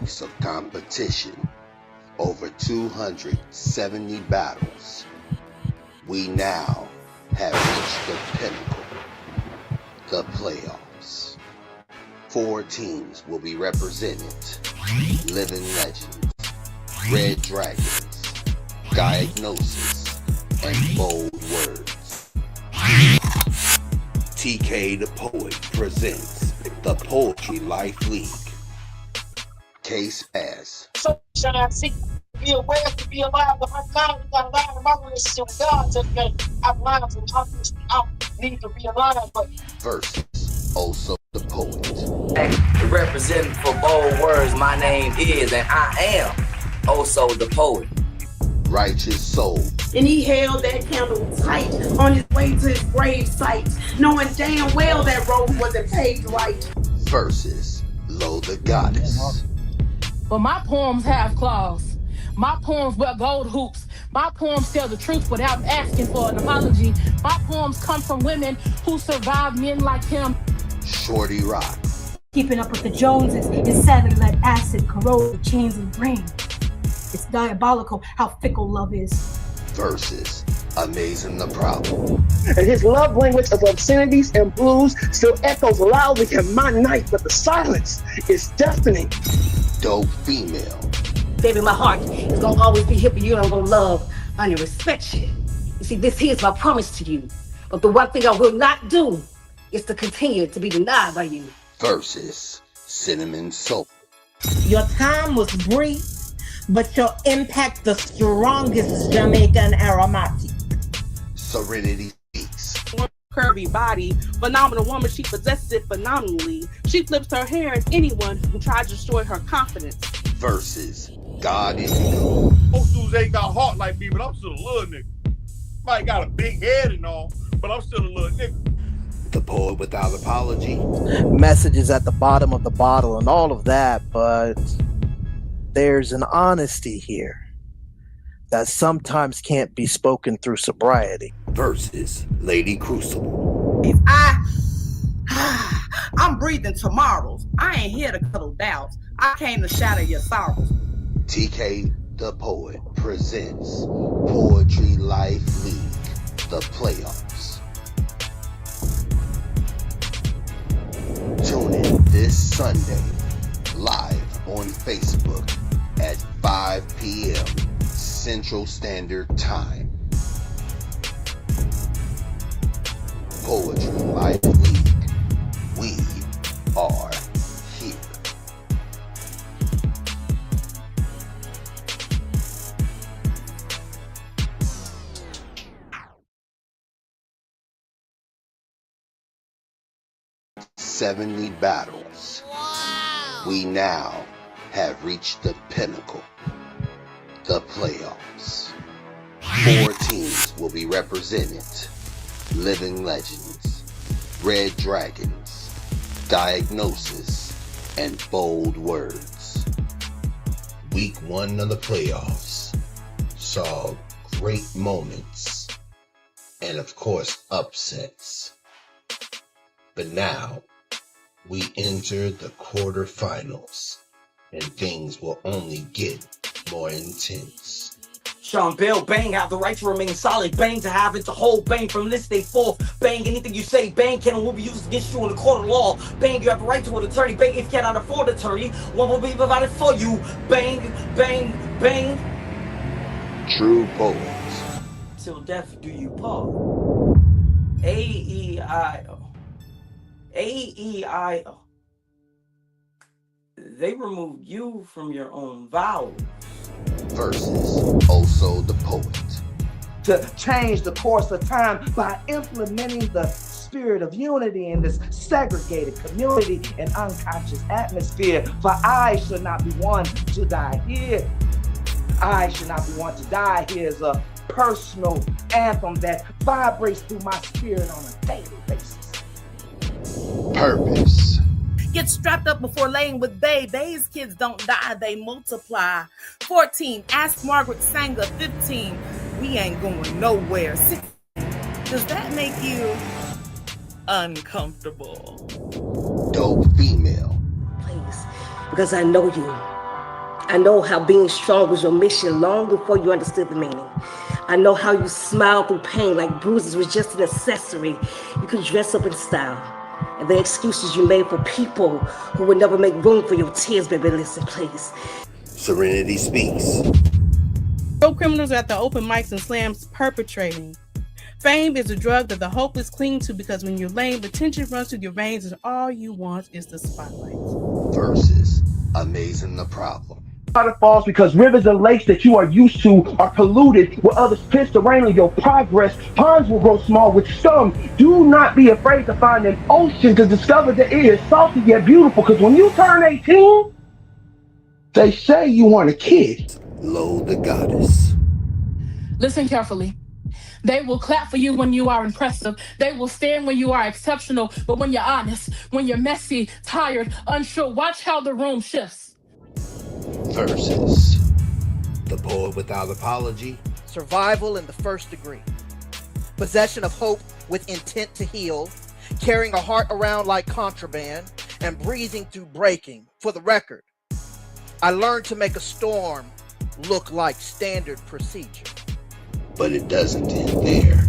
weeks of competition, over 270 battles, we now have reached the pinnacle, the playoffs. 4 teams will be represented: Living Legends, Red Dragons, Diagnosis, and Bold Words. TK the Poet presents the Poetry Life League. Case Pass. Sunshine, see, be aware to be alive. But I'm lying, you gotta lie to my relationship with God today. I'm lying to others. I need to be alive, but Versus Also the Poet. Representing for Bold Words, my name is, and I am also the Poet. Righteous Soul. And he held that candle tight on his way to his grave site, knowing damn well that road wasn't paved right. Versus Lo the Goddess. But my poems have claws. My poems wear gold hoops. My poems tell the truth without asking for an apology. My poems come from women who survived men like him. Shorty Rock. Keeping up with the Joneses is sadly let acid corrode the chains and brain. It's diabolical how fickle love is. Versus Amazing the Problem. And his love language of obscenities and blues still echoes loudly in my night, but the silence is deafening. Dope Female. Baby, my heart is gonna always be here for you, and I'm gonna love and respect you. You see, this here's my promise to you. But the one thing I will not do is to continue to be denied by you. Versus Cinnamon Soul. Your time was brief, but your impact the strongest Jamaican aromatic. Serenity Speaks. Curvy body, phenomenal woman, she possesses it phenomenally. She flips her hair at anyone who tries to destroy her confidence. Versus God in You. Most dudes ain't got heart like me, but I'm still a little nigga. Might got a big head and all, but I'm still a little nigga. The Poet Without Apology. Messages at the bottom of the bottle and all of that, but there's an honesty here that sometimes can't be spoken through sobriety. Versus Lady Crucible. I'm breathing tomorrows. I ain't here to cuddle doubts. I came to shatter your sorrows. TK the Poet presents Poetry Life League, the playoffs. Tune in this Sunday, live on Facebook at 5 p.m. Central Standard Time. Poetry Life League. We are here. "70 battles. Wow. We now have reached the pinnacle, the playoffs. 4 teams will be represented: Living Legends, Red Dragons, Diagnosis, and Bold Words. Week 1 of the playoffs saw great moments and, of course, upsets. But now we enter the quarterfinals, and things will only get more intense. Sean Bell, bang, have the right to remain solid, bang, to have it to hold, bang, from this day forth, bang, anything you say, bang, can and will be used against you in the court of law, bang, you have the right to an attorney, bang, if you cannot afford an attorney, one will be provided for you, bang, bang, bang. True Poets. Till death do you part. A-E-I-O. A-E-I-O. They removed you from your own vowels. Versus Also the Poet. To change the course of time by implementing the spirit of unity in this segregated community and unconscious atmosphere. For I should not be one to die here. I should not be one to die here is a personal anthem that vibrates through my spirit on a daily basis. Purpose. Get strapped up before laying with Bay. Bay's kids don't die, they multiply. 14, ask Margaret Sanger. 15, we ain't going nowhere. 16, does that make you uncomfortable? Dope Female. Please, because I know you. I know how being strong was your mission long before you understood the meaning. I know how you smiled through pain like bruises was just an accessory. You could dress up in style. And the excuses you made for people who would never make room for your tears, baby, listen, please. Serenity Speaks. Real criminals are at the open mics and slams perpetrating. Fame is a drug that the hopeless cling to because when you're lame, attention runs through your veins and all you want is the spotlight. Versus Amazing the Problem. Waterfalls because rivers and lakes that you are used to are polluted where others piss the rain on your progress. Ponds will grow small with scum. Do not be afraid to find an ocean to discover that it is salty yet beautiful, because when you turn 18, they say you weren't a kid. Lo the Goddess. Listen carefully. They will clap for you when you are impressive. They will stand when you are exceptional. But when you're honest, when you're messy, tired, unsure, watch how the room shifts. Versus The Poet Without Apology. Survival in the first degree. Possession of hope with intent to heal. Carrying a heart around like contraband. And breathing through breaking. For the record, I learned to make a storm look like standard procedure. But it doesn't end there.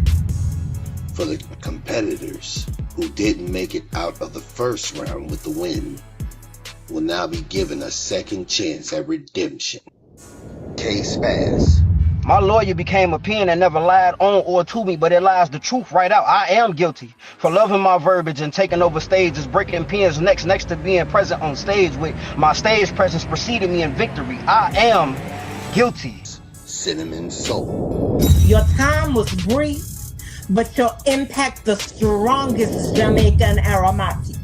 For the competitors who didn't make it out of the first round with the win, will now be given a second chance at redemption. K-Spaz. My lawyer became a pen and never lied on or to me, but it lies the truth right out. I am guilty for loving my verbiage and taking over stages, breaking pens next to being present on stage with my stage presence preceding me in victory. I am guilty. Cinnamon Soul. Your time was brief, but your impact the strongest Jamaican aromatic.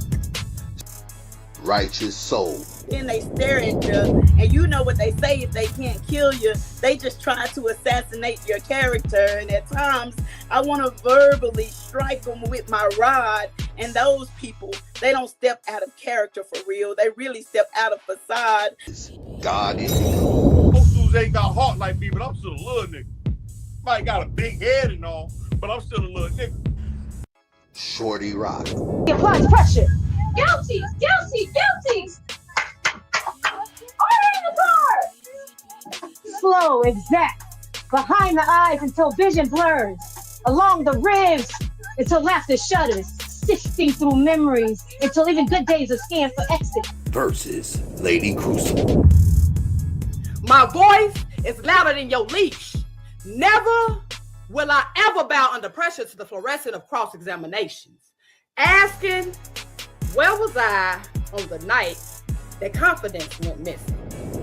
Righteous Soul. Then they stare at you, and you know what they say: if they can't kill you, they just try to assassinate your character. And at times, I want to verbally strike them with my rod. And those people, they don't step out of character for real. They really step out of facade. God is Most dudes ain't got heart like me, but I'm still a little nigga. Might got a big head and all, but I'm still a little nigga. Shorty Rock. He applies pressure. Guilty, guilty, guilty. Order in the car. Slow, exact. Behind the eyes until vision blurs. Along the ribs until laughter shudders. Sifting through memories until even good days are scanned for exit. Versus Lady Crucible. My voice is louder than your leash. Never will I ever bow under pressure to the fluorescent of cross-examinations. Asking, where was I on the night that confidence went missing?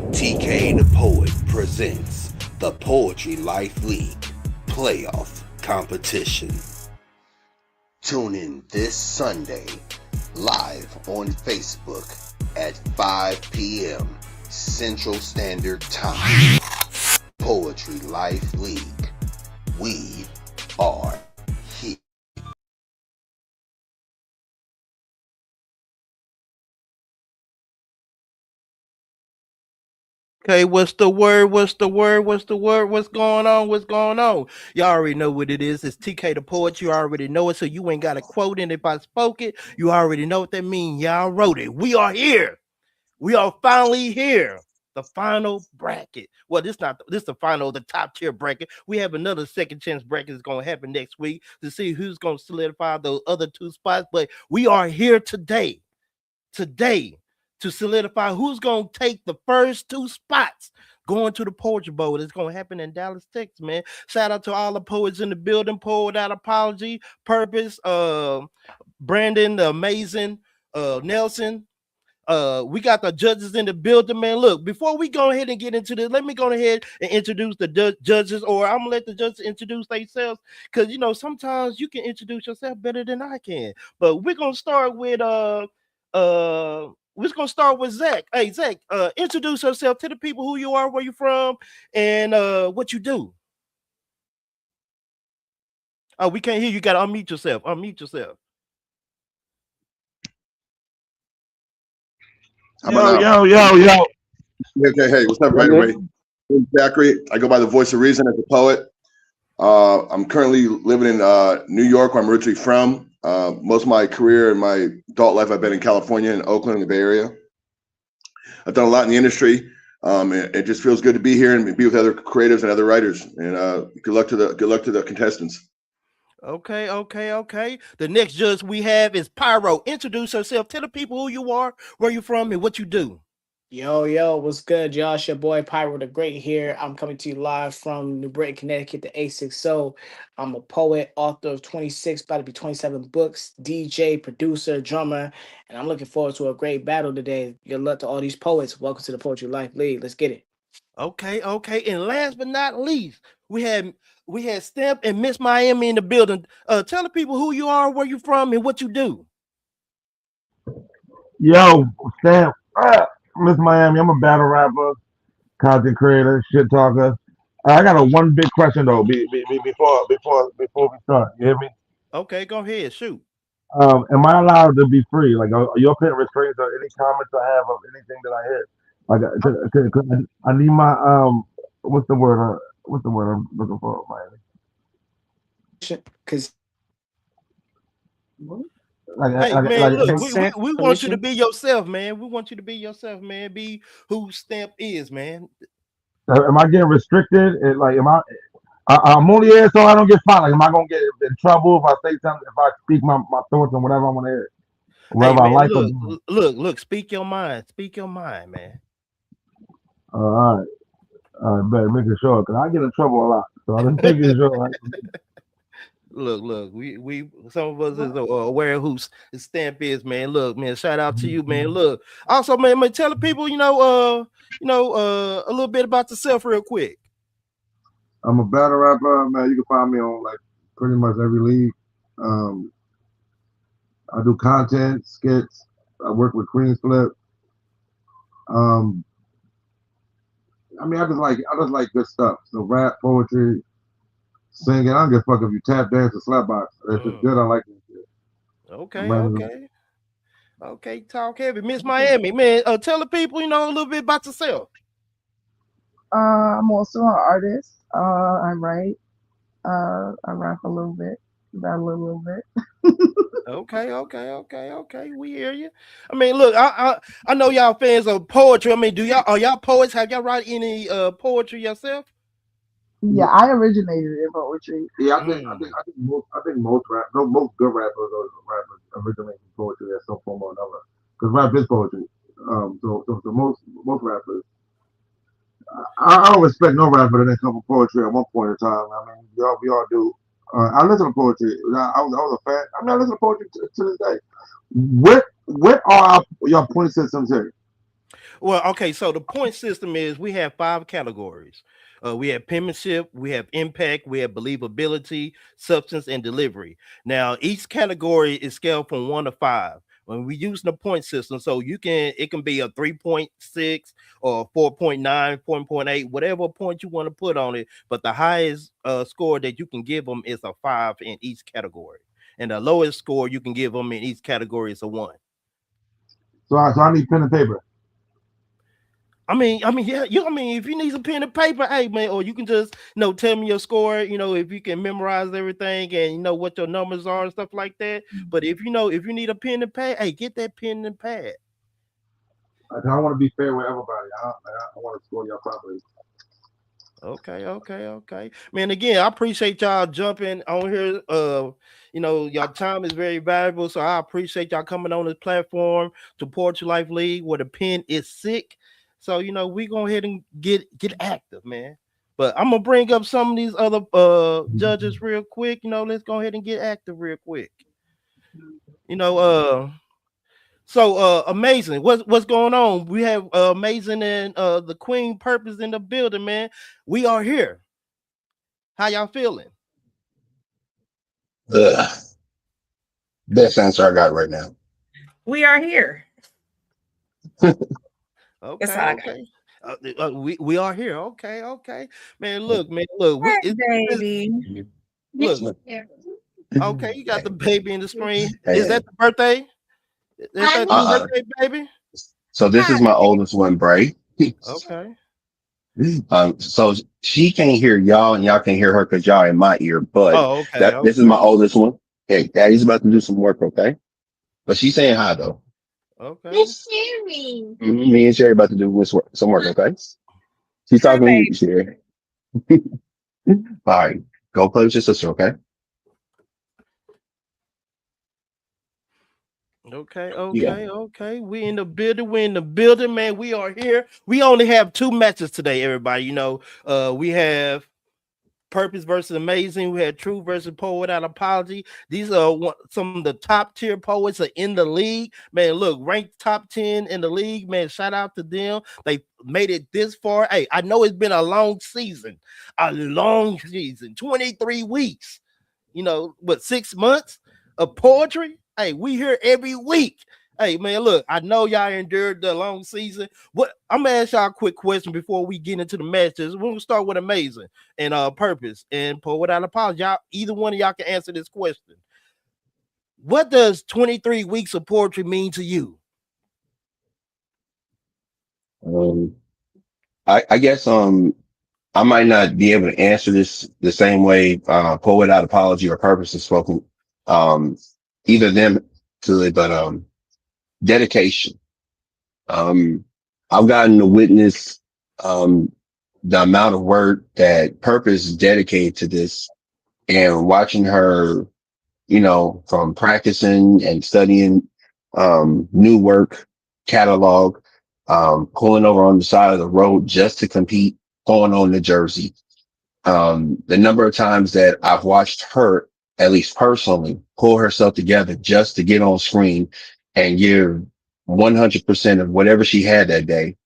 TK the Poet presents the Poetry Life League Playoff Competition. Tune in this Sunday, live on Facebook at 5 p.m. Central Standard Time. Poetry Life League. We are here. Okay, what's the word? What's the word? What's the word? What's going on? What's going on? Y'all already know what it is. It's TK the Poet. You already know it, so you ain't got to quote it. If I spoke it, you already know what that means. Y'all wrote it. We are here. We are finally here. The final bracket. Well, this is the final, the top tier bracket. We have another second chance bracket that's going to happen next week to see who's going to solidify those other two spots. But we are here today to solidify who's going to take the first two spots going to the Poetry Bowl. It's going to happen in Dallas, Texas, man. Shout out to all the poets in the building. Poet Without Apology, Purpose, Brandon, the Amazing, Nelson. We got the judges in the building, man. Look, before we go ahead and get into this, let me go ahead and introduce the judges, or I'm gonna let the judges introduce themselves, because you know sometimes you can introduce yourself better than I can. But we're gonna start with Zach. Hey, Zach, introduce yourself to the people, who you are, where you're from, and what you do. Oh, we can't hear you. Got to unmute yourself. Unmute yourself. Yo. Hey, what's up, everybody? I'm Zachary. I go by the Voice of Reason as a poet. I'm currently living in New York, where I'm originally from. Most of my career and my adult life, I've been in California and Oakland, in the Bay Area. I've done a lot in the industry. It just feels good to be here and be with other creatives and other writers. And good luck to the contestants. Okay. The next judge we have is Pyro. Introduce yourself. Tell the people who you are, where you're from, and what you do. Yo, what's good, Josh? Your boy Pyro the Great here. I'm coming to you live from New Britain, Connecticut, the A60. I'm a poet, author of 26, about to be 27 books, DJ, producer, drummer, and I'm looking forward to a great battle today. Good luck to all these poets. Welcome to the Poetry Life League. Let's get it. Okay. And last but not least, we had Stamp and Miss Miami in the building. Tell the people who you are, where you're from, and what you do. Yo, Stamp. Miss Miami, I'm a battle rapper, content creator, shit talker. I got one big question though. Before we start, you hear me? Okay, go ahead, shoot. Am I allowed to be free? Like, are you putting restraints on any comments I have of anything that I hear? Like, I need my what's the word? What's the word I'm looking for, Miami? Because. Look, we want you to be yourself, man. We want you to be yourself, man. Be who Stamp is, man. Am I getting restricted? Like, I'm only here so I don't get fired. Like, am I gonna get in trouble if I say something? If I speak my thoughts and whatever I want to hear, whatever hey, man, I like. Look. Speak your mind. Speak your mind, man. All right, better making sure because I get in trouble a lot. So I'm making sure. Right? Look, we some of us is aware of who Stamp is, man. Look, man, shout out to you, man. Look, also, man, tell the people, a little bit about yourself real quick. I'm a battle rapper, man. You can find me on like pretty much every league. I do content, skits. I work with Queen's Flip. I just like good stuff. So rap, poetry, singing. I don't give a fuck if you tap dance or slapbox. If it's good, I like it. Okay, talk heavy. Miss Miami, man, tell the people, a little bit about yourself. I'm also an artist. I write. I rap a little bit, battle a little bit. Okay. We hear you. I mean, look, I know y'all fans of poetry. I mean, are y'all poets? Have y'all write any poetry yourself? Yeah, I originated in poetry. Yeah, I think most good rappers originate from poetry at some form or another. Because rap is poetry. So most rappers. I don't respect no rapper that didn't come from poetry at one point in time. I mean, we all do. I listen to poetry. I was a fan. I listen to poetry to this day. What are your point systems here? Well, okay, so the point system is we have 5 categories. We have penmanship, we have impact, we have believability, substance, and delivery. Now, each category is scaled from 1 to 5. When we use the point system, so it can be a 3.6 or 4.9, 4.8, whatever point you want to put on it. But the highest score that you can give them is a 5 in each category, and the lowest score you can give them in each category is a 1. So I need pen and paper. I mean, yeah. If you need some pen and paper, hey man, or you can just tell me your score. If you can memorize everything and what your numbers are and stuff like that. But if you need a pen and pad, hey, get that pen and pad. I want to be fair with everybody. I want to score y'all properly. Okay. Man, again, I appreciate y'all jumping on here. Y'all time is very valuable, so I appreciate y'all coming on this platform to Poetry Life League where the pen is sick. So, we go ahead and get active, man. But I'm going to bring up some of these other judges real quick. Let's go ahead and get active real quick. So Amazing. What's going on? We have Amazing and the Queen Purpose in the building, man. We are here. How y'all feeling? Best answer I got right now. We are here. Okay. We are here. Okay. Man, look. Baby. Look. Okay, you got the baby in the screen. Is that the birthday? Is that the birthday baby? So this is my oldest one, Bray. Okay. So she can't hear y'all and y'all can't hear her because y'all in my ear. But this is my oldest one. Hey, Daddy's about to do some work, okay? But she's saying hi though. Okay. Miss Sherry. Me and Sherry about to do some work, okay? She's Hi, talking to you, baby. Sherry. All right. Go play with your sister, okay? Okay, You got okay, okay. We in the building. We in the building, man. We are here. We only have 2 matches today, everybody. We have Purpose versus Amazing. We had True versus Poet Without Apology. These are some of the top tier poets are in the league. Man, look, ranked top 10 in the league. Man, shout out to them. They made it this far. Hey, I know it's been a long season. 23 weeks. 6 months of poetry. Hey, we here every week. Hey, man, look, I know y'all endured the long season. I'm gonna ask y'all a quick question before we get into the matches. We're gonna start with Amazing and Purpose and Poet Without Apology. Y'all, either one of y'all can answer this question. What does 23 weeks of poetry mean to you? I guess I might not be able to answer this the same way Poet Without Apology or Purpose has spoken. Either of them could, but dedication. I've gotten to witness the amount of work that Purpose dedicated to this, and watching her, from practicing and studying new work catalog, pulling over on the side of the road just to compete, going on New Jersey. The number of times that I've watched her, at least personally, pull herself together just to get on screen and give 100% of whatever she had that day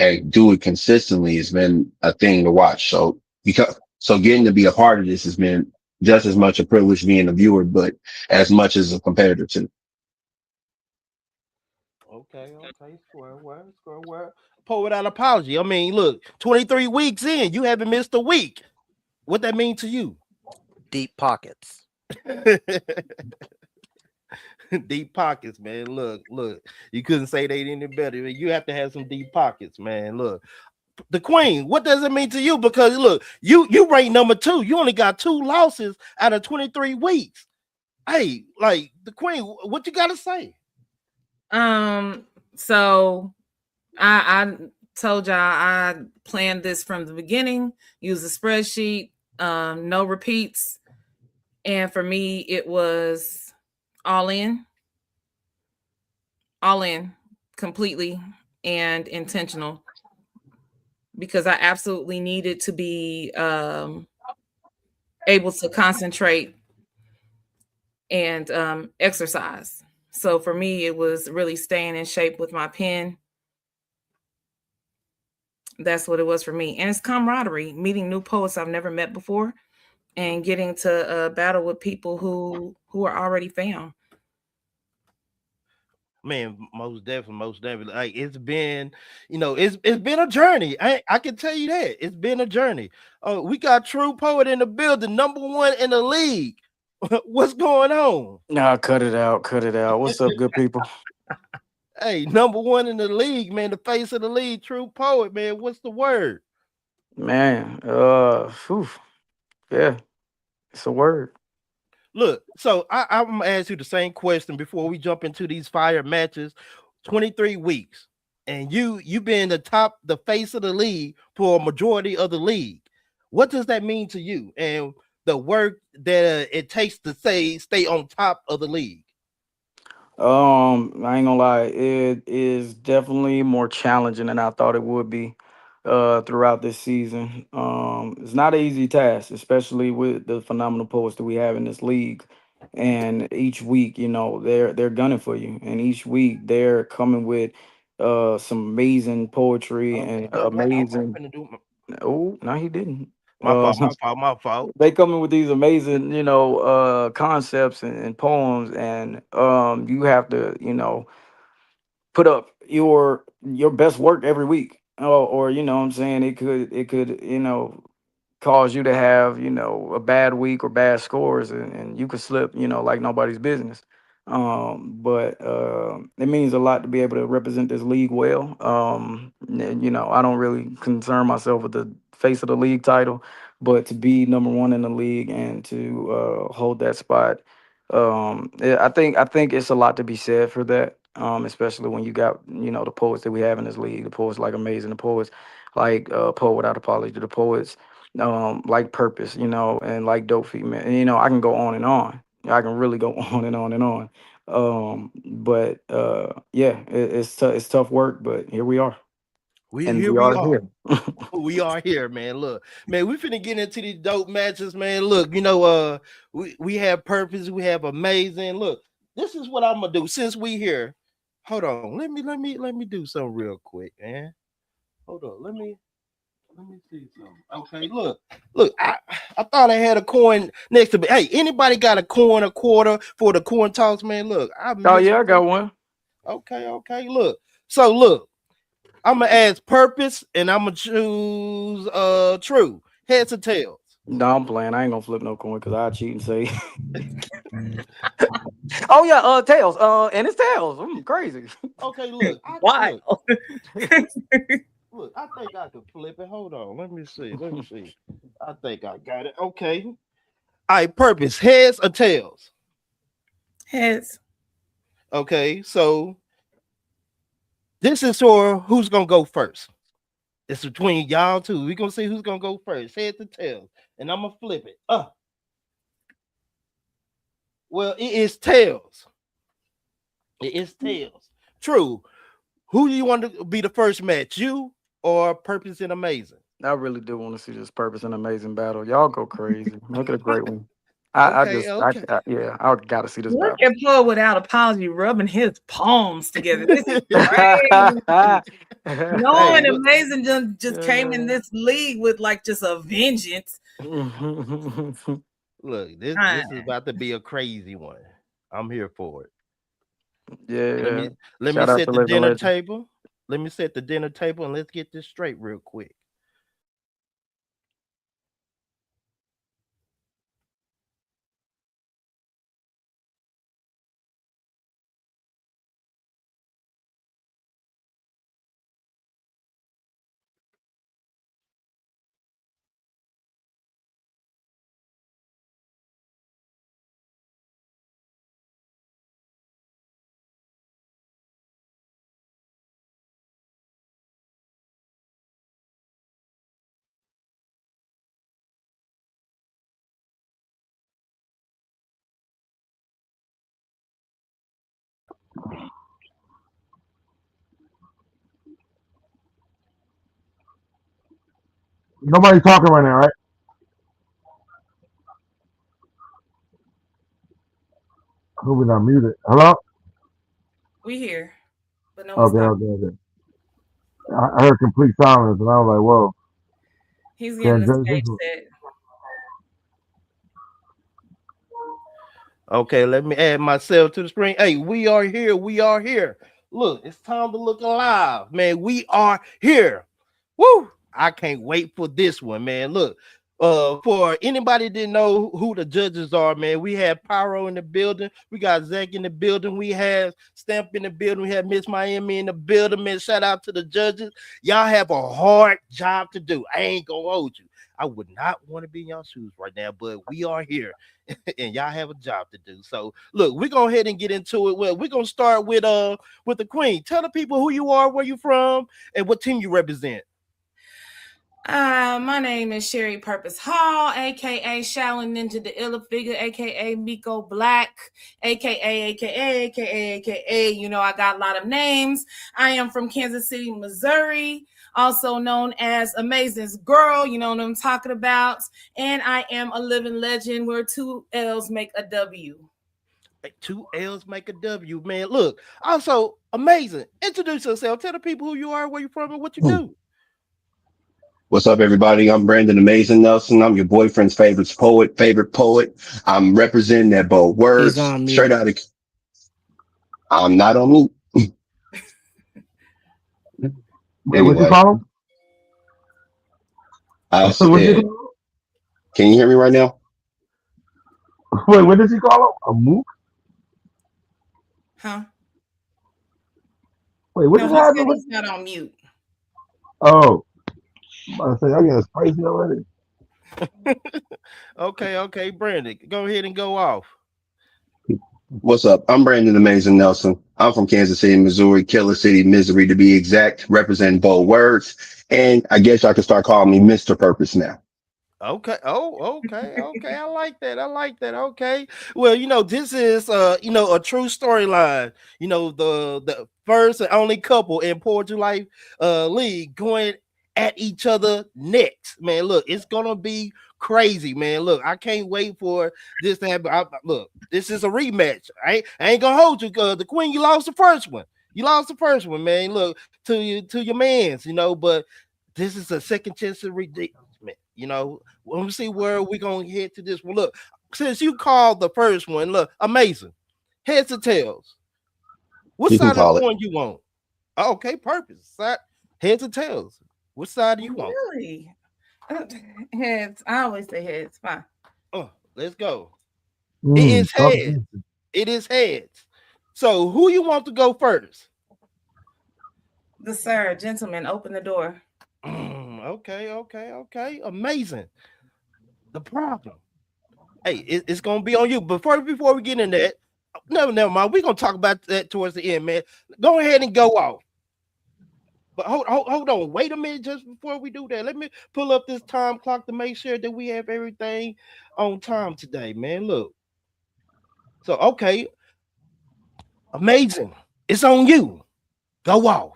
and do it consistently has been a thing to watch. So getting to be a part of this has been just as much a privilege being a viewer, but as much as a competitor too. Okay, square word. Poet Without Apology. I mean, look, 23 weeks in, you haven't missed a week. What that mean to you? Deep pockets. Deep pockets, man. Look. You couldn't say they any better. You have to have some deep pockets, man. Look. The Queen, what does it mean to you? Because look, you rank number 2. You only got 2 losses out of 23 weeks. Hey, like the Queen, what you gotta say? So I told y'all I planned this from the beginning, use a spreadsheet, no repeats. And for me, it was all in, completely and intentional, because I absolutely needed to be able to concentrate and exercise. So for me, it was really staying in shape with my pen. That's what it was for me. And it's camaraderie, meeting new poets I've never met before and getting to battle with people who are already found. Man, most definitely. Like it's been, it's been a journey. I can tell you that it's been a journey. We got True Poet in the building, number 1 in the league. What's going on? Nah, cut it out. What's up, good people? Hey, number 1 in the league, man. The face of the league, True Poet, man. What's the word? Man, yeah, it's a word. Look, so I'm gonna ask you the same question before we jump into these fire matches. 23 weeks, and you've been the face of the league for a majority of the league. What does that mean to you, and the work that it takes to stay on top of the league? I ain't gonna lie, it is definitely more challenging than I thought it would be throughout this season. It's not an easy task, especially with the phenomenal poets that we have in this league. And each week, they're gunning for you, and each week they're coming with some amazing poetry and amazing. Oh, no, he didn't. My fault. They come in with these amazing, concepts and poems, and you have to, put up your best work every week. Or what I'm saying, it could, cause you to have, a bad week or bad scores, and you could slip, like nobody's business. But it means a lot to be able to represent this league well. I don't really concern myself with the face of the league title, but to be number 1 in the league and to hold that spot, I think it's a lot to be said for that. especially when you got, the poets that we have in this league, the poets like Amazing, the poets like Poet Without Apology, the poets like Purpose, and like Dope Female. And, I can go on and on. I can really go on and on and on. But yeah, it's tough work, but here we are. And Here we we are are. here. We are here, man. Look, man, we finna get into these dope matches, man. Look, we have Purpose, we have Amazing. Look, this is what I'm gonna do since we here. Hold on, let me do something real quick, man. Hold on, let me see something. Okay, look, I thought I had a coin next to me. Hey, anybody got a coin, a quarter for the coin toss, man? Look, Oh yeah, I got one. Okay, look. So look, I'm gonna ask Purpose and I'm gonna choose True. Heads or tails? No, I'm playing. I ain't gonna flip no coin because I cheat and say. Oh yeah, tails. And it's tails. I'm crazy. Okay, look. Why? Look, I think I can flip it. Hold on. Let me see. I think I got it. Okay. All right, Purpose. Heads or tails? Heads. Okay, so this is for who's gonna go first. It's between y'all two. We're gonna see who's gonna go first. Heads or tails. And I'm gonna flip it. Well, it is tails. It is tails. True. Who do you want to be the first match? You or Purpose and Amazing? I really do want to see this Purpose and Amazing battle. Y'all go crazy. Make it a great one. I gotta see this Look battle. at Poet Without Apology rubbing his palms together. This is crazy. Knowing Amazing just came in this league with like just a vengeance. Look, this is about to be a crazy one. I'm here for it. Yeah. Let me set the dinner table. Let me set the dinner table and let's get this straight real quick. Nobody talking right now, right? Who was unmuted? Hello? We here, but no one's Okay, talking. okay. I heard complete silence, and I was like, "Whoa!" He's getting the stage set. Okay, let me add myself to the screen. Hey, we are here. We are here. Look, it's time to look alive, man. We are here. Woo! I can't wait for this one, man. Look, for anybody that didn't know who the judges are, man, we have Pyro in the building. We got Zach in the building. We have Stamp in the building. We have Miss Miami in the building, man. Shout out to the judges. Y'all have a hard job to do. I ain't gonna hold you. I would not want to be in y'all shoes right now, but we are here and y'all have a job to do. So look, we're gonna go ahead and get into it. Well, we're gonna start with the queen. Tell the people who you are, where you from, and what team you represent. My name is Sherry Purpose Hall, aka Shaolin Ninja the Illa Figure, aka Miko Black, aka. You know, I got a lot of names. I am from Kansas City, Missouri, also known as Amazing's Girl. You know what I'm talking about. And I am a living legend where 2 L's make a W. 2 L's make a W, man. Look, also Amazing. Introduce yourself. Tell the people who you are, where you're from, and what you do. What's up, everybody? I'm Brandon Amazing Nelson. I'm your boyfriend's favorite poet. I'm representing that bold words straight out of. I'm not on mute. What you call him? Can you hear me right now? Wait, what does he call him? A mook? Huh? Wait, what no, is happening? He's not on mute. Oh. I say I get spicy already. Okay, Brandon, go ahead and go off. What's up? I'm Brandon Amazing Nelson. I'm from Kansas City, Missouri, Killer City, Misery to be exact, representing bold words. And I guess y'all can start calling me Mr. Purpose now. Okay. Oh, okay. Okay. I like that. I like that. Okay. Well, this is a true storyline. The first and only couple in Poetry Life League going at each other next. Man, look, it's gonna be crazy, man. Look, I can't wait for this to happen. Look, this is a rematch. I ain't gonna hold you. The Queen, you lost the first one. You lost the first one, man. Look, to your mans, but this is a second chance to redeem. When we see where we're gonna head to this one. Look, since you called the first one, look, amazing. Heads or tails? What You can side of call the it. coin you want? Okay, purpose. Side, heads or tails? What side do you want? Really? Heads. I always say heads. Fine. Let's go. It is heads. It is heads. So who you want to go first? The sir, gentlemen, open the door. Okay. Amazing. The problem. Hey, it's gonna be on you. Before we get in that, never mind. We're gonna talk about that towards the end, man. Go ahead and go off. But hold on. Wait a minute, just before we do that. Let me pull up this time clock to make sure that we have everything on time today, man. Look. So okay. Amazing. It's on you. Go off.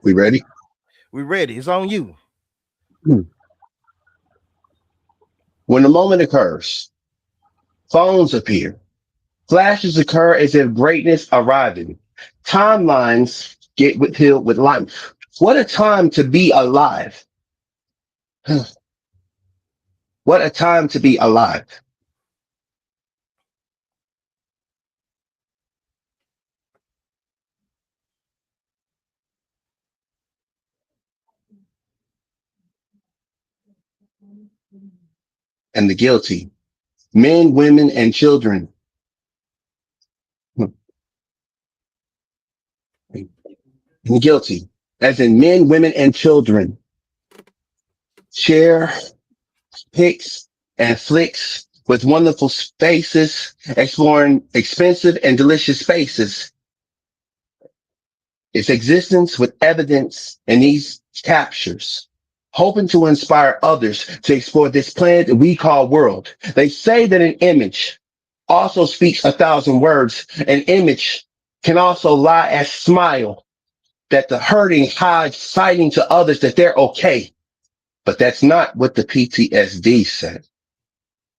We ready? We ready. It's on you. When the moment occurs, phones appear. Flashes occur as if greatness arriving. Timelines get filled with life. What a time to be alive. What a time to be alive. And the guilty, men, women, and children. And the guilty, as in men, women, and children, share pics and flicks with wonderful spaces, exploring expensive and delicious spaces. Its existence with evidence in these captures, hoping to inspire others to explore this planet that we call world. They say that an image also speaks 1,000 words. An image can also lie as smile, that the hurting hides, citing to others that they're okay. But that's not what the PTSD said.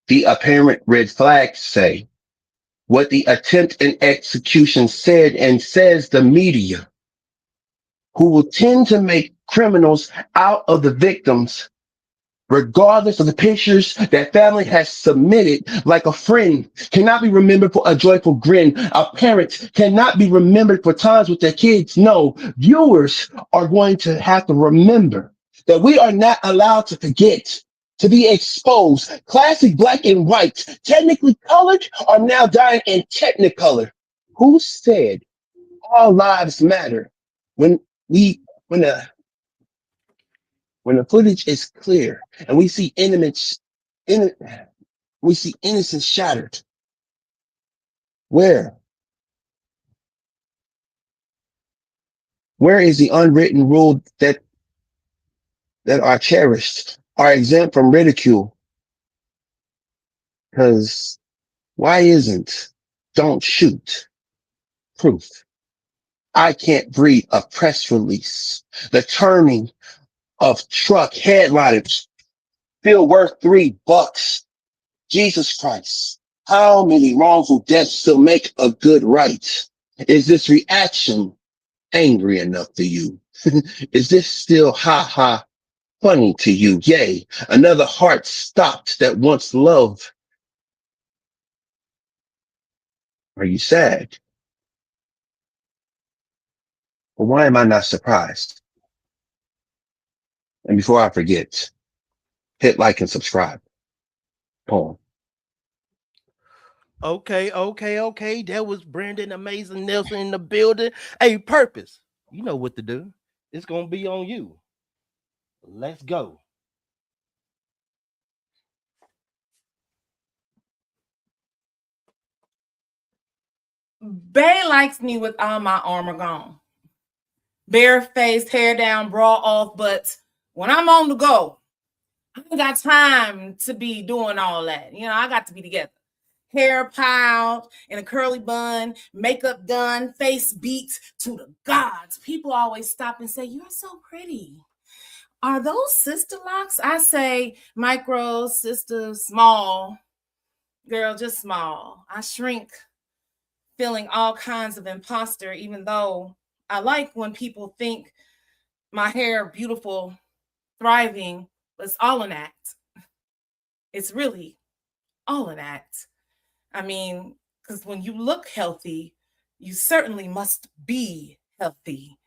The apparent red flags say what the attempt and execution said and says the media, who will tend to make criminals out of the victims, regardless of the pictures that family has submitted. Like a friend cannot be remembered for a joyful grin. A parent cannot be remembered for times with their kids. No, viewers are going to have to remember that we are not allowed to forget, to be exposed. Classic black and white, technically colored, are now dying in technicolor. Who said all lives matter? When the footage is clear and we see innocence shattered, where is the unwritten rule that are cherished, are exempt from ridicule? Because why isn't don't shoot proof? I can't read a press release. The turning of truck headliners still worth $3. Jesus Christ. How many wrongful deaths still make a good right? Is this reaction angry enough to you? Is this still ha funny to you? Yay, another heart stopped that once loved. Are you sad? Well, why am I not surprised? And before I forget, hit like and subscribe. Poem. Okay. That was Brandon Amazing Nelson in the building. Hey, Purpose. You know what to do. It's gonna be on you. Let's go. Bay likes me with all my armor gone. Barefaced, hair down, bra off. But when I'm on the go, I ain't got time to be doing all that. You know, I got to be together. Hair piled in a curly bun, makeup done, face beat to the gods. People always stop and say, "You're so pretty. Are those sister locks?" I say, micro, sister, small. Girl, just small. I shrink, feeling all kinds of imposter, even though I like when people think my hair beautiful, thriving, but it's all an act. It's really all an act. I mean, because when you look healthy, you certainly must be healthy.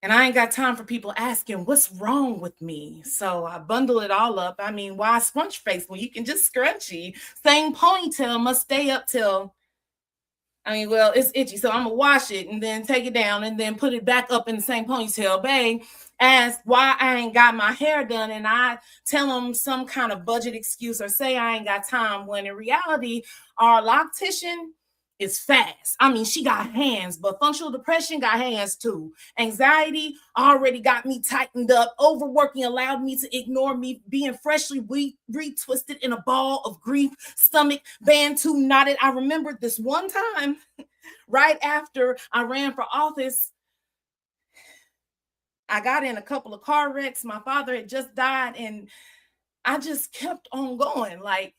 And I ain't got time for people asking what's wrong with me. So I bundle it all up. I mean, why scrunch face when you can just scrunchy? Same ponytail must stay up till, well, it's itchy. So I'm gonna wash it and then take it down and then put it back up in the same ponytail. Babe ask why I ain't got my hair done, and I tell them some kind of budget excuse or say I ain't got time, when in reality, our loctician is fast. I mean, she got hands, but functional depression got hands too. Anxiety already got me tightened up. Overworking allowed me to ignore me being freshly retwisted in a ball of grief, stomach bantu knotted. I remembered this one time right after I ran for office. I got in a couple of car wrecks. My father had just died, and I just kept on going. Like,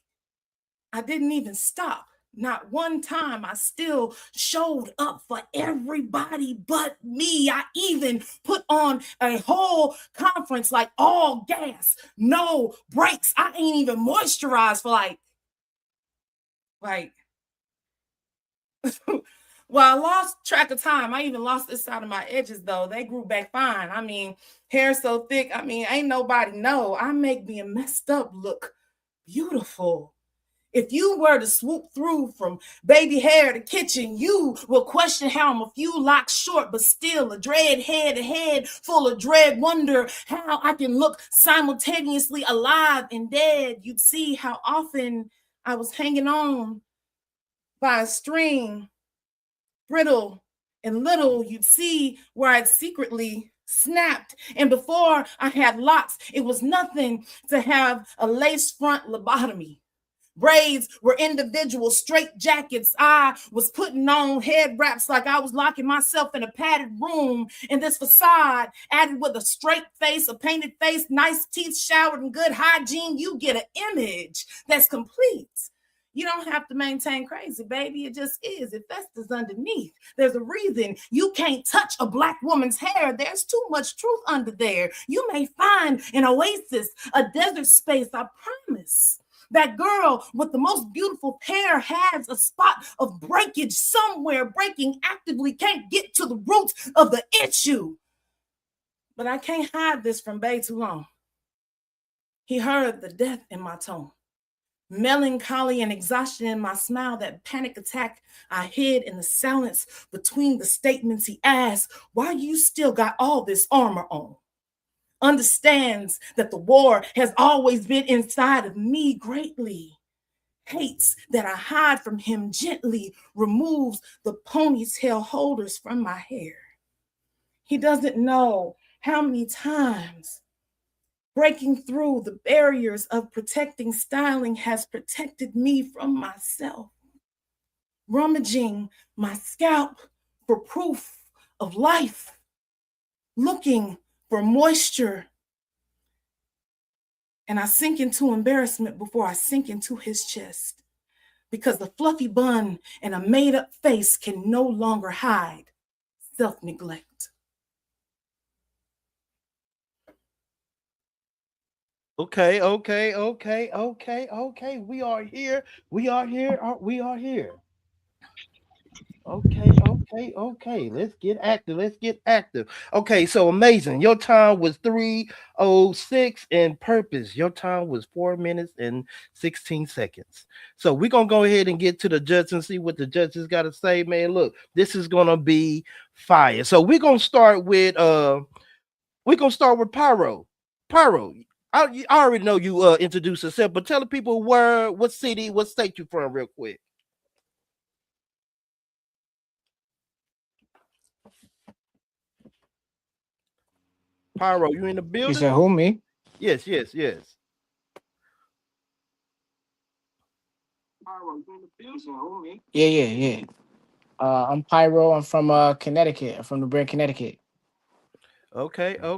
I didn't even stop. Not one time. I still showed up for everybody but me. I even put on a whole conference, like all gas, no brakes. I ain't even moisturized for like well, I lost track of time. I even lost this side of my edges, though. They grew back fine. I mean, hair so thick. I mean, ain't nobody know. I make being messed up look beautiful. If you were to swoop through from baby hair to kitchen, you will question how I'm a few locks short, but still a dread head full of dread, wonder how I can look simultaneously alive and dead. You'd see how often I was hanging on by a string, brittle and little. You'd see where I'd secretly snapped. And before I had locks, it was nothing to have a lace front lobotomy. Braids were individual straight jackets. I was putting on head wraps like I was locking myself in a padded room. And this facade, added with a straight face, a painted face, nice teeth, showered in good hygiene, you get an image that's complete. You don't have to maintain crazy, baby. It just is. It festers underneath. There's a reason you can't touch a Black woman's hair. There's too much truth under there. You may find an oasis, a desert space, I promise. That girl with the most beautiful hair has a spot of breakage somewhere. Breaking actively can't get to the roots of the issue. But I can't hide this from Bay too long. He heard the death in my tone, melancholy and exhaustion in my smile, that panic attack I hid in the silence between the statements. He asked, why you still got all this armor on? Understands that the war has always been inside of me greatly. Hates that I hide from him gently, removes the ponytail holders from my hair. He doesn't know how many times breaking through the barriers of protecting styling has protected me from myself. Rummaging my scalp for proof of life, looking for moisture. And I sink into embarrassment before I sink into his chest, because the fluffy bun and a made-up face can no longer hide self-neglect. Okay. We are here. Okay. Let's get active. Okay, so amazing. Your time was 3:06 in purpose. Your time was 4 minutes and 16 seconds. So we're gonna go ahead and get to the judges and see what the judges gotta say. Man, look, this is gonna be fire. So we're gonna start with Pyro. Pyro, I already know you introduced yourself, but tell the people what city, what state you from real quick. Pyro, you in the You building? said who, me? Yes. Yeah. I'm Pyro. I'm from Connecticut. I'm from New Britain, Connecticut. Okay. Yeah.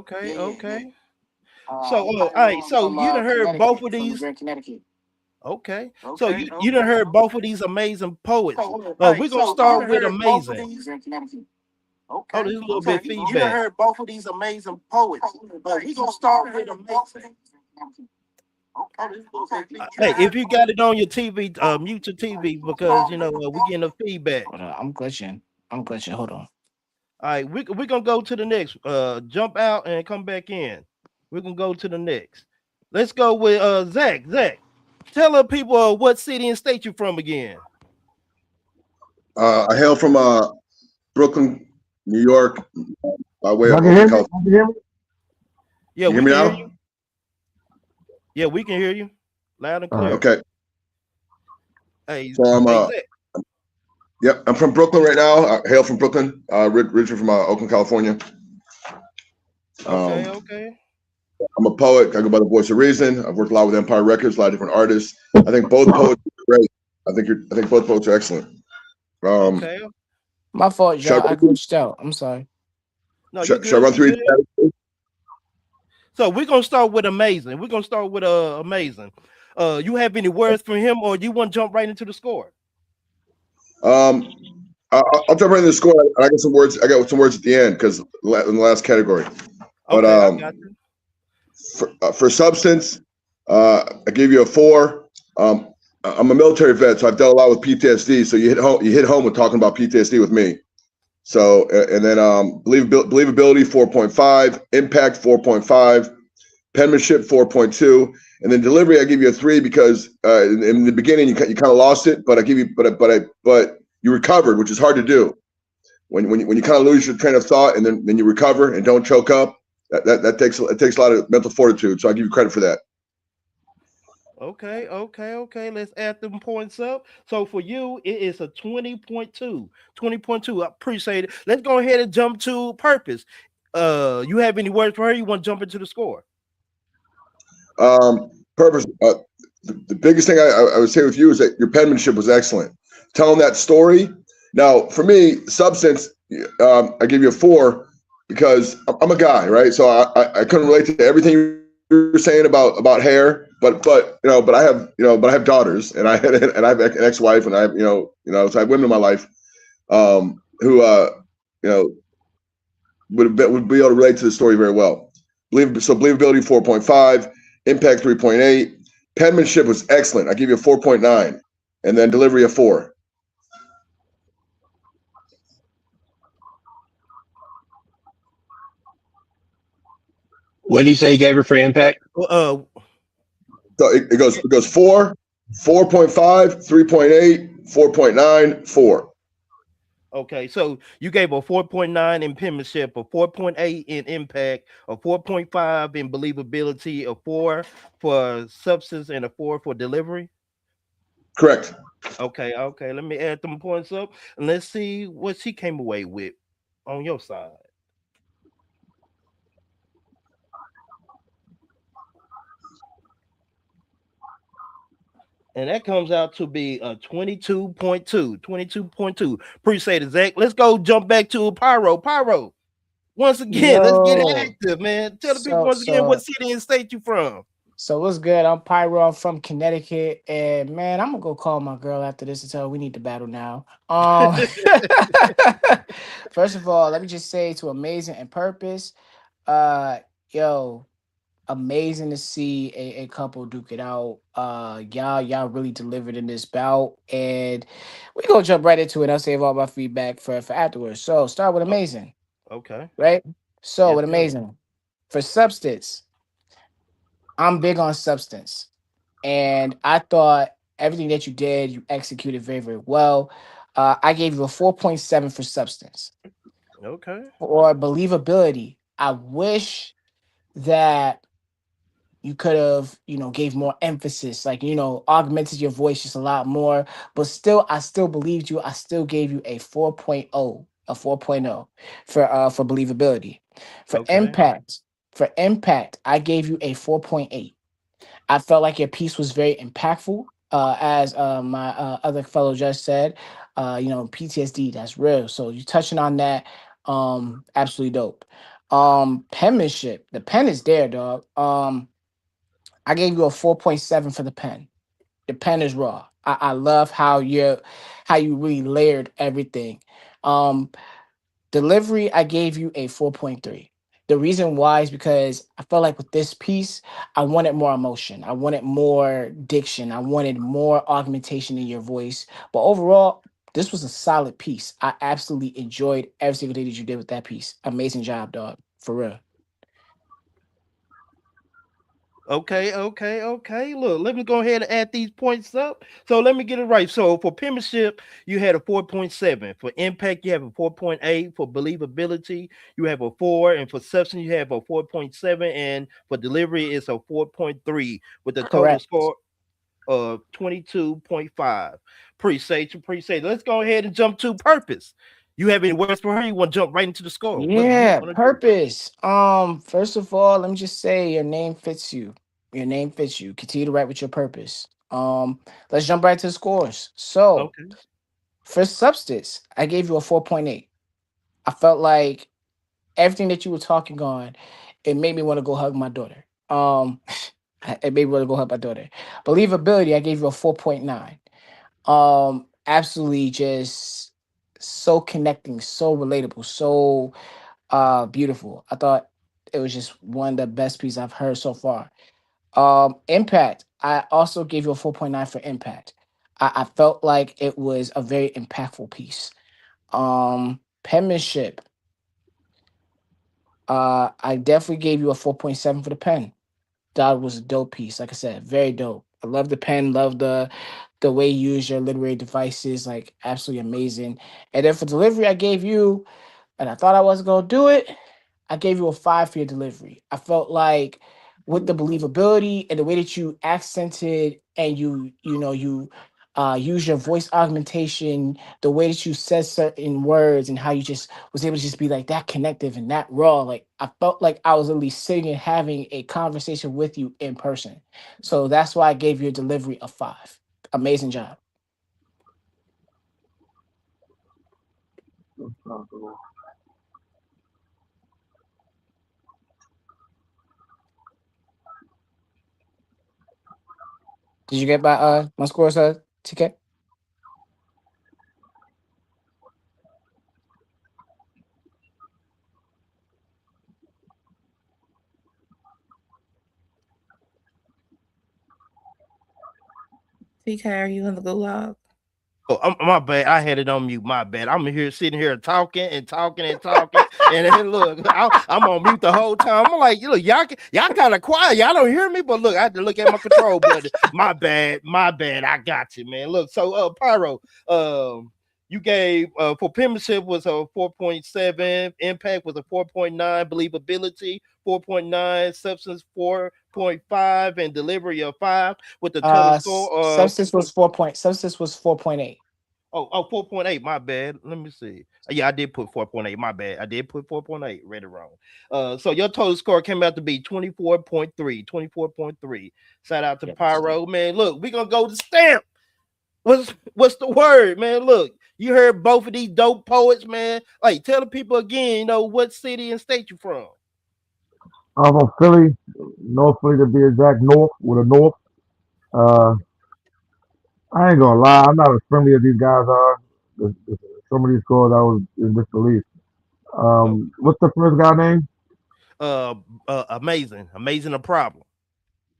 So, I'm all right. Pyro. I'm So from you done heard both Connecticut. of From New these. Britain, Connecticut. Okay. So you done heard both of these amazing poets. We're gonna You start done with heard both of amazing. these in Connecticut. Oh, Okay. there's a little bit You done feedback. heard both of these amazing poets. We gonna start with amazing. Hey, if you got it on your TV, mute your TV because we getting a feedback. Hold on, I'm glitching. Hold on. All right, we're gonna go to the next. Jump out and come back in. We're gonna go to the next. Let's go with Zach. Zach, tell the people what city and state you're from again. I hail from Brooklyn, New York, by way Y'all of can hear Oakland, me? California. Y'all can hear me? Yeah, You we hear me can hear now? you. Yeah, we can hear you loud and clear. Okay. Hey, So I'm Zach. yep, I'm from Brooklyn right now. I hail from Brooklyn. Richard from Oakland, California. Okay. I'm a poet. I go by the Voice of Reason. I've worked a lot with Empire Records, a lot of different artists. I think both poets are great. I think both poets are excellent. Okay. My fault, Should y'all. I glitched out. I'm sorry. No, you should I good. run You through each good. category? So we're gonna start with amazing. We're gonna start with amazing. You have any words for him, or you want to jump right into the score? I'll jump right into the score. I got some words. I got some words at the end because in the last category. But Okay, I got you. for substance, I gave you a 4. I'm a military vet, so I've dealt a lot with PTSD. So you hit home with talking about PTSD with me. So and then believability 4.5, impact 4.5, penmanship 4.2, and then delivery I give you a 3 because in the beginning you kind of lost it, but I give you but you recovered, which is hard to do. When you kind of lose your train of thought and then you recover and don't choke up, that takes a lot of mental fortitude. So I give you credit for that. Okay. Let's add them points up. So for you, it is a 20.2. 20.2. I appreciate it. Let's go ahead and jump to purpose. You have any words for her? You want to jump into the score? Purpose. The biggest thing I would say with you is that your penmanship was excellent. Telling that story. Now, for me, substance, I give you a 4 because I'm a guy, right? So I couldn't relate to everything you were saying about hair, but I have daughters and I have an ex-wife and I have so I have women in my life who would be able to relate to the story very well. Believability 4.5, impact 3.8, penmanship was excellent. I give you a 4.9, and then delivery a 4. What did you say you gave her for impact? So it goes 4, 4.5, 3.8, 4.9, 4. Okay, so you gave a 4.9 in penmanship, a 4.8 in impact, a 4.5 in believability, a 4 for substance, and a 4 for delivery. Correct. Okay. Let me add them points up and let's see what she came away with on your side. And that comes out to be a 22.2. 22.2. Appreciate it, Zach. Let's go jump back to Pyro. Pyro, once again, let's get active, man. Tell the people once again what city and state you from. So what's good? I'm Pyro. I'm from Connecticut, and man, I'm gonna go call my girl after this and tell her we need to battle now. First of all, let me just say to Amazing and Purpose, amazing to see a couple duke it out. Y'all really delivered in this bout, and we gonna jump right into it. I'll save all my feedback for afterwards. So start with Amazing. Okay. Right. So Yes, with Amazing, for substance, I'm big on substance, and I thought everything that you did, you executed very, very well. I gave you a 4.7 for substance. Okay. For believability, I wish that you could have, gave more emphasis, like, augmented your voice just a lot more, but still, I still believed you. I still gave you a 4.0. a 4.0 for believability. For Okay. impact, I gave you a 4.8. I felt like your piece was very impactful. As my other fellow judge said, PTSD, that's real. So you touching on that, absolutely dope. Penmanship, the pen is there, dog. I gave you a 4.7 for the pen. The pen is raw. I love how you really layered everything. Delivery, I gave you a 4.3. The reason why is because I felt like with this piece, I wanted more emotion. I wanted more diction. I wanted more augmentation in your voice. But overall, this was a solid piece. I absolutely enjoyed every single thing that you did with that piece. Amazing job, dog. For real. Okay. Look, let me go ahead and add these points up. So let me get it right. So for penmanship, you had a 4.7. For impact, you have a 4.8. For believability, you have a 4. And for substance, you have a 4.7. And for delivery, it's a 4.3 with a total Correct. score of 22.5. Appreciate you. Let's go ahead and jump to purpose. You have any words for her? You want to jump right into the score? What do you Yeah, want to do? purpose. First of all, let me just say your name fits you. Your name fits you. Continue to write with your purpose. Let's jump right to the scores. So Okay. for substance, I gave you a 4.8. I felt like everything that you were talking on, it made me want to go hug my daughter. It made me want to go hug my daughter. Believability, I gave you a 4.9. Absolutely just so connecting, so relatable, so beautiful. I thought it was just one of the best pieces I've heard so far. Impact, I also gave you a 4.9 for impact. I felt like it was a very impactful piece. Penmanship, I definitely gave you a 4.7 for the pen. That was a dope piece. Like I said, very dope. I love the pen, love the way you use your literary devices, like absolutely amazing. And then for delivery, I gave you, and I thought I wasn't gonna do it, I gave you a 5 for your delivery. I felt like with the believability and the way that you accented and you use your voice augmentation, the way that you said certain words and how you just was able to just be like that connective and that raw. Like I felt like I was at least sitting and having a conversation with you in person. So that's why I gave your delivery a 5. Amazing job. Did you get my scores, TK? TK, are you in the gulag? Oh, my bad. I had it on mute. My bad. I'm here sitting here talking. And then look, I'm on mute the whole time. I'm like, look, y'all kind of quiet. Y'all don't hear me, but look, I had to look at my control button. My bad. I got you, man. Look, so Pyro, you gave for penmanship was a 4.7, impact was a 4.9, believability 4.9, substance 4.5, and delivery of 5 with the total score of Substance was 4.8. Oh, 4.8. My bad. Let me see. Yeah, I did put 4.8. My bad. I did put 4.8. Read it wrong. So your total score came out to be 24.3. 24.3. Shout out to Pyro. Man, look, we're gonna go to Stamp. What's the word, man? Look, you heard both of these dope poets, man. Like, tell the people again, what city and state you from. I'm from Philly, North Philly to be exact, north with a north. I ain't gonna lie, I'm not as friendly as these guys are. Some of these scores I was in disbelief. What's the first guy name? Amazing a problem.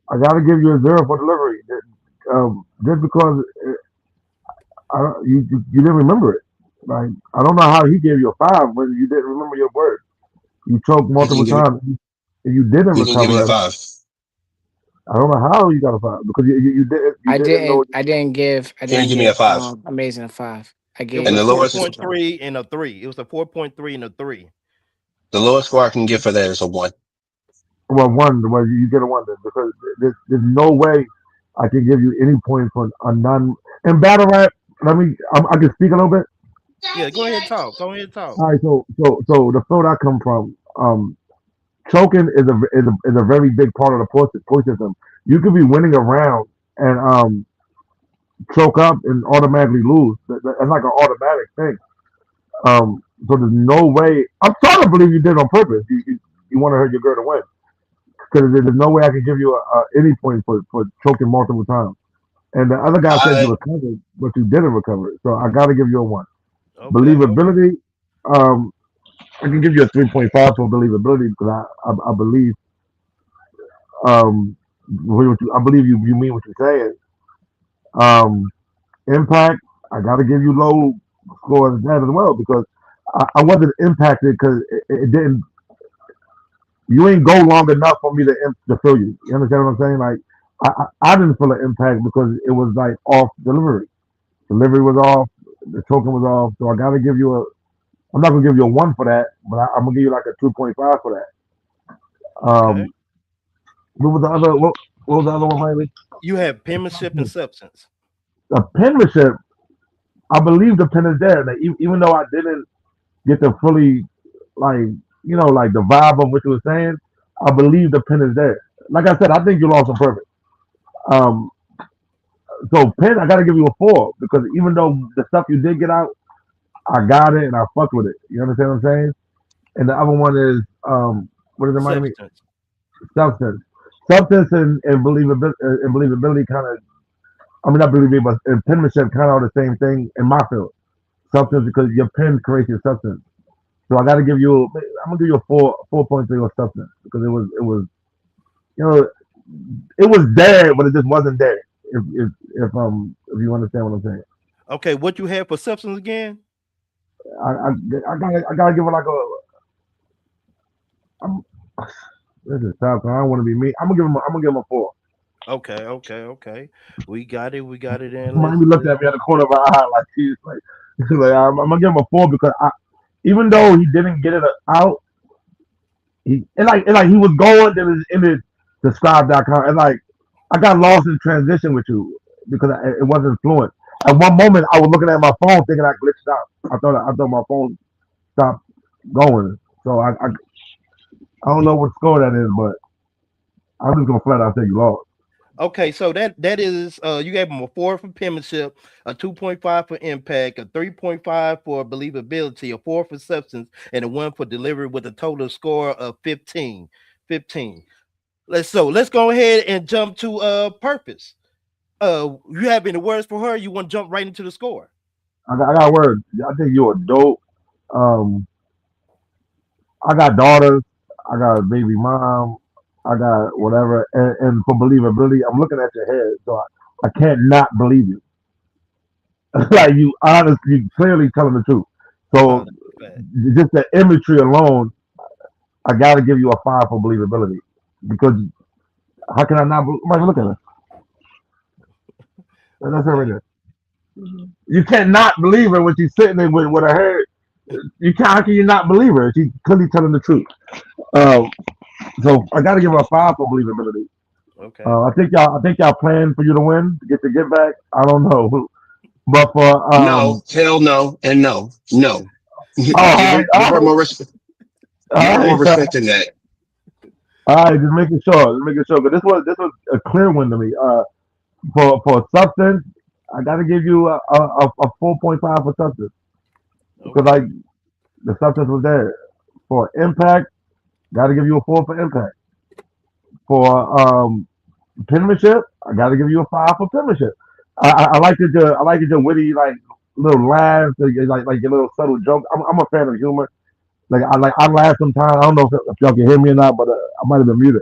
I gotta give you a 0 for delivery. Just because you didn't remember it. Like I don't know how he gave you a 5 when you didn't remember your words. You choked multiple times. And you didn't He can give me a recover. 5. I don't know how you got a 5 because you didn't know. I didn't give me a 5. Amazing a 5. I It gave was And a the lowest 4.3 and a 3. It was a 4.3 and a 3. The lowest score I can give for that is a 1. Well, 1. Well, you get a 1 then because there's no way I can give you any points for a non in battle rap. I can speak a little bit. Yeah, go ahead and talk. Go ahead and talk. All right, so the field I come from, choking is a very big part of the point system. You could be winning a round and choke up and automatically lose. That's like an automatic thing. So there's no way. I'm starting to believe you did it on purpose. You want to hurt your girl to win because there's no way I can give you any point for choking multiple times. And the other guy said you recovered, but you didn't recover. So I got to give you a 1. Okay. Believability, I can give you a 3.5 for believability because I believe I believe you mean what you're saying. Impact, I got to give you low scores that as well because I wasn't impacted because it didn't. You ain't go long enough for me to feel you. You understand what I'm saying? Like I didn't feel an impact because it was like off delivery. Delivery was off. The choking was off. So I got to give you a. I'm not gonna give you a 1 for that, but I'm gonna give you like a 2.5 for that. Okay. What was the other? What was the other one, Riley? You have penmanship and substance. The penmanship. I believe the pen is there. Like, even though I didn't get to fully, like like the vibe of what you were saying, I believe the pen is there. Like I said, I think you lost on purpose. So pen, I gotta give you a 4 because even though the stuff you did get out, I got it and I fucked with it. You understand what I'm saying? And the other one is what is it, Miami? Substance. Substance and believability kind of. I mean, not believability, but and penmanship kind of are the same thing in my field. Substance because your pen creates your substance. So I got to give you. I'm gonna give you a 4.3 on substance because it was it was there, but it just wasn't there. If you understand what I'm saying. Okay, what you have for substance again? I gotta give it like this is tough. I don't want to be mean. I'm gonna give him a 4. Okay. We got it in. Miami looked at me at the corner of her eye like she's like I'm gonna give him a 4 because even though he didn't get it out, he was going to in the scribe.com and like I got lost in transition with you because it wasn't fluent. At one moment, I was looking at my phone thinking I glitched out. I thought my phone stopped going. So I don't know what score that is, but I'm just gonna flat out say you lost. Okay, so that is you gave him a 4 for penmanship, a 2.5 for impact, a 3.5 for believability, a 4 for substance, and a 1 for delivery with a total score of 15. Let's go ahead and jump to purpose. You have any words for her? You want to jump right into the score? I got words. I think you're a dope. I got daughters. I got a baby mom. I got whatever. And for believability, I'm looking at your head, so I can't not believe you. Like you honestly, clearly telling the truth. So just the imagery alone, I got to give you a 5 for believability because how can I not? Look at her. That's her right there. You can't not believe her when she's sitting there with her hair. How can you not believe her? She's clearly telling the truth. So I got to give her a 5 for believability. Okay. I think y'all plan for you to win to get the get back. I don't know, but for no, hell no, and no. Give her more respect. Give her more respect than that. All right, just making sure. But this was a clear one to me. For substance, I got to give you a 4.5 for substance because like the substance was there. For impact, got to give you a 4 for impact. For penmanship, I got to give you a 5 for penmanship. I like your witty like little laughs, like your little subtle jokes. I'm a fan of humor. I laugh sometimes. I don't know if y'all can hear me or not, but I might have been muted.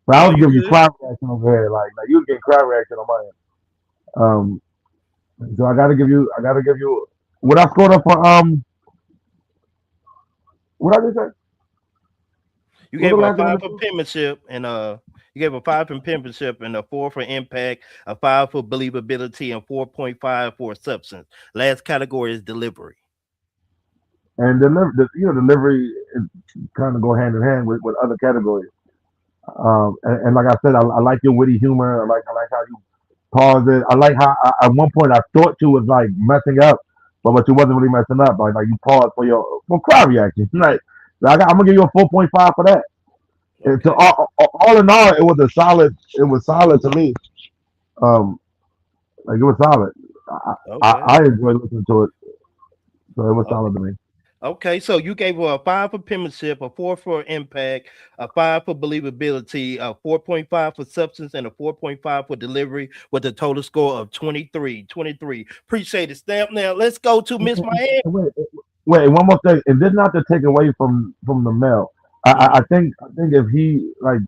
But I was giving you crowd reaction over here, like you was getting crowd reaction on my end. So I gotta give you what I scored up for what I just say? You gave a 5 for penmanship and you gave a 5 for penmanship and a 4 for impact, a 5 for believability, and 4.5 for substance. Last category is delivery. And delivery is kind of go hand in hand with other categories. And like I said, I like your witty humor. I like how you pause it. I like how at one point I thought you was like messing up, but you wasn't really messing up. Like you paused for your cry reaction. Like I'm gonna give you a 4.5 for that. And so all in all, it was a solid. It was solid to me. Like it was solid. I enjoyed listening to it, so it was solid to me. Okay, so you gave her a 5 for penmanship, a 4 for impact, a 5 for believability, a 4.5 for substance, and a 4.5 for delivery, with a total score of 23. Appreciate it, Stamp. Now let's go to Miss Miami. Wait, one more thing, and this not to take away from the male. I think if he like,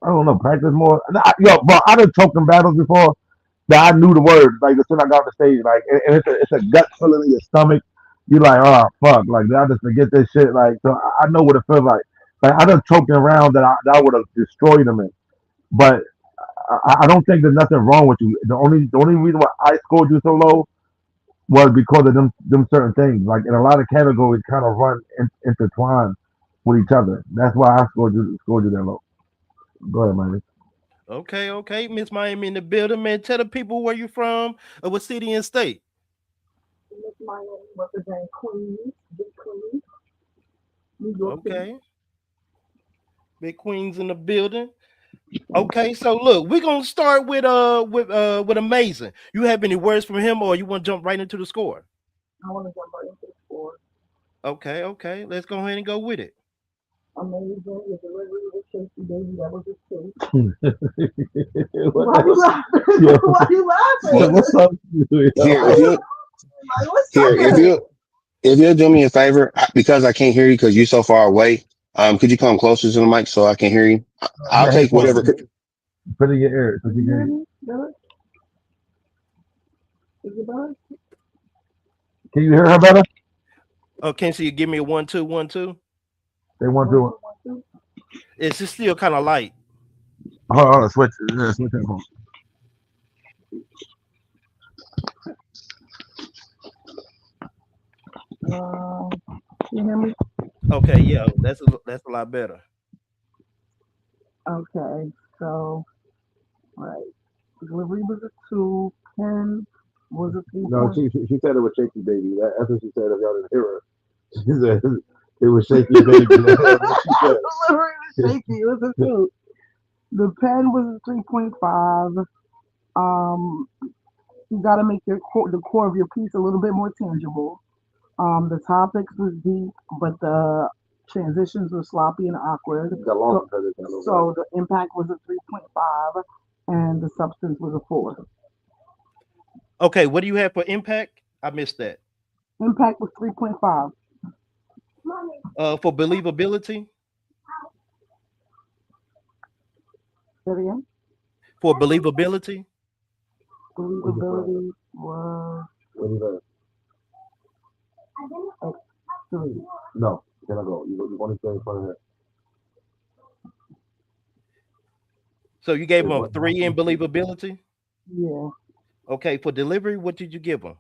I don't know, practice more. But I done choked in battles before that I knew the words. Like as soon as I got off the stage, like and it's a gut feeling in your stomach. You like, oh fuck, like I just forget this shit. Like so, I know what it feels like. Like I done choked around that I would have destroyed him in. But I don't think there's nothing wrong with you. The only reason why I scored you so low was because of them certain things. Like in a lot of categories, kind of run intertwined with each other. That's why I scored you that low. Go ahead, man. Okay, Miss Miami in the building, man. Tell the people where you from, or what city and state. Miss Miami represent Queens, Big Queens, New York City. Okay, Big Queens in the building. Okay, so look, we're gonna start with Amazing. You have any words from him, or you want to jump right into the score? I want to jump right into the score. Okay, let's go ahead and go with it. Amazing. Your delivery was shaky, baby. That was just two. Why are you laughing? Why are you laughing? What's up? If you'll do me a favor, because I can't hear you because you're so far away, could you come closer to the mic so I can hear you? I'll take whatever. Put it in your ear so you can hear you. Can you hear her better? Okay, so you give me a 1 2 1 2. They want to. It's just still kind of light. Hold on, switch that phone. Can you hear me? Okay, yeah, that's a lot better. Okay, so right, delivery was a 2, pen was a 3. No, she said it was shaky, baby. That's what she said. If y'all didn't hear her, she said it was shaky, baby. Delivery was shaky. It was a 2. The pen was a 3.5. You got to make the core of your piece a little bit more tangible. The topics was deep, but the transitions were sloppy and awkward. So the impact was a 3.5, and the substance was a 4. Okay, what do you have for impact? I missed that. Impact was 3.5. For believability? Say it again? For believability? Believability was... What is that? 3. No, can I go? You want to say in front of her? So you gave him a 3 in believability? Yeah. Okay, for delivery, what did you give him?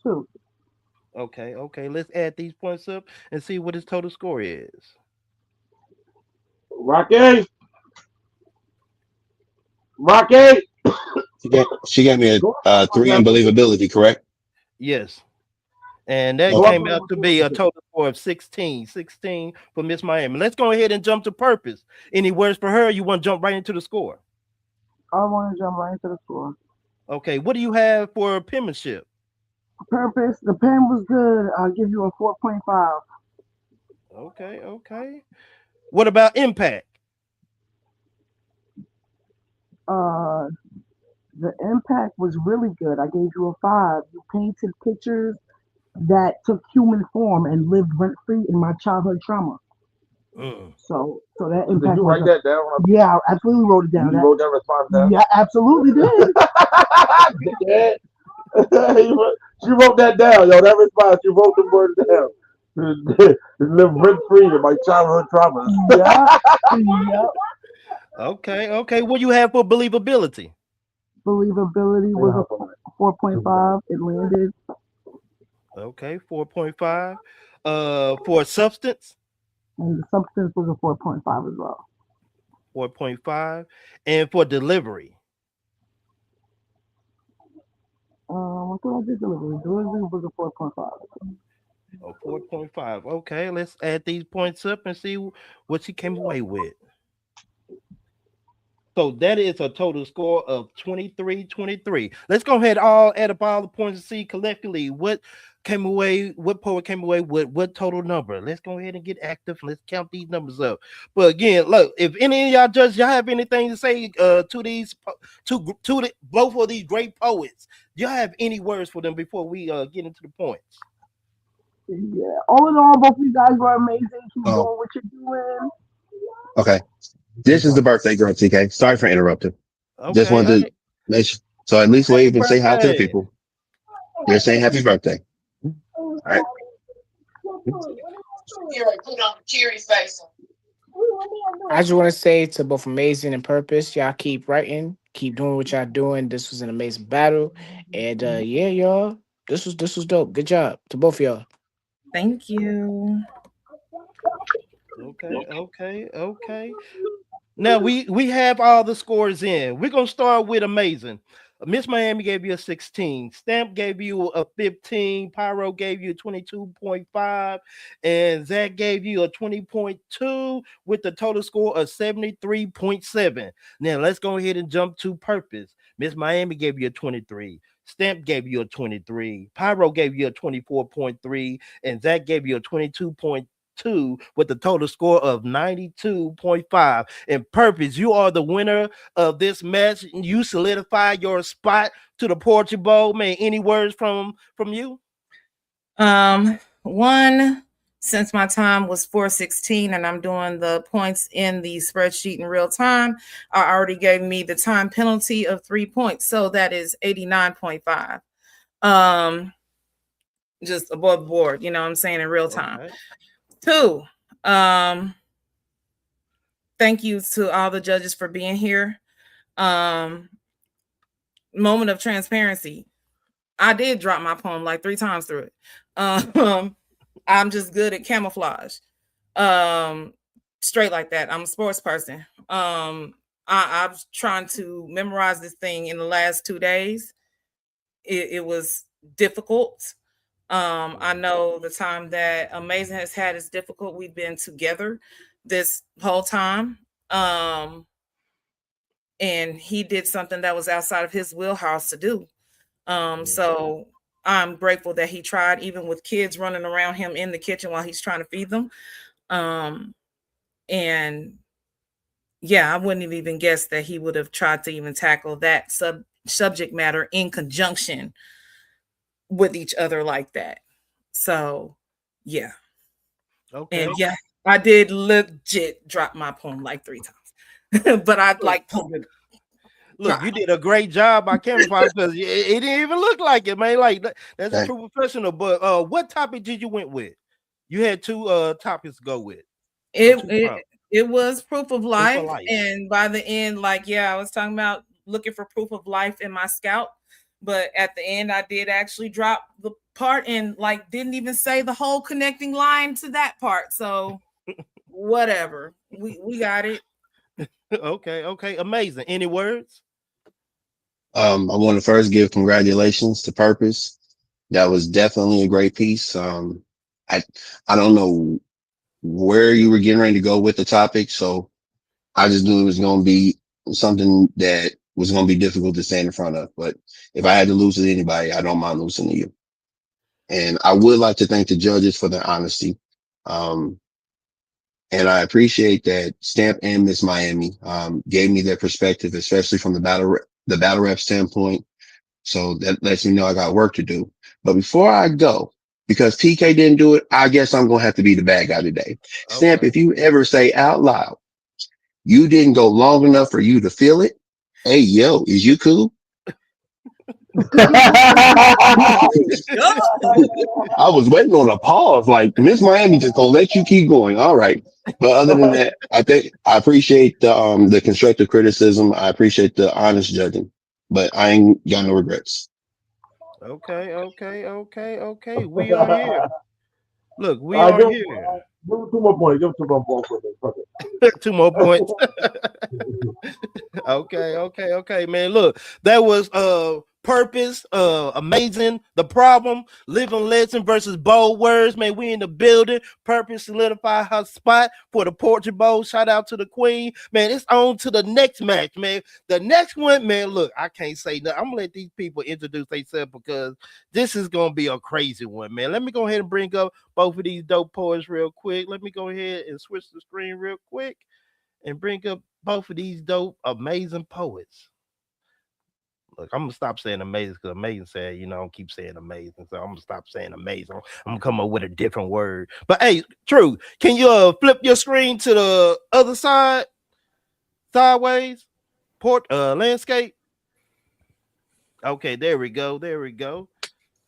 2. Okay. Let's add these points up and see what his total score is. Rocky. She gave me a 3 in believability, correct? Yes. And that came out to be a total score of 16 for Miss Miami. Let's go ahead and jump to Purpose. Any words for her? You want to jump right into the score? I want to jump right into the score. Okay, what do you have for penmanship? Purpose, the pen was good. I'll give you a 4.5. Okay. What about impact? The impact was really good. I gave you a 5. You painted pictures that took human form and lived rent-free in my childhood trauma. So that impact. Did you write that down? Yeah, I absolutely wrote it down. You wrote that response down? Yeah, absolutely did. She wrote that down, yo. That response, she wrote the words down. Live rent free in my childhood trauma. Yeah. Okay. What do you have for believability? Believability was a 4.5. It landed. Okay, 4.5. For substance? And the substance was a 4.5 as well. 4.5. And for delivery? I thought I did delivery. Delivery was a 4.5. Oh, 4.5. Okay, let's add these points up and see what she came away with. So that is a total score of 23-23. Let's go ahead and all add up all the points and see collectively what poet came away with what total number. Let's go ahead and get active. Let's count these numbers up. But again, look, if any of y'all judges, y'all have anything to say to these both of these great poets, y'all have any words for them before we get into the points? Yeah. All in all, both of you guys were amazing. Keep doing Oh, what you're doing. okay. This is the birthday girl, TK. Sorry for interrupting. Just Okay. wanted to make sure. So at least wave and say hi to the Birthday. people. They're saying happy birthday. All right. I just want to say to both Amazing and Purpose, y'all keep writing, keep doing what y'all doing. This was an amazing battle, and yeah, y'all, this was dope. Good job to both of y'all. Thank you. Okay. Now we have all the scores in. We're gonna start with Amazing. Miss Miami gave you a 16. Stamp gave you a 15. Pyro gave you a 22.5. And Zach gave you a 20.2 with the total score of 73.7. Now let's go ahead and jump to Purpose. Miss Miami gave you a 23. Stamp gave you a 23. Pyro gave you a 24.3. And Zach gave you a 22.2 with the total score of 92.5. And Purpose, you are the winner of this match. You solidify your spot to the Poetry Bowl. Man, any words from you? One, since my time was 4:16 and I'm doing the points in the spreadsheet in real time, I already gave me the time penalty of 3 points, so that is 89.5. Just above board, you know what I'm saying, in real time. Okay. 2, thank you to all the judges for being here. Moment of transparency. I did drop my poem like 3 times through it. I'm just good at camouflage. Straight like that. I'm a sports person. I was trying to memorize this thing in the last 2 days. It was difficult. I know the time that Amazing has had is difficult. We've been together this whole time. And he did something that was outside of his wheelhouse to do. So I'm grateful that he tried, even with kids running around him in the kitchen while he's trying to feed them. And yeah, I wouldn't have even guessed that he would have tried to even tackle that subject matter in conjunction with each other like that. So yeah. Okay. And yeah, I did legit drop my poem like 3 times. But I like Look, you did a great job by camouflage because it didn't even look like it, man. Like that's a true professional. But what topic did you went with? You had 2 topics to go with. It was proof of life. And by the end, like, yeah, I was talking about looking for proof of life in my scout. But at the end, I did actually drop the part and like didn't even say the whole connecting line to that part. So whatever. We got it. Okay. Amazing. Any words? I want to first give congratulations to Purpose. That was definitely a great piece. I don't know where you were getting ready to go with the topic, so I just knew it was going to be something that was going to be difficult to stand in front of. But if I had to lose to anybody, I don't mind losing to you. And I would like to thank the judges for their honesty. And I appreciate that Stamp and Miss Miami gave me their perspective, especially from the battle rep standpoint. So that lets me know I got work to do. But before I go, because TK didn't do it, I guess I'm going to have to be the bad guy today. Stamp, if you ever say out loud, you didn't go long enough for you to feel it. Hey, yo, is you cool? I was waiting on a pause. Like Miss Miami just gonna let you keep going. All right. But other than that, I appreciate the constructive criticism. I appreciate the honest judging. But I ain't got no regrets. Okay. We are here. Look, we are here. Give him 2 more points. Give him 2 more points. 2 more points. Okay, man. Look, that was Purpose, amazing. The problem, living legend versus bold words. Man, we in the building. Purpose solidify her spot for the Portrait Bowl. Shout out to the queen. Man, it's on to the next match, man. The next one, man, look, I can't say nothing. I'm gonna let these people introduce themselves because this is gonna be a crazy one, man. Let me go ahead and bring up both of these dope poets real quick. Let me go ahead and switch the screen real quick and bring up both of these dope, amazing poets. Look, I'm gonna stop saying amazing because amazing said, you know, I don't keep saying amazing. So I'm gonna stop saying amazing. I'm gonna come up with a different word. But hey, True, can you flip your screen to the other side? Sideways? Landscape? Okay, there we go. There we go.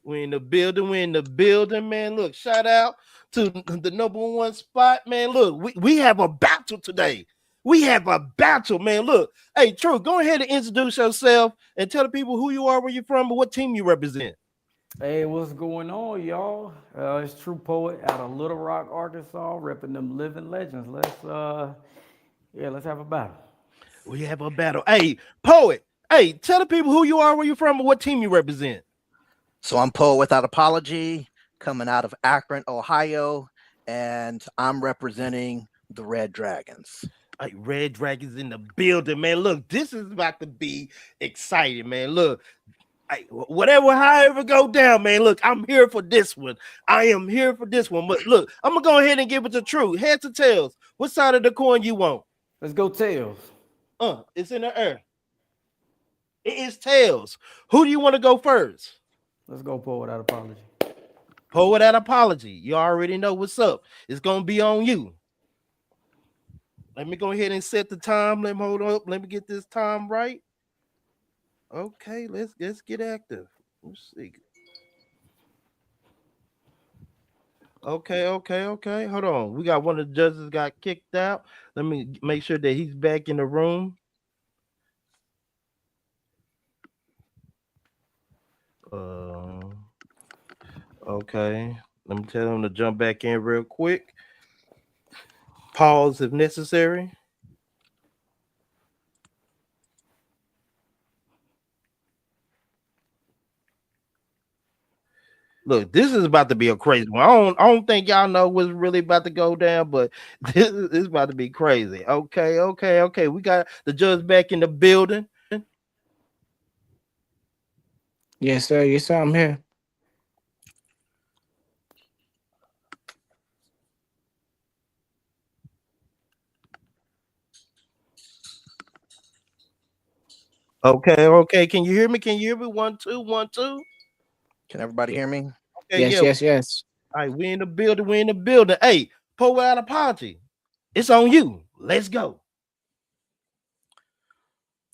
We're in the building. We're in the building, man. Look, shout out to the number one spot, man. Look, we have a battle today. We have a battle, man. Look, hey, True, go ahead and introduce yourself and tell the people who you are, where you're from, and what team you represent. Hey, what's going on, y'all? It's True Poet out of Little Rock, Arkansas, repping them living legends. Let's have a battle. We have a battle. Hey, Poet, hey, tell the people who you are, where you're from, and what team you represent. So I'm Poet Without Apology, coming out of Akron, Ohio, and I'm representing the Red Dragons. Hey, Red Dragons in the building, man. Look, this is about to be exciting, man. Look, however go down, man. Look, I'm here for this one. I am here for this one. But look, I'm gonna go ahead and give it to True. Heads or tails? What side of the coin you want? Let's go tails. It's in the air. It is tails. Who do you want to go first? Let's go Poet Without Apology. Poet Without Apology. You already know what's up. It's gonna be on you. Let me go ahead and set the time. Let me hold up. Let me get this time right. Okay, let's get active. Let's see. Okay. Hold on. We got one of the judges got kicked out. Let me make sure that he's back in the room. Okay. Let me tell him to jump back in real quick. Pause if necessary. Look, this is about to be a crazy one. I don't think y'all know what's really about to go down, but this is about to be crazy. Okay. We got the judge back in the building. Yes, sir. Yes, sir. I'm here. Okay. Can you hear me? 1, 2, 1, 2. Can everybody hear me? Okay, Yes. All right, we in the building. Hey, Poet Without Apology. It's on you. Let's go.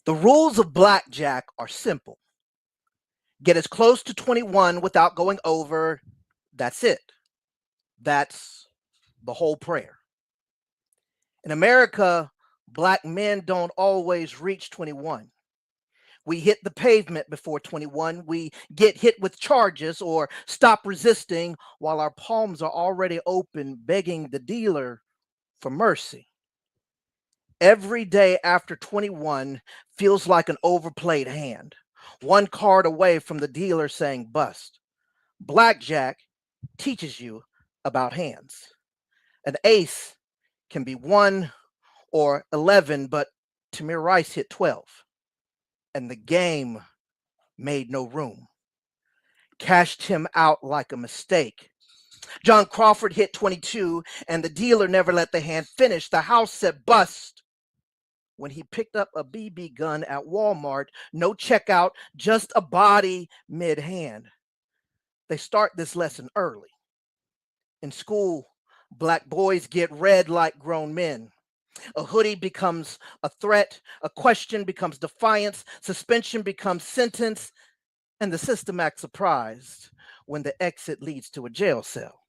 The rules of blackjack are simple. Get as close to 21 without going over. That's it. That's the whole prayer. In America, black men don't always reach 21. We hit the pavement before 21. We get hit with charges or stop resisting while our palms are already open, begging the dealer for mercy. Every day after 21 feels like an overplayed hand, one card away from the dealer saying bust. Blackjack teaches you about hands. An ace can be 1 or 11, but Tamir Rice hit 12. And the game made no room. Cashed him out like a mistake. John Crawford hit 22, and the dealer never let the hand finish. The house said bust. When he picked up a BB gun at Walmart, no checkout, just a body mid-hand. They start this lesson early. In school, black boys get read like grown men. A hoodie becomes a threat, a question becomes defiance, suspension becomes sentence, and the system acts surprised when the exit leads to a jail cell.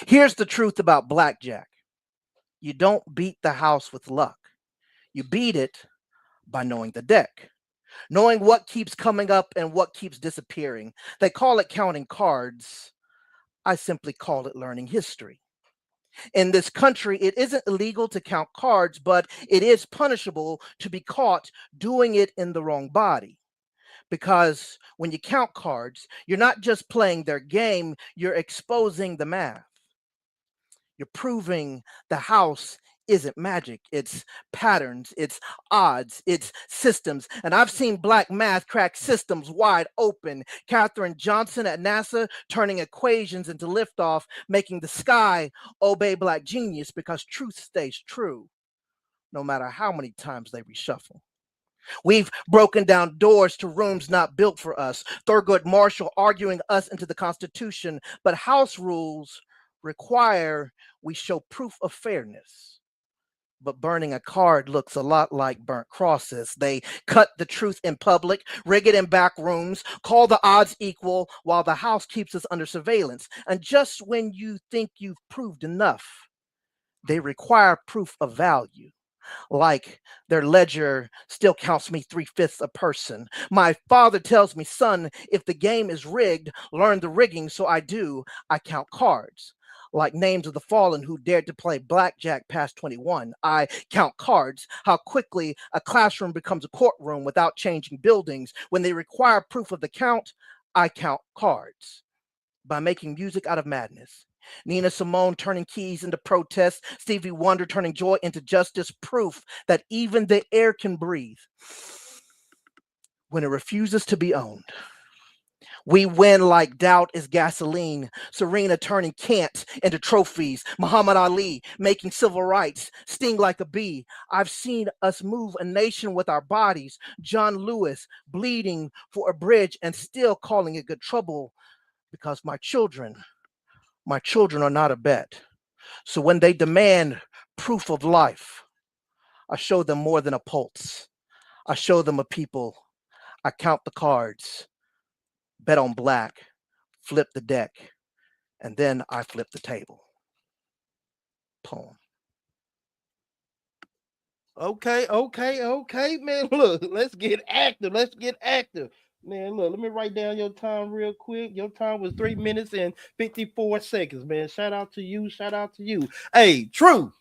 Here's the truth about blackjack. You don't beat the house with luck. You beat it by knowing the deck, knowing what keeps coming up and what keeps disappearing. They call it counting cards. I simply call it learning history. In this country, it isn't illegal to count cards, but it is punishable to be caught doing it in the wrong body. Because when you count cards, you're not just playing their game, you're exposing the math. You're proving the house isn't magic. It's patterns, it's odds, it's systems. And I've seen black math crack systems wide open. Katherine Johnson at NASA turning equations into liftoff, making the sky obey black genius because truth stays true, no matter how many times they reshuffle. We've broken down doors to rooms not built for us. Thurgood Marshall arguing us into the Constitution, but house rules require we show proof of fairness. But burning a card looks a lot like burnt crosses. They cut the truth in public, rig it in back rooms, call the odds equal while the house keeps us under surveillance. And just when you think you've proved enough, they require proof of value. Like their ledger still counts me 3/5 a person. My father tells me, son, if the game is rigged, learn the rigging. So I do. I count cards. Like names of the fallen who dared to play blackjack past 21. I count cards, how quickly a classroom becomes a courtroom without changing buildings. When they require proof of the count, I count cards. By making music out of madness. Nina Simone turning keys into protest, Stevie Wonder turning joy into justice, proof that even the air can breathe when it refuses to be owned. We win like doubt is gasoline. Serena turning can't into trophies. Muhammad Ali making civil rights sting like a bee. I've seen us move a nation with our bodies. John Lewis bleeding for a bridge and still calling it good trouble because my children are not a bet. So when they demand proof of life, I show them more than a pulse. I show them a people. I count the cards. Bet on black, flip the deck, and then I flip the table. Poem. Okay, man. Look, let's get active. Man, look, let me write down your time real quick. Your time was 3 minutes and 54 seconds, man. Shout out to you. Hey, True.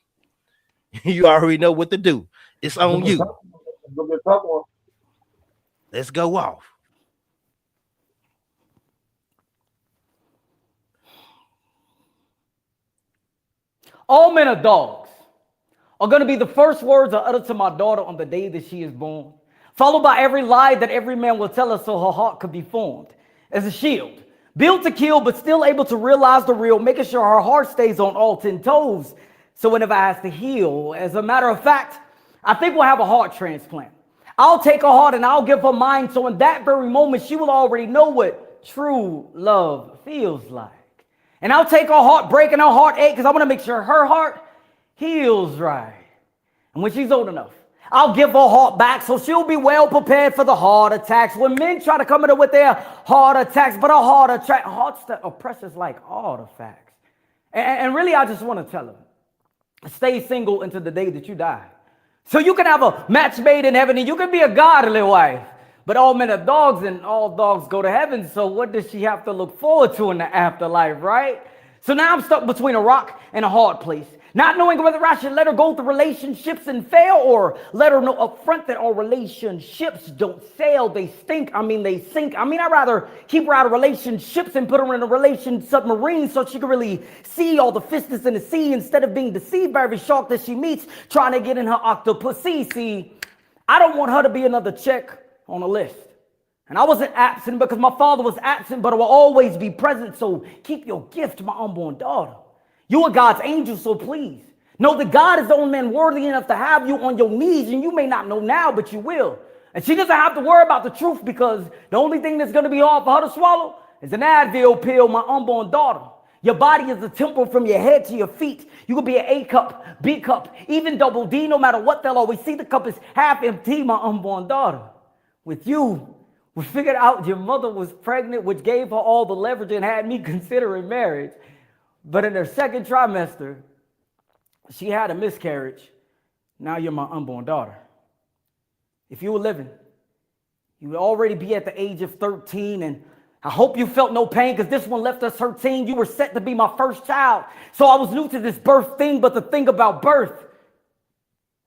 You already know what to do. It's on you. Let's go off. All men are dogs are going to be the first words I utter to my daughter on the day that she is born, followed by every lie that every man will tell her so her heart could be formed as a shield, built to kill but still able to realize the real, making sure her heart stays on all 10 toes. So whenever I has to heal, as a matter of fact, I think we'll have a heart transplant. I'll take her heart and I'll give her mine, so in that very moment she will already know what true love feels like. And I'll take her heartbreak and her heartache because I want to make sure her heart heals right. And when she's old enough, I'll give her heart back so she'll be well prepared for the heart attacks. When men try to come at her with their heart attacks, but hearts that are precious like artifacts. And really, I just want to tell her, stay single until the day that you die. So you can have a match made in heaven and you can be a godly wife. But all men are dogs and all dogs go to heaven. So what does she have to look forward to in the afterlife, right? So now I'm stuck between a rock and a hard place. Not knowing whether I should let her go through relationships and fail or let her know up front that our relationships don't sail. They stink. They sink. I'd rather keep her out of relationships and put her in a relation submarine so she can really see all the fishness in the sea instead of being deceived by every shark that she meets trying to get in her octopussy. See, I don't want her to be another check on a list. And I wasn't absent because my father was absent, but I will always be present. So keep your gift, my unborn daughter. You are God's angel, so please know that God is the only man worthy enough to have you on your knees, and you may not know now, but you will. And she doesn't have to worry about the truth because the only thing that's going to be hard for her to swallow is an Advil pill, my unborn daughter. Your body is a temple from your head to your feet. You could be an A cup, B cup, even double D, no matter what, they'll always see the cup is half empty, my unborn daughter. With you, we figured out your mother was pregnant, which gave her all the leverage and had me considering marriage. But in her second trimester, she had a miscarriage. Now you're my unborn daughter. If you were living, you would already be at the age of 13, and I hope you felt no pain because this one left us 13. You were set to be my first child. So I was new to this birth thing, but the thing about birth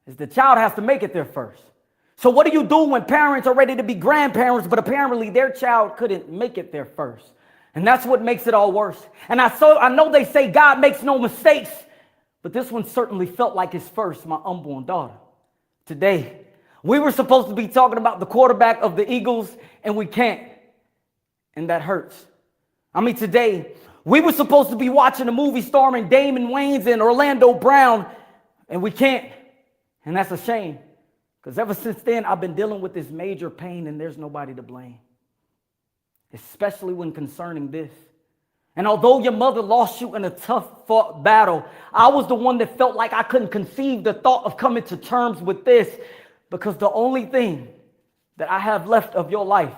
is the child has to make it there first. So what do you do when parents are ready to be grandparents, but apparently their child couldn't make it there first? And that's what makes it all worse. And I know they say God makes no mistakes, but this one certainly felt like his first, my unborn daughter. Today, we were supposed to be talking about the quarterback of the Eagles, and we can't. And that hurts. I mean, today, we were supposed to be watching a movie starring Damon Wayans and Orlando Brown, and we can't. And that's a shame. Because ever since then, I've been dealing with this major pain, and there's nobody to blame. Especially when concerning this. And although your mother lost you in a tough fought battle, I was the one that felt like I couldn't conceive the thought of coming to terms with this, because the only thing that I have left of your life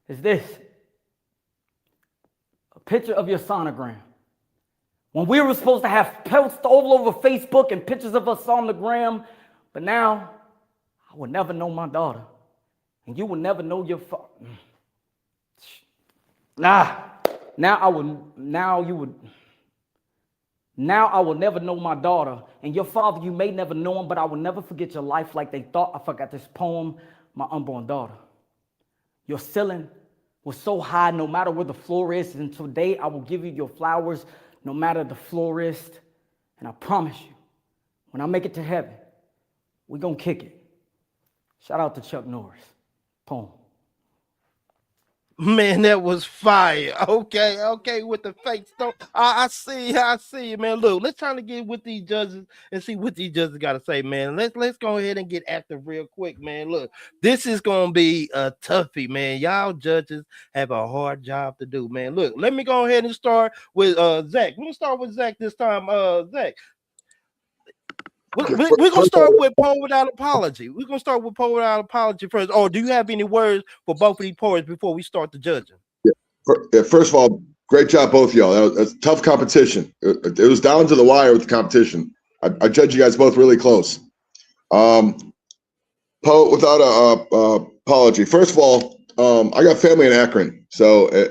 is this. A picture of your sonogram. When we were supposed to have posts all over Facebook and pictures of us on the gram, but now I will never know my daughter, and you will never know your father. Now I will never know my daughter, and your father, you may never know him, but I will never forget your life like they thought I forgot this poem, my unborn daughter. Your ceiling was so high, no matter where the floor is, and today I will give you your flowers, no matter the florist, and I promise you, when I make it to heaven, we're gonna kick it. Shout out to Chuck Norris. Poem. Man, that was fire. Okay, with the fake stuff. I see, man. Look, let's try to get with these judges and see what these judges got to say, man. Let's go ahead and get active real quick, man. Look, this is gonna be a toughie, man. Y'all judges have a hard job to do, man. Look, let me go ahead and start with Zach. We're gonna start with Zach this time. Zach. We're gonna start with Poem Without Apology. We're gonna start with Poem Without Apology first. Or do you have any words for both of these poets before we start the judging? Yeah, first of all, great job, both of y'all. That was a tough competition. It was down to the wire with the competition. I judge you guys both really close. Poet Without a Apology. First of all, I got family in Akron, so I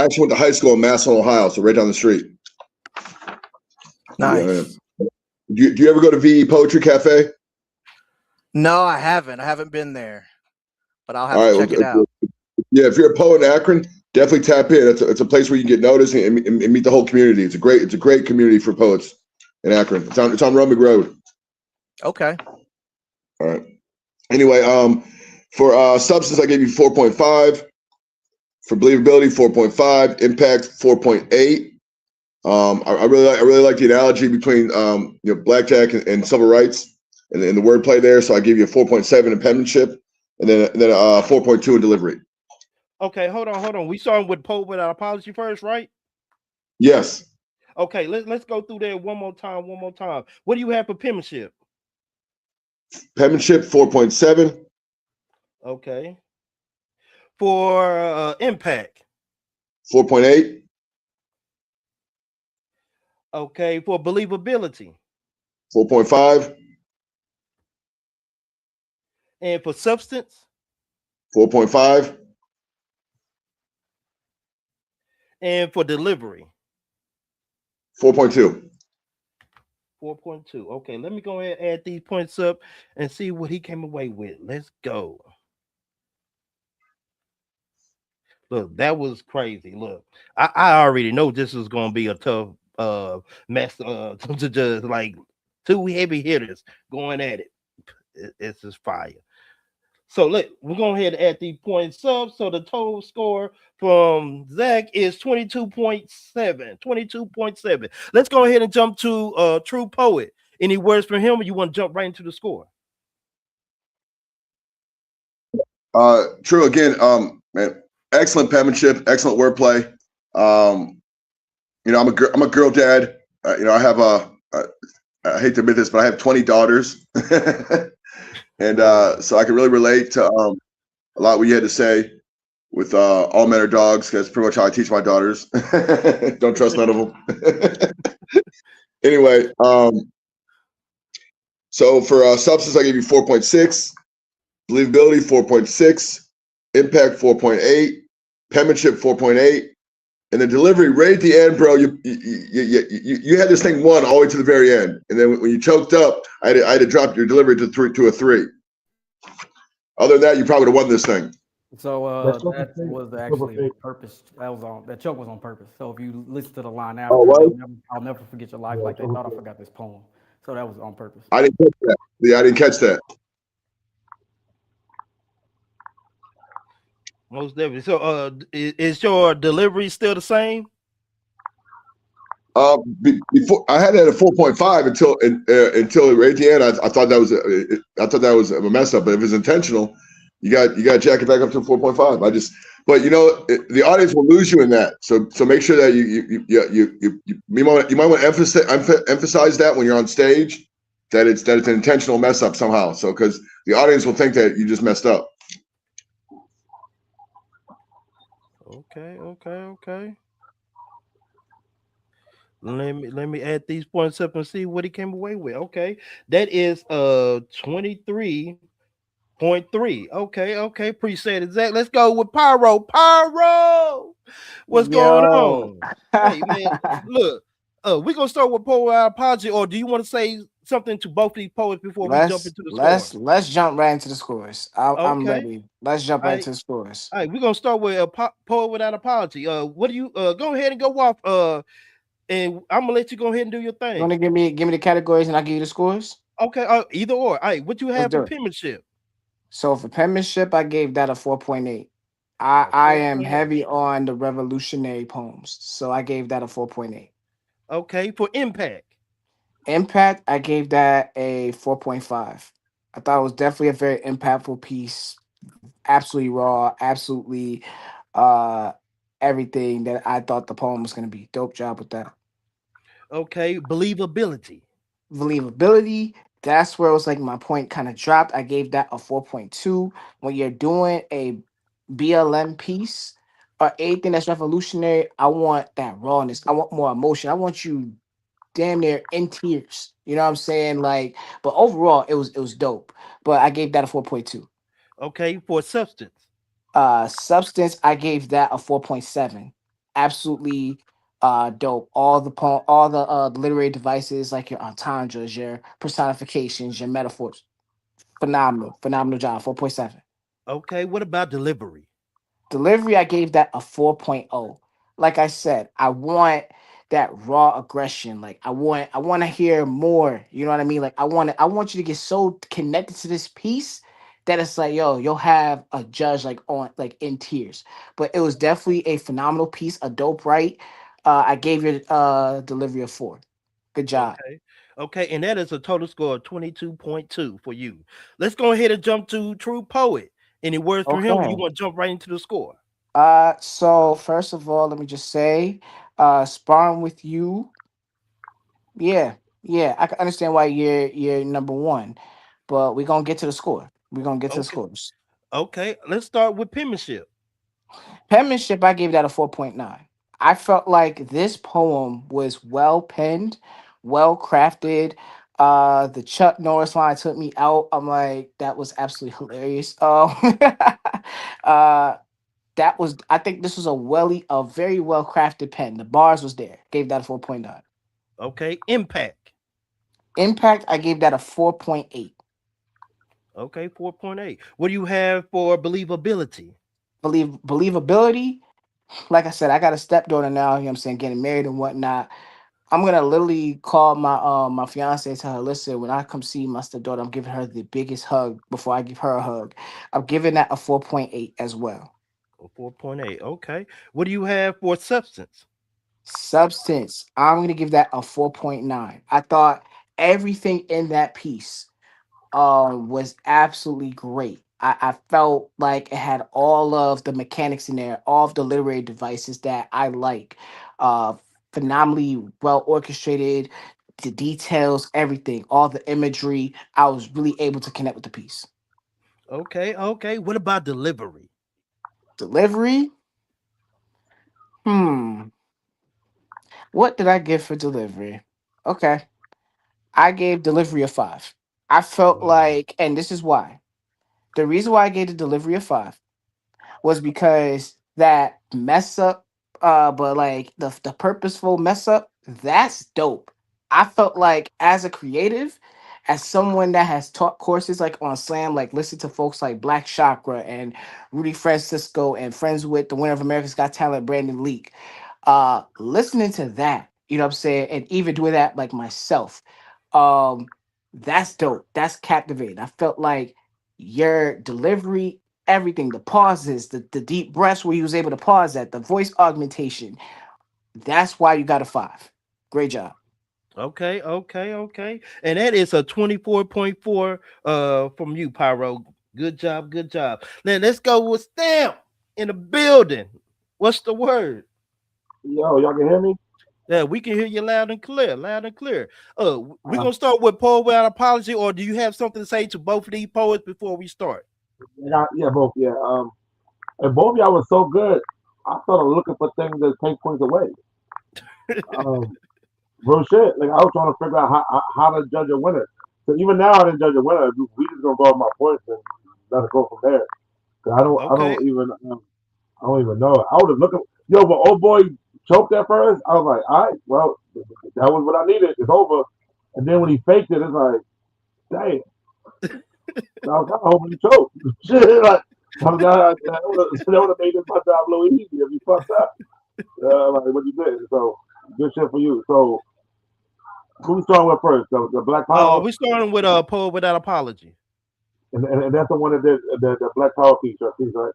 actually went to high school in Massillon, Ohio, so right down the street. Nice. Do you ever go to VE Poetry Cafe? No, I haven't been there, but I'll have to check it out. Yeah, if you're a poet in Akron, definitely tap in. It's a place where you get noticed and meet the whole community. It's a great community for poets in Akron. It's on Romig Road. Okay. All right. Anyway, for substance, I gave you 4.5. For believability, 4.5. Impact, 4.8. I really like the analogy between blackjack and civil rights and the wordplay there. So I give you a 4.7 in penmanship, and then 4.2 in delivery. Okay, hold on. We starting with Poet Without Apology first, right? Yes. Okay, let's go through there one more time. What do you have for penmanship? Penmanship 4.7. Okay. For impact. 4.8. Okay, for believability. 4.5. And for substance. 4.5. And for delivery. 4.2. 4.2. Okay, let me go ahead and add these points up and see what he came away with. Let's go. Look, that was crazy. Look, I already know this is going to be a tough mess to just like two heavy hitters going at it. It's just fire. So we're going ahead and add these points up. So the total score from Zach is 22.7. 22.7. Let's go ahead and jump to True Poet. Any words from him, or you want to jump right into the score? True again, man, excellent penmanship, excellent wordplay. I'm a girl dad. I have I hate to admit this, but I have 20 daughters. And so I can really relate to a lot what you had to say with all men are dogs. That's pretty much how I teach my daughters. Don't trust none of them. Anyway, so for substance, I gave you 4.6. Believability, 4.6. Impact, 4.8. Penmanship, 4.8. And the delivery right at the end, bro, you had this thing 1 all the way to the very end. And then when you choked up, I had to drop your delivery to a 3. Other than that, you probably would have won this thing. So That choke that fake, was silver actually fake. on purpose. That choke was on purpose. So if you listen to the line Oh, after, what? I'll never forget your life. Yeah, Like they choke thought I fake. forgot this poem. So that was on purpose. I didn't catch that. Yeah, I didn't catch that. Most definitely. So, is your delivery still the same? Before I had it at 4.5 until right at the end. I thought that was a mess up. But if it's intentional, you got to jack it back up to 4.5. But the audience will lose you in that. So make sure that you might want to emphasize that when you're on stage, that it's an intentional mess up somehow. So because the audience will think that you just messed up. Okay. Let me add these points up and see what he came away with. Okay, that is 23.3. Okay, appreciate it, Zach. Let's go with Pyro. What's going Yo. on? Hey man, look, we're gonna start with Poet Apology, or do you want to say something to both these poets before we jump into the score? Let's jump right into the scores. I'm Okay. ready. Let's jump All right right. into the scores. All right, we're gonna start with a Poet Without Apology. What do you go ahead and go off, and I'm gonna let you go ahead and do your You thing. want to give me the categories and I'll give you the scores? Okay, either or. All right, what you Let's have do for it. penmanship? So for penmanship, I gave that a 4.8. I am 4.8. heavy on the revolutionary poems, so I gave that a 4.8. Okay, for impact. Impact, I gave that a 4.5. I thought it was definitely a very impactful piece. Absolutely raw, absolutely uh everything that I thought the poem was gonna be. Dope job with that. Okay, believability. Believability, that's where it was like my point kind of dropped. I gave that a 4.2. When you're doing a BLM piece or anything that's revolutionary, I want that rawness. I want more emotion. I want you damn near in tears. You know what I'm saying? Like, but overall, it was dope. But I gave that a 4.2. Okay, for substance. Substance, I gave that a 4.7. Absolutely dope. All the literary devices like your entendres, your personifications, your metaphors. Phenomenal job. 4.7. Okay, what about delivery? Delivery, I gave that a 4.0. Like I said, I want that raw aggression. Like I want to hear more. You know what I mean? Like I want you to get so connected to this piece that it's like, yo, you'll have a judge like on like in tears. But it was definitely a phenomenal piece, a dope write. I gave your delivery a 4. Good job. Okay, and that is a total score of 22.2 for you. Let's go ahead and jump to True Poet. Any words from him? Or you Okay. want to jump right into the score? So first of all, let me just say, sparring with you, yeah, I can understand why you're number one, but we're gonna get to the score. We're gonna get to the Okay. scores. Okay, let's start with penmanship. Penmanship, I gave that a 4.9. I felt like this poem was well penned, well crafted. The Chuck Norris line took me out. I'm like, that was absolutely hilarious. Uh, that was, I think this was a very well crafted pen. The bars was there. Gave that a 4.9. Okay, impact. Impact, I gave that a 4.8. Okay, 4.8. What do you have for believability? Believability, like I said, I got a stepdaughter now, you know what I'm saying, getting married and whatnot. I'm gonna literally call my fiance and tell her, listen, when I come see my stepdaughter, I'm giving her the biggest hug before I give her a hug. I'm giving that a 4.8 as well. 4.8. Okay. What do you have for substance? Substance, I'm gonna give that a 4.9. I thought everything in that piece was absolutely great. I felt like it had all of the mechanics in there, all of the literary devices that I like. Uh, Phenomenally well orchestrated, the details, everything, all the imagery. I was really able to connect with the piece. Okay. What about delivery? Delivery, hmm, what did I give for delivery? Okay, I gave delivery a 5. I felt like, and this is why. The reason why I gave the delivery a 5 was because that mess up, but like the purposeful mess up, that's dope. I felt like as a creative, as someone that has taught courses like on Slam, like listen to folks like Black Chakra and Rudy Francisco and friends with the winner of America's Got Talent, Brandon Leak, listening to that, you know what I'm saying, and even doing that like myself, that's dope. That's captivating. I felt like your delivery, everything, the pauses, the deep breaths where you was able to pause at, the voice augmentation, that's why you got a 5. Great job. Okay. And that is a 24.4 from you, Pyro. Good job. Now let's go with Stamp in the building. What's the word? Yo, y'all can hear me? Yeah, we can hear you loud and clear. We're gonna start with Poet Without Apology, or do you have something to say to both of these poets before we start? Yeah, both. Yeah. And both of y'all was so good. I started looking for things that take points away. Real shit. Like I was trying to figure out how to judge a winner. So even now I didn't judge a winner. We just gonna go with my points and let it go from there. Cause I don't even know. I would have looked at but old boy choked at first. I was like, all right, well, that was what I needed. It's over. And then when he faked it, it's like, dang. So I was kind of hoping he choked. Shit, like, that would have made this my job a little easier if you fucked up. Like what you did. So good shit for you. So who we starting with first? The Black Power. We're starting with Poet Without Apology. And that's the one that did the Black Power feature, right?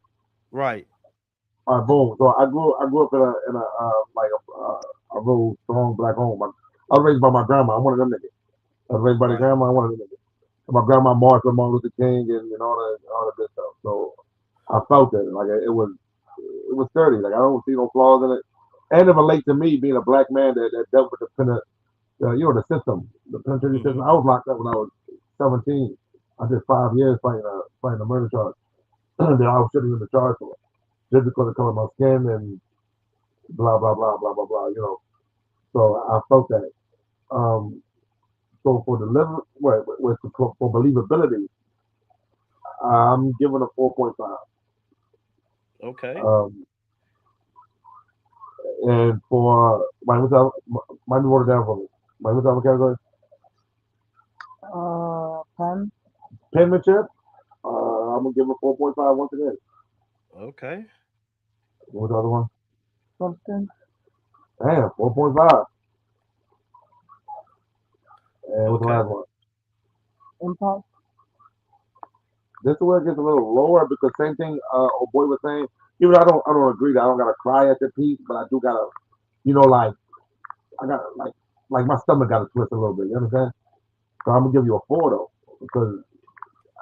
Right. All right, boom. So I grew up in a real strong black home. I was raised by my grandma. I'm one of them niggas. I was raised by the grandma. I'm one of them niggas. And my grandma marched with Martin Luther King and all the good stuff. So I felt it. Like it was sturdy. Like I don't see no flaws in it. And it relates to me being a black man that dealt with the system, the penitentiary system. I was locked up when I was 17. I did 5 years fighting a murder charge that I was shouldn't even charged for. Just because of the color of my skin and blah blah blah blah blah blah. So I felt that. So for for believability, I'm giving a 4.5. Okay. And for my water down for me. My category. Penmanship. I'm gonna give a 4.5 once again. Okay. What was the other one? Something. Damn, 4.5. And what's the last one? Impact. This is where it gets a little lower because same thing old boy was saying. Even I don't agree that I don't gotta cry at the piece, but I do gotta, like I got like my stomach gotta twist a little bit. You understand? So I'm gonna give you a 4 though because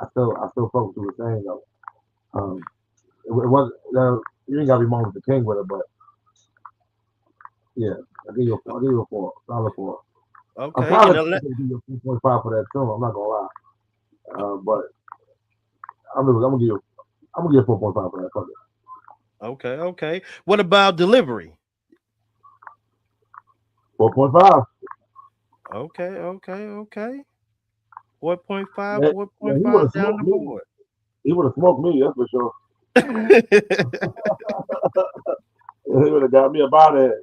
I still focus on the saying though. It was you ain't gotta be Martin Luther King with it, but yeah, I'll give you a 4, solid 4. Okay. I'm probably give you a 3.5 for that too. I'm not gonna lie, but I'm gonna give you 4.5 for that. Fuck it. Okay. What about delivery? 4.5. Okay. 4.5, Yeah, 4.5 down the board. He would have smoked me, that's for sure. He would have got me about it.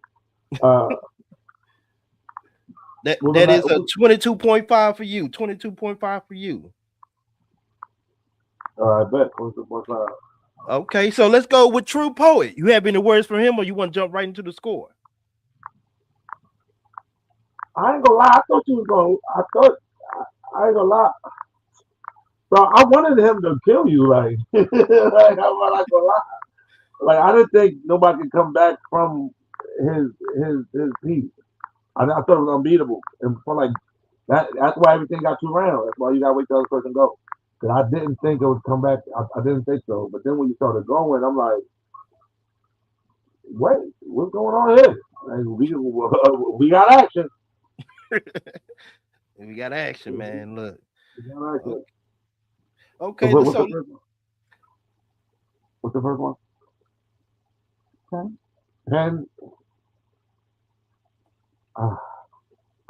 That is a 22.5 for you. 22.5 for you. I bet 22.5. Okay, so let's go with True Poet. You have any words for him, or you want to jump right into the score? I ain't gonna lie. I ain't gonna lie. So I wanted him to kill you, like, like I'm not gonna lie. Like I didn't think nobody could come back from his piece. I thought it was unbeatable, and for like that's why everything got 2 rounds. That's why you gotta wait till the other person go. Cause I didn't think it would come back. I didn't think so. But then when you started going, I'm like, wait, what's going on here? Like, we got action. We got action, man. Look. We got action. Okay. So what's the first one? 10.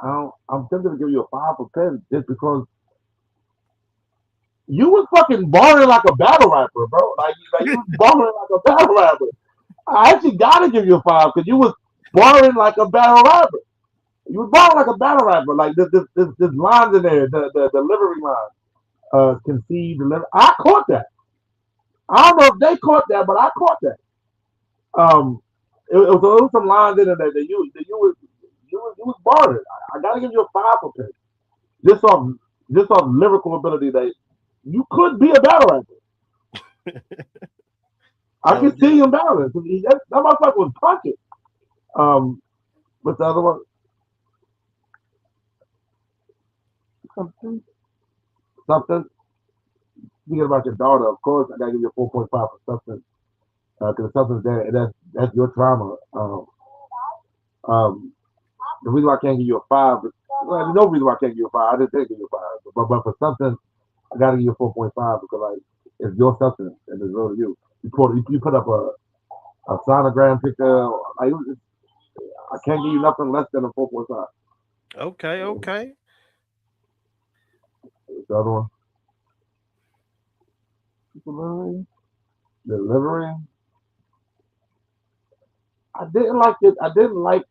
I'm tempted to give you a 5 or 10 just because you was fucking barring like a battle rapper, bro. Like you was barring like a battle rapper. I actually gotta give you a 5 because you was barring like a battle rapper. You was born like a battle rapper. Like this lines in there, the delivery line. Conceive, deliver. I caught that. I don't know if they caught that, but I caught that. It was some lines in there that you was barred. I gotta give you a 5 for this. Just off lyrical ability that you could be a battle rapper. I can see him battling. That motherfucker was punching. What's the other one? Something. Thinking about your daughter, of course, I gotta give you a 4.5 for substance. Because substance that's your trauma. The reason why I can't give you a 5, well, there's no reason why I can't give you a 5. I just did give you a 5. But for substance, I gotta give you a 4.5 because like it's your substance and it's real to you. You put up a sonogram picture. Like, I can't give you nothing less than a 4.5. Okay. The other one. Delivery. I didn't like it. I didn't like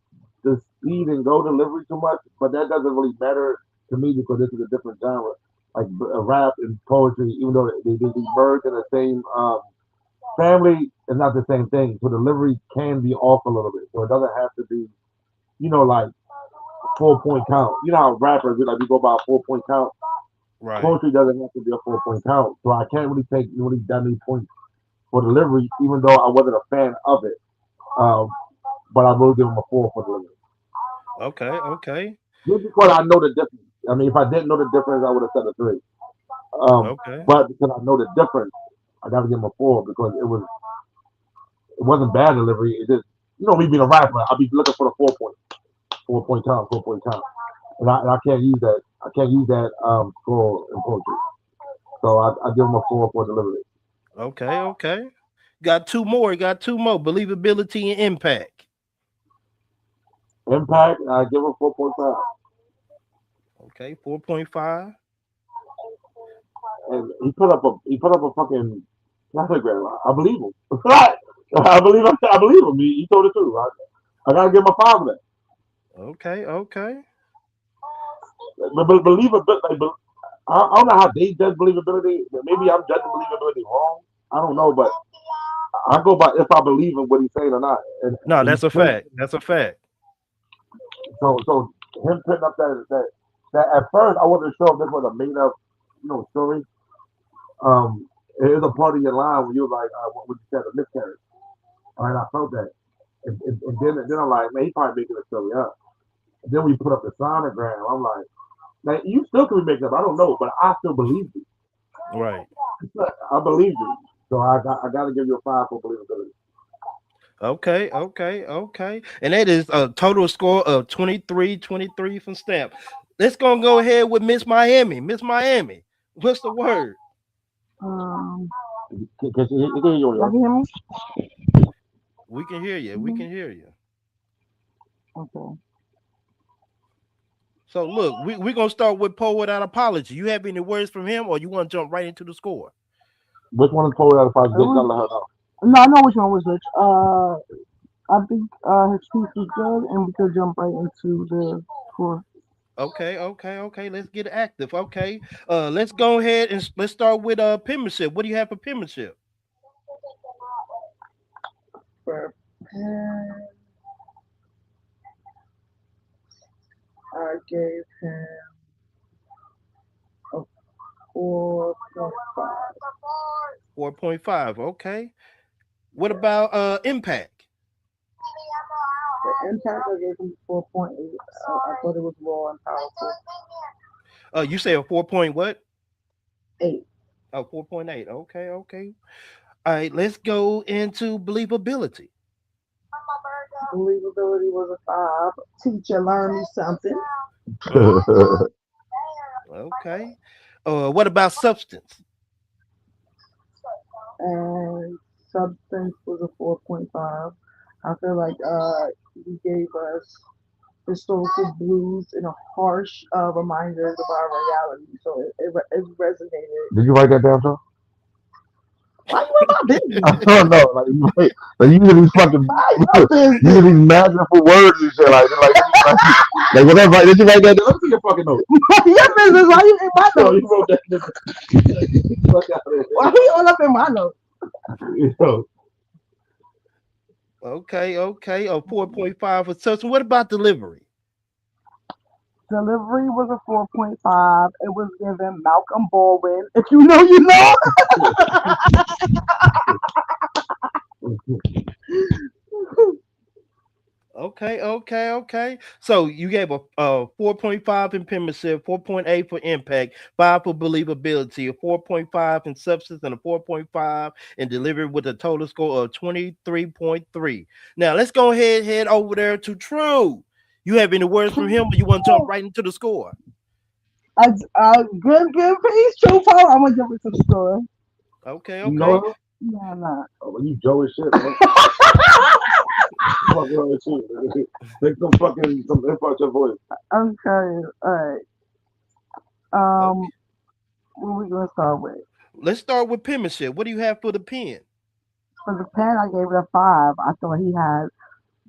the speed and go delivery too much, but that doesn't really matter to me because this is a different genre. Like rap and poetry, even though they merge in the same family, it's not the same thing. So delivery can be off a little bit. So it doesn't have to be, like 4-point count. You know how rappers like we go by a 4-point count. Right. Poetry doesn't have to be a 4-point count. So I can't really take really that many points for delivery, even though I wasn't a fan of it. But I will give him a 4 for delivery. Okay. Just because I know the difference. I mean, if I didn't know the difference, I would have said a 3. But because I know the difference, I got to give him a 4 because it wasn't bad delivery. It just, me being a rapper, I'll be looking for the 4-point count, and I can't use that. I can't use that score in poetry. So I give him a 4 for delivery. Okay. Got two more. Believability and impact. Impact, I give him 4.5. Okay, 4.5. And he put up a fucking Instagram. I believe him. I believe him. He told the truth. I gotta give him a 5 of that. Okay. But believability, I don't know how they judge believability. Maybe I'm judging believability wrong. I don't know, but I go by if I believe in what he's saying or not. No, that's a fact. That's a fact. So him putting up that at first I wasn't sure if this was a made up, story. It is a part of your line when you were like, what you said, a miscarriage. All right, I felt that. And then I'm like, man, he probably making the story up. And then we put up the sonogram. I'm like, now you still could be making up. I don't know, but I still believe you. Right. I believe you. So I got to give you a 5 for believability. Okay. And that is a total score of 23 from Stamp. Let's go ahead with Miss Miami. Miss Miami, what's the word? Can you hear me? We can hear you. Okay. So look, we're gonna start with Poet Without Apology. You have any words from him, or you want to jump right into the score? Which one is Poet Without Apology? Gotta let her know. No, I know which one was which. I think his piece was good, and we could jump right into the score. Okay. Let's get active. Okay. Let's go ahead and let's start with penmanship. What do you have for penmanship? For pen, I gave him a 4.5. 4.5. Okay. What about impact? The impact, I gave him 4.8. I thought it was raw and powerful. You say a 4 point what? 8. Oh, 4.8. Okay. All right, let's go into believability. Believability was a 5. Teacher, learn me something. Okay. What about substance? And substance was a 4.5. I feel like he gave us historical blues and a harsh reminders of our reality. So it resonated. Did you write that down, Joe? Why you in my business? I don't know. Like you really fucking you really imagine for words and shit like whatever. Did you write that down? Let's see your fucking note. Your business. Why you in my Yo, notes? you wrote that. Fuck out of here. Why you all up in my notes? Yo. Okay. A 4.5 for substance. What about delivery? Delivery was a 4.5. It was given Malcolm Baldwin. If you know, you know. Okay. So you gave a 4.5 in penmanship, 4.8 for impact, 5 for believability, a 4.5 in substance, and a 4.5 in delivery with a total score of 23.3. Now let's go ahead head over there to True. You have any words from him, or you want to jump right into the score? Good piece, True Power. I'm gonna jump into the store. Okay. You know him? Nah, nah. Oh, well, you Joe as shit, man. Fuck wrong with you? Take some info out your voice. I'm telling you. All right. What are we gonna start with? Let's start with penmanship. What do you have for the pen? For the pen, I gave it a 5. I thought he had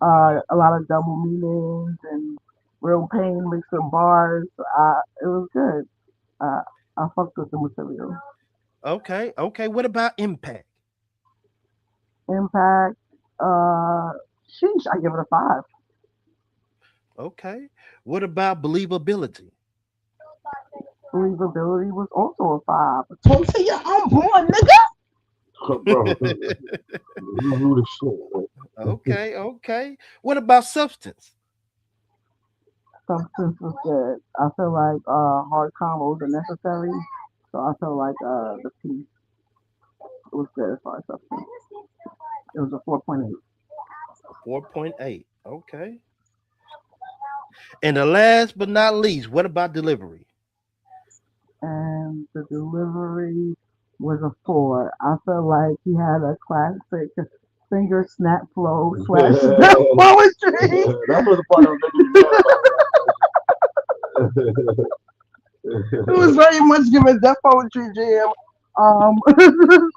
a lot of double meanings and real pain mixed in bars. It was good. I fucked with the material. Okay. What about impact? Impact, sheesh, I give it a 5. Okay. What about believability? Believability was also a 5. Talk to your unborn nigga. Bro, you rude as shit. Okay. What about substance? Substance was good. I feel like hard combos are necessary, so I feel like the piece was good as far as substance. It was a 4.8. 4.8. Okay. And the last but not least, what about delivery? And the delivery was a 4. I feel like he had a classic finger snap flow / poetry. That was the part I was making you mad about. It was very much given Def Poetry Jam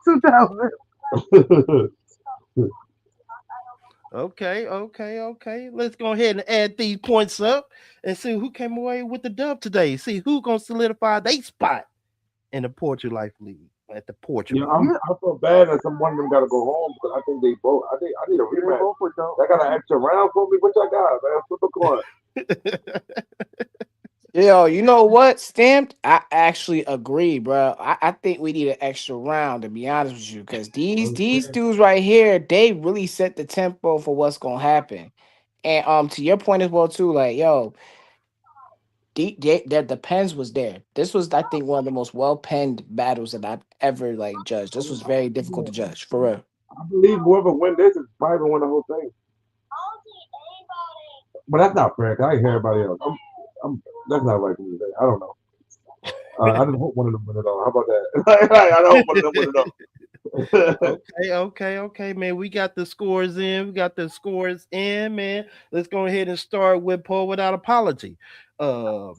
2000. Okay. Let's go ahead and add these points up and see who came away with the dub today. See who's gonna solidify their spot in the Poetry Life League at the Poetry. Yeah, I feel bad that one of them got to go home because I think they both. I need a rematch. I got an extra round for me. What y'all got, man? Flip a coin. Yo, you know what, Stamped? I actually agree, bro. I think we need an extra round, to be honest with you, because these dudes right here, they really set the tempo for what's gonna happen. And to your point as well too, like yo, the pens was there. This was, I think, one of the most well penned battles that I've ever like judged. This was very difficult to judge, for real. I believe whoever win this is probably gonna win the whole thing. But that's not fair. 'Cause I hear everybody else. That's not right for me to say. I don't know. I just hope one of them win it all. How about that? I hope one of them win it all. Okay, man. We got the scores in, man. Let's go ahead and start with Poet Without Apology.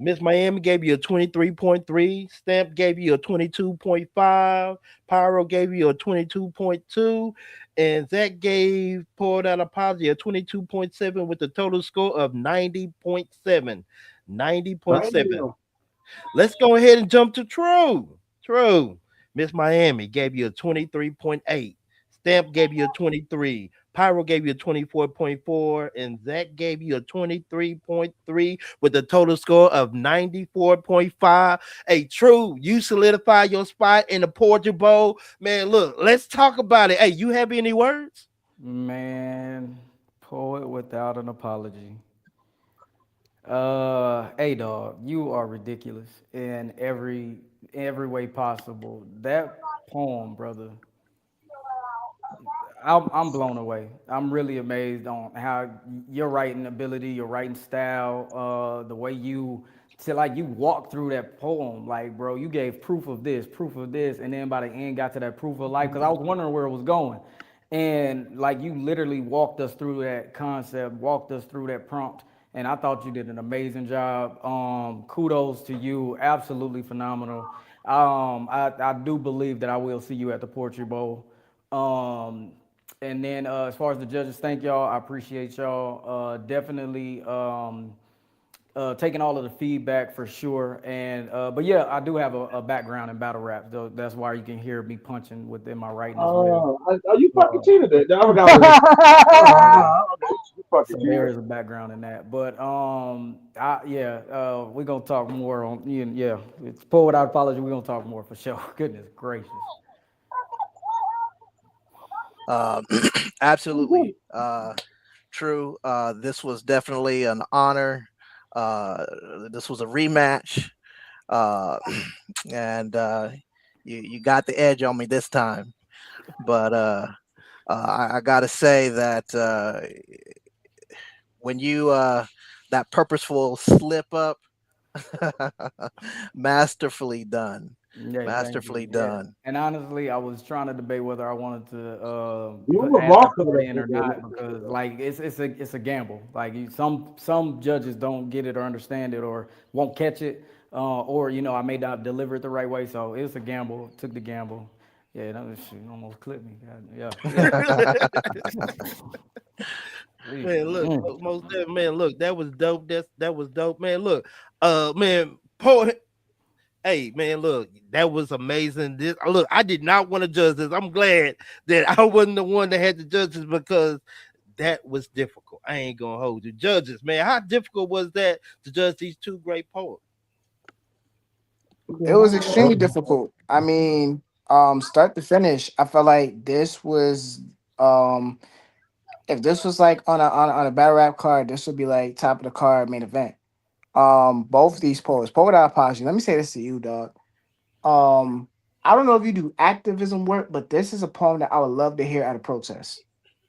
Miss Miami gave you a 23.3. Stamp gave you a 22.5. Pyro gave you a 22.2. And Zach gave Poet Without Apology a 22.7 with a total score of 90.7. 90.7. Let's go ahead and jump to True. Miss Miami gave you a 23.8. Stamp gave you a 23. Pyro gave you a 24.4. And Zach gave you a 23.3 with a total score of 94.5. Hey, True, you solidify your spot in the Poetry Bowl. Man, look, let's talk about it. Hey, you have any words? Man, Poet Without an Apology. Hey dog, you are ridiculous in every way possible. That poem, brother, I'm blown away. I'm really amazed on how your writing ability, your writing style, the way you you walk through that poem. Like, bro, you gave proof of this, and then by the end got to that proof of life. Because I was wondering where it was going, and like you literally walked us through that concept, walked us through that prompt. And I thought you did an amazing job. Kudos to you, absolutely phenomenal. I do believe that I will see you at the Poetry Bowl. And then as far as the judges, thank y'all. I appreciate y'all. Definitely taking all of the feedback for sure. And but yeah, I do have a background in battle rap, so that's why you can hear me punching within my writing as well. You fucking cheated it. I forgot you fucking So cheated. there is a background in that. But we're gonna talk more on it's Poet Without Apology. We're gonna talk more for sure. Goodness gracious. Absolutely true. This was definitely an honor. This was a rematch, and you got the edge on me this time. But I gotta say that when you that purposeful slip up, masterfully done. Yeah, Masterfully thank you. Yeah. done. And honestly, I was trying to debate whether I wanted to You put were add lost that over part that in or shit, man. not because like it's a gamble. Like some judges don't get it or understand it or won't catch it, or I may not deliver it the right way. So it's a gamble. Took the gamble. Yeah, that was shit, almost clipped me. God, yeah. Man, look, most definitely, man, look, that was dope. That was dope, man. Look, man, Poet. Hey, man, look, that was amazing. Look, I did not want to judge this. I'm glad that I wasn't the one that had to judge this because that was difficult. I ain't gonna hold you, judges, man. How difficult was that to judge these two great poets? It was extremely difficult. I mean, start to finish, I felt like this was if this was like on a battle rap card, this would be like top of the card main event. Both these poets, Poet Without Apology. Let me say this to you, dog. I don't know if you do activism work, but this is a poem that I would love to hear at a protest.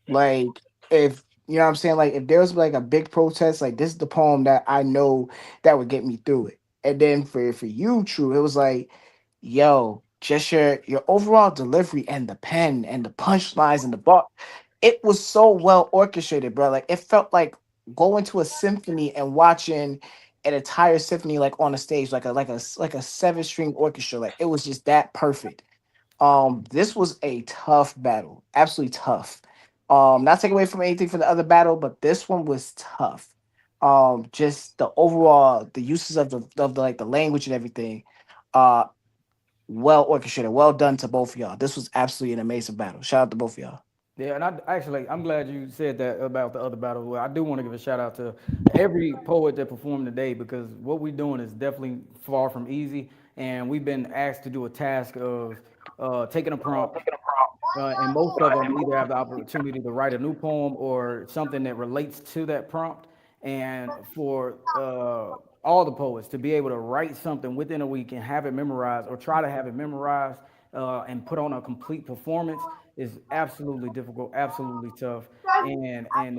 Like, if you know what I'm saying, like if there was like a big protest, like this is the poem that I know that would get me through it. And then for you, True, it was like, yo, just your overall delivery and the pen and the punchlines and the bar, it was so well orchestrated, bro. Like it felt like going to a symphony and watching an entire symphony like on a stage, like a 7-string orchestra. Like it was just that perfect. This was a tough battle, absolutely tough. Not taking away from anything from the other battle, but this one was tough. Just the overall, the uses of the like the language and everything, well orchestrated, well done to both of y'all. This was absolutely an amazing battle. Shout out to both of y'all. Yeah, and I'm glad you said that about the other battle. Well, I do want to give a shout out to every poet that performed today because what we're doing is definitely far from easy, and we've been asked to do a task of taking a prompt, and most of them either have the opportunity to write a new poem or something that relates to that prompt, and for all the poets to be able to write something within a week and have it memorized or try to have it memorized and put on a complete performance is absolutely difficult, absolutely tough. And I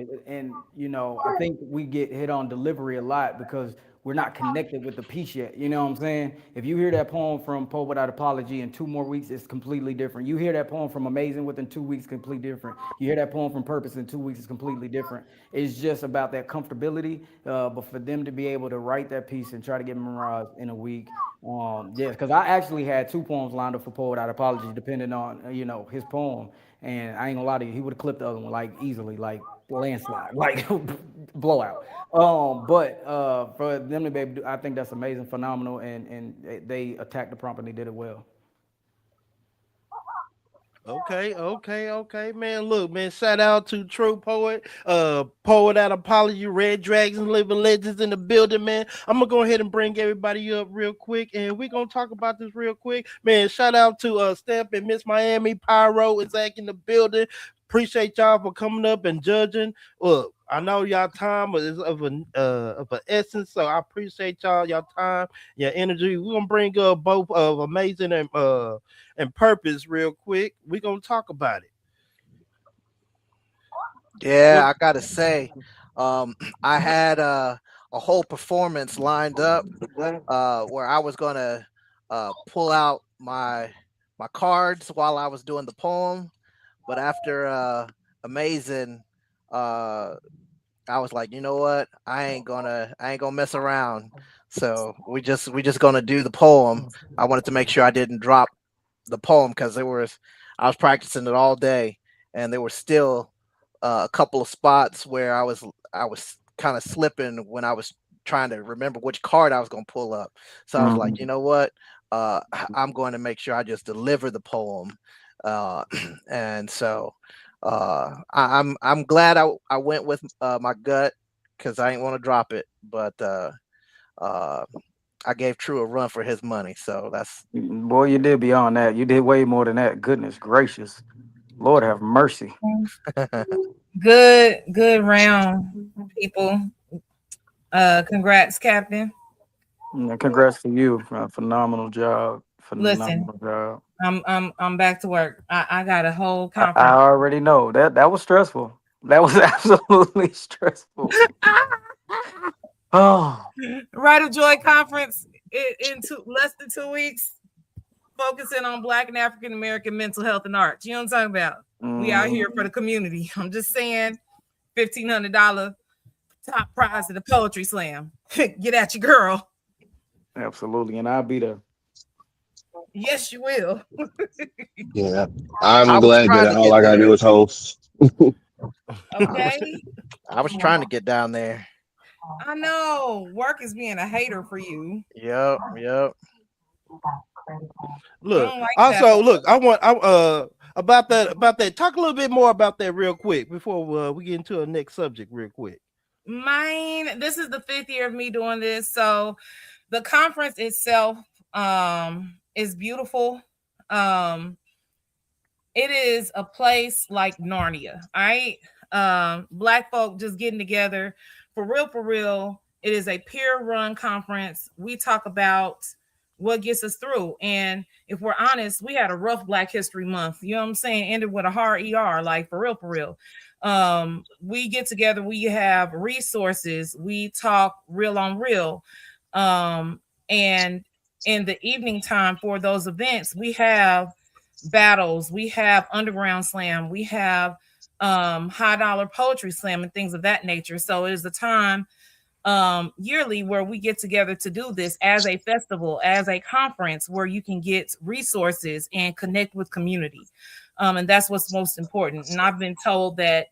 think we get hit on delivery a lot because we're not connected with the piece yet. You know what I'm saying? If you hear that poem from Poet Without Apology in 2 more weeks, it's completely different. You hear that poem from Amazing within 2 weeks, completely different. You hear that poem from Purpose in 2 weeks, it's completely different. It's just about that comfortability. But for them to be able to write that piece and try to get memorized in a week, yes, because I actually had 2 poems lined up for Poet Without Apology, depending on his poem. And I ain't gonna lie to you, he would have clipped the other one like easily, like landslide, like blowout. But for them to be able to, I think that's amazing, phenomenal, and they attacked the prompt and they did it well. Okay, man. Look, man, shout out to True Poet, Poet Without Apology, Red Dragons, Living Legends in the building, man. I'm gonna go ahead and bring everybody up real quick, and we're gonna talk about this real quick. Man, shout out to Steph and Miss Miami, Pyro is back in the building. Appreciate y'all for coming up and judging. Look, I know y'all time is of an essence, so I appreciate y'all time, your energy. We're gonna bring up both of Amazing and Purpose real quick. We're gonna talk about it. Yeah, I gotta say, I had a whole performance lined up where I was gonna pull out my cards while I was doing the poem, but after Amazing, I was like, you know what? I ain't gonna mess around. So we just gonna do the poem. I wanted to make sure I didn't drop the poem because there was I was practicing it all day, and there were still a couple of spots where I was kind of slipping when I was trying to remember which card I was going to pull up. So I was like, you know what? I'm going to make sure I just deliver the poem. And so I'm glad I went with my gut, because I didn't want to drop it, but I gave True a run for his money. So that's, boy, you did beyond that. You did way more than that. Goodness gracious. Lord have mercy. Good round, people. Congrats, Captain. Yeah, congrats to you. Phenomenal job. Listen, Job. I'm back to work. I got a whole I conference. already know that was stressful. That was absolutely stressful. Oh, Right of Joy conference in less than 2 weeks, focusing on Black and African American mental health and arts. You know what I'm talking about? We out here for the community. I'm just saying, $1,500 top prize of the poetry slam. Get at your girl. absolutely. And I'll be there. Yes, you will. Yeah, I'm I was glad trying that to all get I gotta there. do is host. Okay. I was trying to get down there. I know work is being a hater for you. Yep. Look, don't like also, that. look, I about that. Talk a little bit more about that real quick before we get into our next subject real quick. Mine, this is the 5th year of me doing this. So the conference itself is beautiful. It is a place like Narnia, all right? Black folk just getting together for real. It is a peer-run conference. We talk about what gets us through. And if we're honest, we had a rough Black History Month. You know what I'm saying? Ended with a hard ER, like for real. We get together, we have resources, we talk real on real. And in the evening time for those events, we have battles, we have underground slam, we have high dollar poetry slam and things of that nature. So it is a time yearly where we get together to do this as a festival, as a conference where you can get resources and connect with community. And that's what's most important. And I've been told that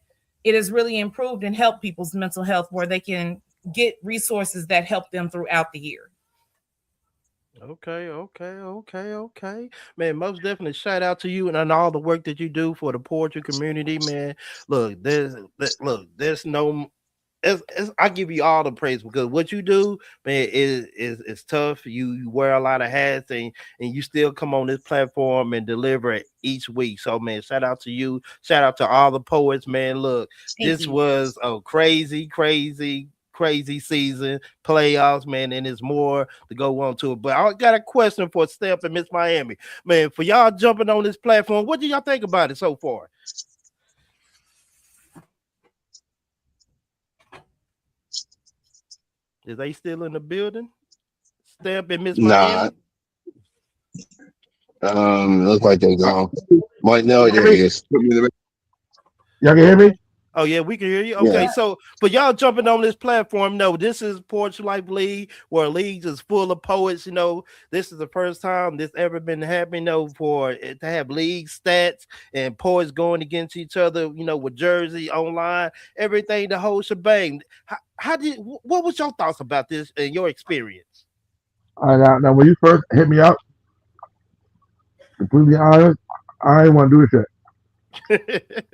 it has really improved and helped people's mental health, where they can get resources that help them throughout the year. Okay. Man, most definitely shout out to you and all the work that you do for the poetry community, man. Look, there's no I give you all the praise, because what you do, man, is tough. You wear a lot of hats, and you still come on this platform and deliver it each week. So, man, shout out to you. Shout out to all the poets, man. Look, this was a crazy season, playoffs, man, and there's more to go on to it. But I got a question for Steph and Miss Miami, man. For y'all jumping on this platform, what do y'all think about it so far? Is they still in the building? Steph and Miss Miami? Looks like they're gone. Wait, no, there he is. Y'all can hear me? Oh yeah, we can hear you. Okay, so for y'all jumping on this platform, no, this is Poetry Life League, where leagues is full of poets. You know, this is the first time this ever been happening. You know, for it to have league stats and poets going against each other. You know, with Jersey online, everything, the whole shebang. What was your thoughts about this and your experience? Now, when you first hit me up, completely honest, I didn't want to do this shit.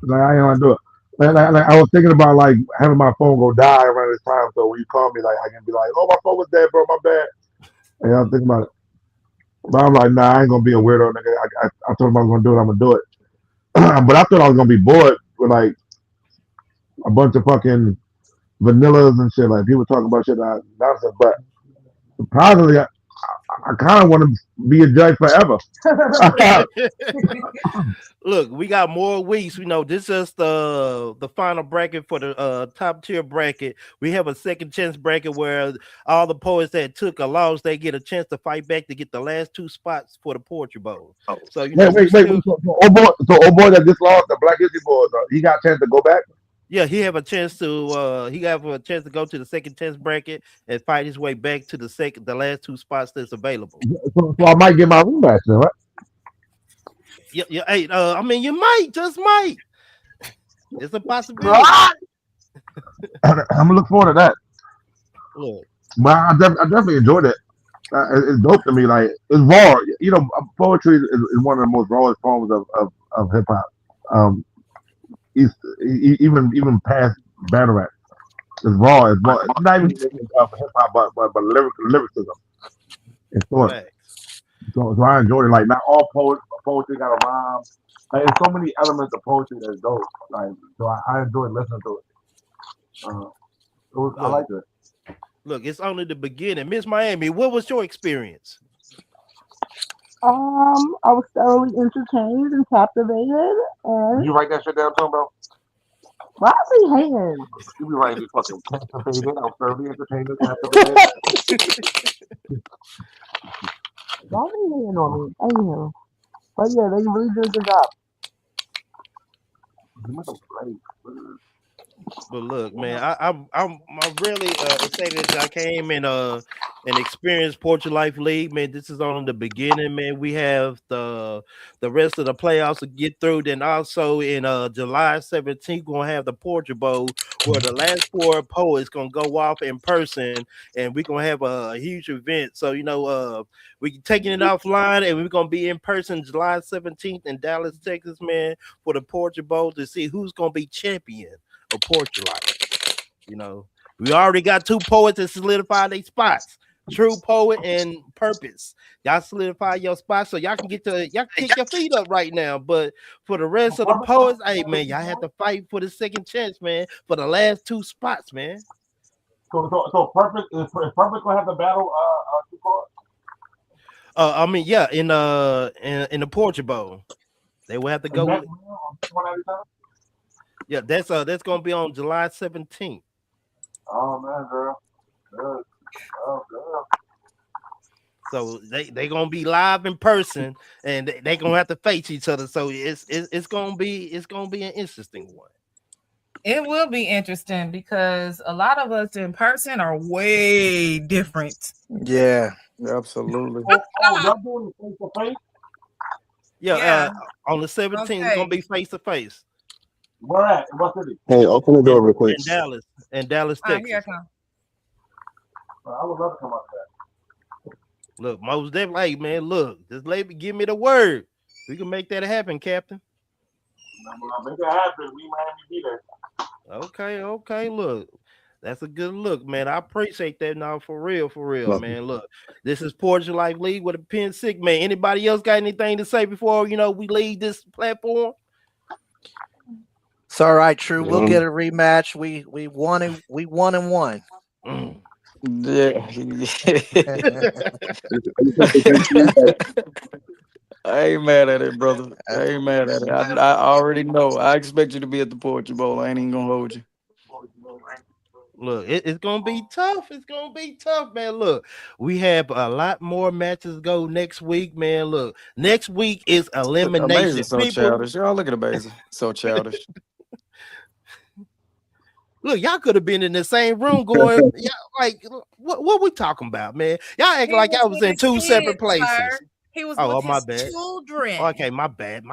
Like, I didn't want to do it. Like I was thinking about like having my phone go die around this time, so when you call me, like I can be like, "Oh, my phone was dead, bro. My bad." And I'm thinking about it, but I'm like, "Nah, I ain't gonna be a weirdo, nigga." I told him I was gonna do it. I'm gonna do it. But I thought I was gonna be bored with like a bunch of fucking vanillas and shit. Like people talking about shit nonsense. But surprisingly, I kind of want to be a judge forever. Look, we got more weeks. You know, this is the final bracket for the top tier bracket. We have a second chance bracket where all the poets that took a loss, they get a chance to fight back to get the last 2 spots for the Poetry Bowl. So you know, wait. So old boy that just lost the Black History Board, he got a chance to go back. Yeah, he have a chance to go to the second chance bracket and fight his way back to the last 2 spots that's available. So I might get my rematch then, right? Yeah. Hey, I mean, you just might. It's a possibility. I'm gonna look forward to that. Look, But I definitely enjoyed it. It's dope to me. Like it's raw. You know, poetry is one of the most rawest forms of hip hop. Even past battle rap. It's raw. It's raw. It's not even hip hop, but lyricism. It's thought. facts. So I enjoyed it. Like not all poetry got a rhyme. Like there's so many elements of poetry that's dope. Like so I enjoyed listening to it. I liked it. Look, it's only the beginning. Miss Miami, what was your experience? I was thoroughly entertained and captivated. And You write that shit down, bro? why is he hating? You be writing these fucking captivated. I was thoroughly entertained and captivated. Why is he hating on me? Anyhow. But yeah, they really did a good job. But look, man, I'm really excited that I came and experienced Portrait Life League, man. This is only the beginning, man. We have the rest of the playoffs to get through. Then also in July 17th, we're gonna have the Portrait Bowl, where the last 4 poets gonna go off in person, and we're gonna have a huge event. So we're taking it offline, and we're gonna be in person July 17th in Dallas, Texas, man, for the Portrait Bowl to see who's gonna be champion of Portrait Life. We already got 2 poets that solidified their spots. True Poet and Purpose. Y'all solidify your spots so y'all can kick your feet up right now. But for the rest of the poets, hey man, y'all have to fight for the second chance, man, for the last 2 spots, man. So Purpose is Purpose gonna have the battle 2 cards? I mean, yeah, in the Portrait Bowl. They will have to go. Yeah, that's gonna be on July 17th. Oh man, girl. Good. Oh, girl. So they gonna be live in person, and they gonna have to face each other. So it's gonna be an interesting one. It will be interesting because a lot of us in person are way different. Yeah, absolutely. Y'all doing it face to face? Yeah. On the 17th, it's gonna be face to face. Where at? In what city? Hey, open the door real quick. In Dallas, Texas. Here I come. I would love to come out there. Look, most definitely, hey, man. Look, just give me the word. We can make that happen, Captain. Make it happen. We might be there. Okay. Look, that's a good look, man. I appreciate that. Now, for real, man. Look, this is Portrait Life League with a Pen Sick, man. Anybody else got anything to say before we leave this platform? It's all right, True. We'll get a rematch. We won and won. Yeah. I ain't mad at it, brother. I ain't mad at it. I already know. I expect you to be at the Portrait Bowl. I ain't even gonna hold you. Look, it's gonna be tough. It's gonna be tough, man. Look, we have a lot more matches go next week, man. Look, next week is elimination. Amazing, so childish. Y'all look at Amazing. So childish. Look, y'all could have been in the same room going, like, what we talking about, man? Y'all act like y'all was in 2 separate places. Sir. He was with my his bad. children. Okay, my bad.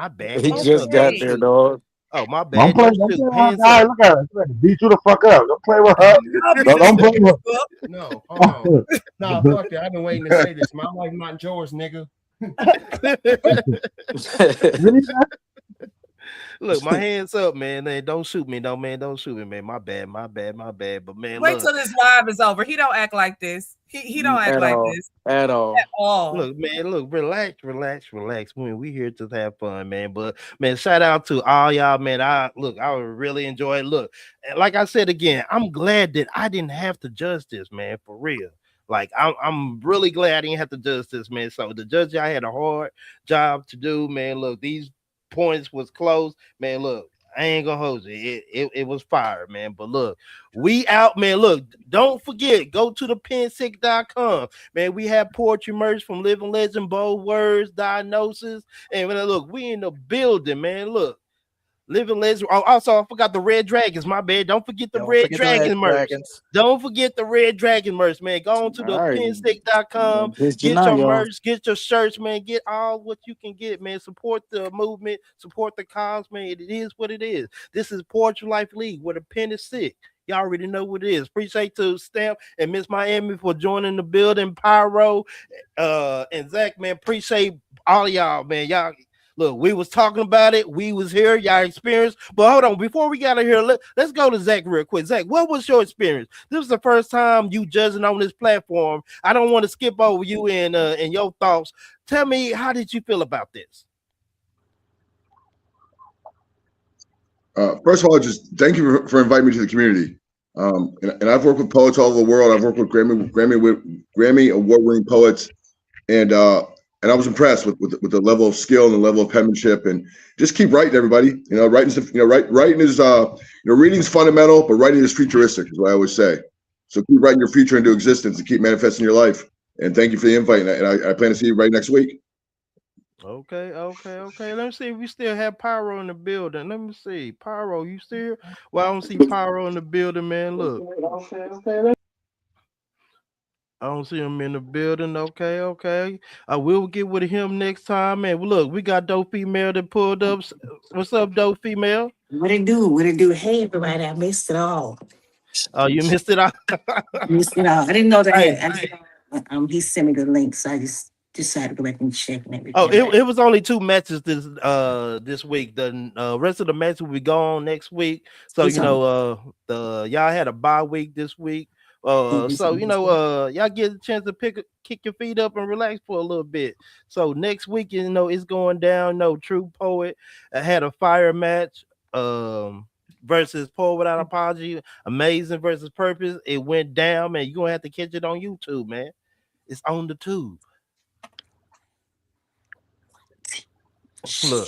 He just got there, dog. Oh, my Don't bad. play with her. Look at her. Beat you the fuck up. Don't play with her. Don't play with her. No, hold on. No, fuck that. I've been waiting to say this. My life not yours, nigga. Look, my hands up, man. Hey, don't shoot me, no, man. Don't shoot me, man. My bad. But man, Wait look. till this live is over. He don't act like this. He don't act like this at all. Look, man, relax. We here to have fun, man. But man, shout out to all y'all, man. I really enjoy it. Look, like I said again, I'm glad that I didn't have to judge this, man, for real. Like I'm really glad I didn't have to judge this, man. So the judge, I had a hard job to do, man. Look, these points was close, man. Look, I ain't gonna hold you. It was fire, man. But look, we out, man. Look, don't forget, go to the pensick.com, man. We have poetry merch from Living Legend, Bold Words, Diagnosis, and look, we in the building, man. Look, Living Legends. Oh, also, I forgot the Red Dragons. My bad. Don't forget the Don't Red forget the Red Dragon merch. Dragons. Don't forget the Red Dragon merch, man. Go on to the All right. pinstick.com. Pissed you Get now, your y'all. merch, get your shirts, man. Get all what you can get, man. Support the movement, support the cause, man. It is what it is. This is Poetry Life League where the pen is sick. Y'all already know what it is. Appreciate to Stamp and Miss Miami for joining the building. Pyro and Zach, man. Appreciate all of y'all, man. Y'all look, we was talking about it. We was here. Y'all experienced. But hold on, before we got out of here, let's go to Zach real quick. Zach, what was your experience? This was the first time you judging on this platform. I don't want to skip over you and your thoughts. Tell me, how did you feel about this? First of all, just thank you for inviting me to the community. And I've worked with poets all over the world. I've worked with Grammy award-winning poets, and I was impressed with the level of skill and the level of penmanship. And just keep writing, everybody. Writing is reading's fundamental, but writing is futuristic, is what I always say. So keep writing your future into existence and keep manifesting your life. And thank you for the invite. And I plan to see you right next week. Okay. Let me see if we still have Pyro in the building. Let me see. Pyro, you still here? Well, I don't see Pyro in the building, man. Look. I don't see him in the building. Okay. I will get with him next time, man. Well, look, we got Dope Female that pulled up. What's up, Dope Female? What it do? What it do? Hey, everybody, I missed it all. Oh, you missed it all? Missed it all. I didn't know that. Hey. He sent me the link, so I just decided to go back and check and everything. Oh, it was only 2 matches this week. The rest of the matches will be gone next week. So y'all had a bye week this week. So y'all get a chance to kick your feet up and relax for a little bit. So next week, it's going down. True Poet had a fire match versus Poet Without Apology. Amazing versus Purpose. It went down, man. You're gonna have to catch it on YouTube, man. It's on the tube. Look,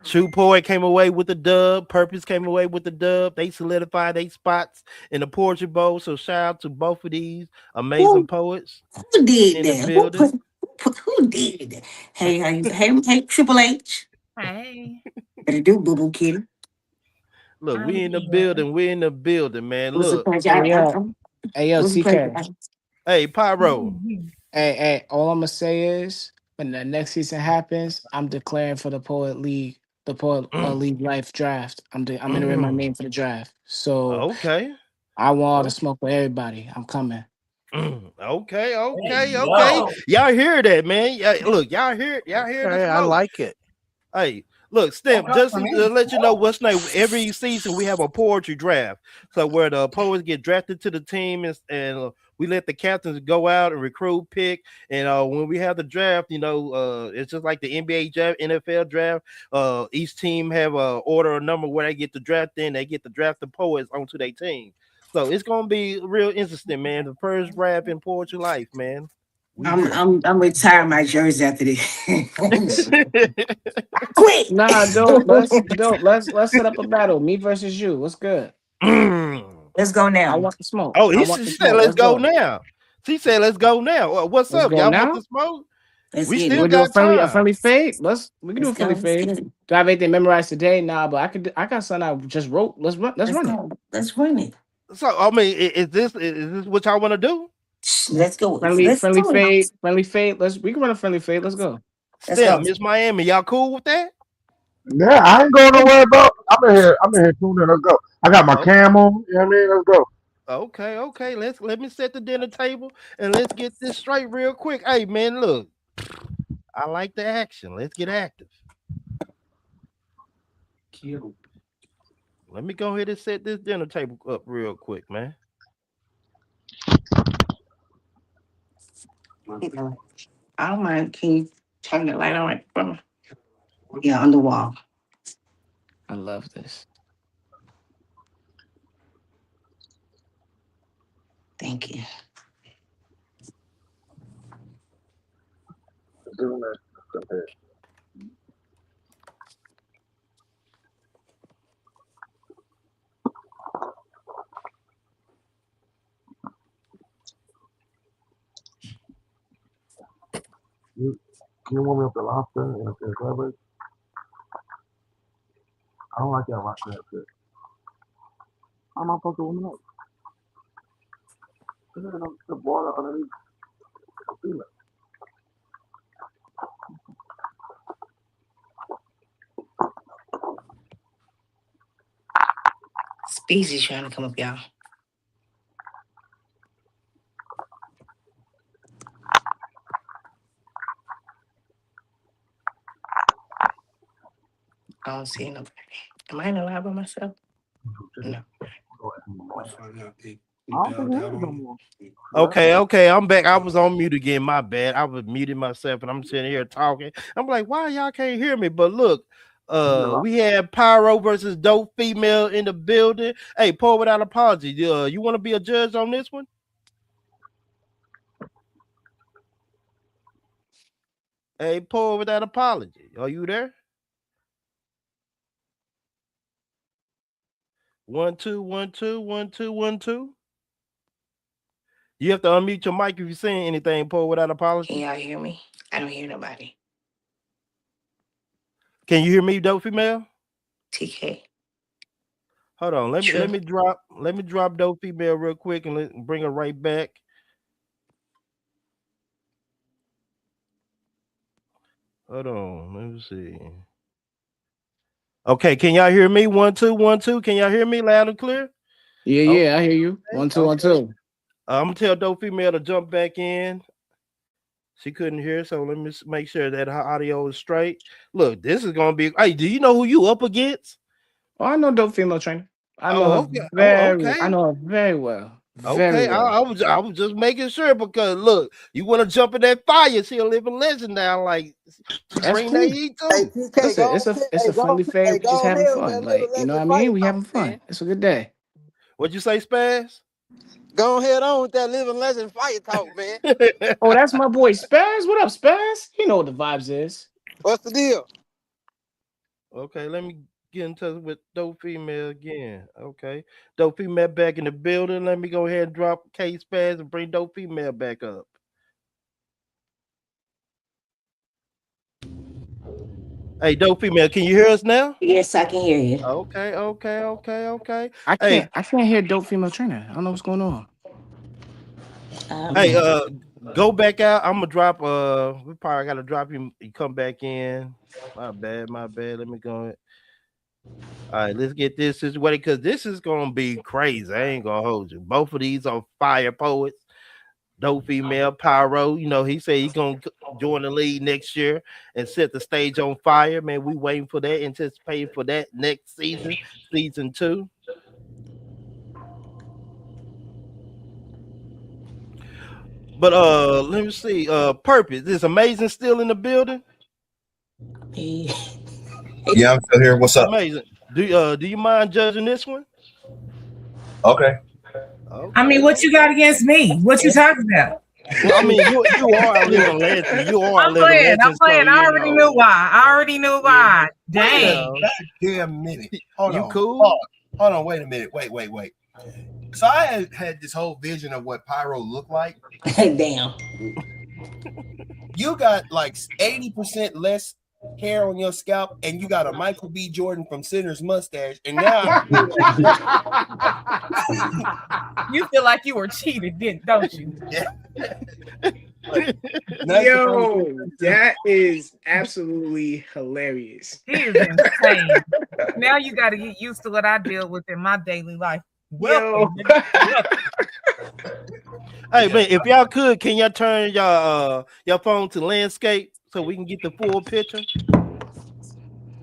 True Poet came away with the dub. Purpose came away with the dub. They solidified their spots in the Poetry Bowl. So shout out to both of these amazing poets. Who did that? Who did that? Hey, Triple H. Hey. What it do, Boo Boo Kitty? Look, we in the building. We're in the building, man. Look. Hey, yo, CK. Hey, Pyro. Hey, all I'm gonna say is when the next season happens, I'm declaring for the Poet League, League Life draft. I'm entering my name for the draft. So okay, I want all the smoke for everybody. I'm coming. Okay. Y'all hear that, man? Look, y'all hear this? I like it. Hey, look, Stamp, just to let you know what's next. Every season we have a poetry draft. So where the poets get drafted to the team and we let the captains go out and recruit, pick. And when we have the draft, it's just like the NBA draft, NFL draft. Each team have a order or number where they get the draft in. They get the draft the poets onto their team. So it's gonna be real interesting, man. The first draft in Poetry Life, man. I'm retiring my jersey after this. Quit. Nah, let's set up a battle. Me versus you. What's good? Let's go now. I want the smoke. Oh, he said let's go now. She said let's go now. What's up? Y'all want the smoke? We still got a friendly fade. We can do a friendly fade. Do I have anything memorized today? Nah, but I got something I just wrote. Let's run it. Let's run it. So I mean, is this what y'all want to do? Let's go. Friendly fade. We can run a friendly fade. Let's go. Still, Miss Miami, y'all cool with that? Yeah, I ain't going nowhere, bro. I'm in here tuning in. Let's go. I got my cam on. You know what I mean? Let's go. Okay. Let me set the dinner table and let's get this straight real quick. Hey man, look. I like the action. Let's get active. Cute. Let me go ahead and set this dinner table up real quick, man. I don't mind. Can you turn the light on? Right? Yeah, on the wall. I love this. Thank you. Can you warm me up the lobster and crab legs? I don't like that rock crab shit. I'm not supposed to warm it up. There's the water underneath. I feel it. Species trying to come up, y'all. I don't see nobody. Am I in the lab by myself? No. Okay, I'm back. I was on mute again. My bad. I was muting myself and I'm sitting here talking. I'm like, why y'all can't hear me? But look, we had Pyro versus Dope Female in the building. Hey, Paul, without apology, you want to be a judge on this one? Hey, Paul, without apology, are you there? 1 2 1 2 1 2 1 2. You have to unmute your mic if you're saying anything, Paul, without apology. Can y'all hear me? I don't hear nobody. Can you hear me, Dope Female? TK. Hold on. Let me drop Dope Female real quick and bring her right back. Hold on. Let me see. Okay, can y'all hear me? 1 2 1 2. Can y'all hear me loud and clear? Yeah, I hear you. 1 2 1 2. I'm gonna tell Dope Female to jump back in. She couldn't hear, so let me make sure that her audio is straight. Look, this is gonna be. Hey, do you know who you up against? Oh, I know Dope Female Trainer. I know Oh, her okay. I know her very well. Okay, I was just making sure because look, you want to jump in that fire? She a living legend now. Like, bring that heat too. Listen, it's a friendly fair. We just having fun. Like, you know what I mean? We having fun. It's a good day. What'd you say, Spaz? Go ahead on with that living legend fire talk, man. Oh, that's my boy Spaz. What up, Spaz? You know what the vibes is. What's the deal? Okay, let me get in touch with Dope Female again. Okay, Dope Female back in the building. Let me go ahead and drop K Spaz and bring Dope Female back up. Hey, Dope Female, can you hear us now? Yes, I can hear you. Okay. I can't hear Dope Female Trainer. I don't know what's going on. Hey, go back out. I'm gonna drop. We probably gotta drop you. You come back in. My bad. Let me go. All right, let's get this situated because this is gonna be crazy. I ain't gonna hold you. Both of these are fire poets. Dope Female, Pyro. You know, he said he's gonna join the league next year and set the stage on fire. Man, we waiting for that, anticipating for that next season, season 2. But let me see. Purpose. Is Amazing still in the building? Yeah, I'm still here. What's up? Amazing. Do you mind judging this one? Okay. I mean, what you got against me? What you talking about? Well, I mean, you are a living legend. You are a living legend. I'm playing. So, I already knew why. Dang. Damn minute. Hold You on. cool? Hold on. Wait a minute. Wait. So I had this whole vision of what Pyro looked like. Damn. You got like 80% less hair on your scalp, and you got a Michael B. Jordan from Sinner's mustache, and now You feel like you were cheated, don't you? Yo, that is absolutely hilarious. He is insane. Now you got to get used to what I deal with in my daily life. Welcome. Hey man, if y'all could, can y'all turn your phone to landscape so we can get the full picture?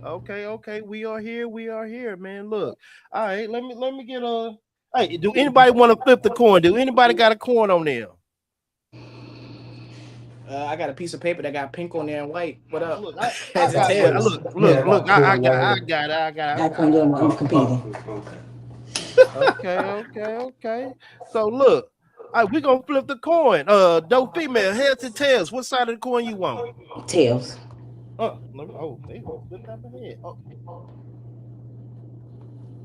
Okay, we are here, man. Look, all right, let me get a. Hey, do anybody want to flip the coin? Do anybody got a coin on there? I got a piece of paper that got pink on there and white. What up? Look, I got it. I couldn't do it. I'm competing. Okay. So look, all right, we're gonna flip the coin. Dope Female, heads and tails. What side of the coin you want? Tails. They flip that head. Oh.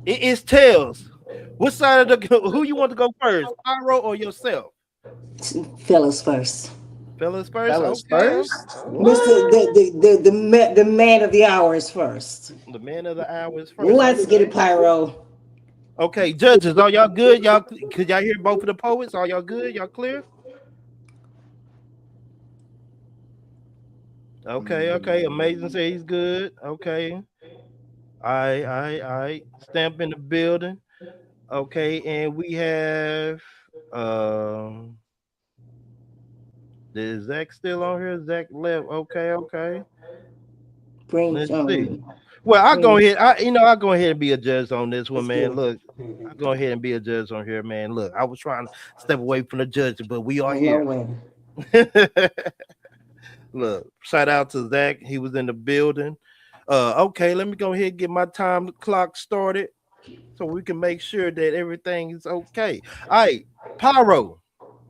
It is tails. What side of the who you want to go first? Pyro or yourself? Fellas first. Fellas first. Fellas Okay. first. The man of the hour is first. The man of the hour is first. Let's get it, Pyro. Okay, judges, are y'all good? Y'all could y'all hear both of the poets? Are y'all good? Y'all clear? Okay. Amazing say he's good. Okay. All right. Stamp in the building. Okay, and we have is Zach still on here? Zach left. Okay. Let's see. Well, I'll go ahead. I'll go ahead and be a judge on this one, man. Look, I'll go ahead and be a judge on here, man. Look, I was trying to step away from the judge, but we are here. Look, shout out to Zach. He was in the building. Okay, let me go ahead and get my time clock started so we can make sure that everything is okay. All right, Pyro,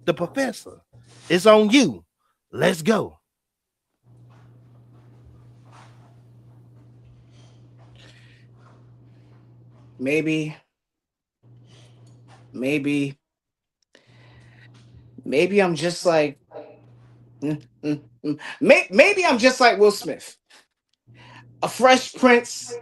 the professor, it's on you. Let's go. Maybe I'm just like maybe I'm just like Will Smith, a fresh prince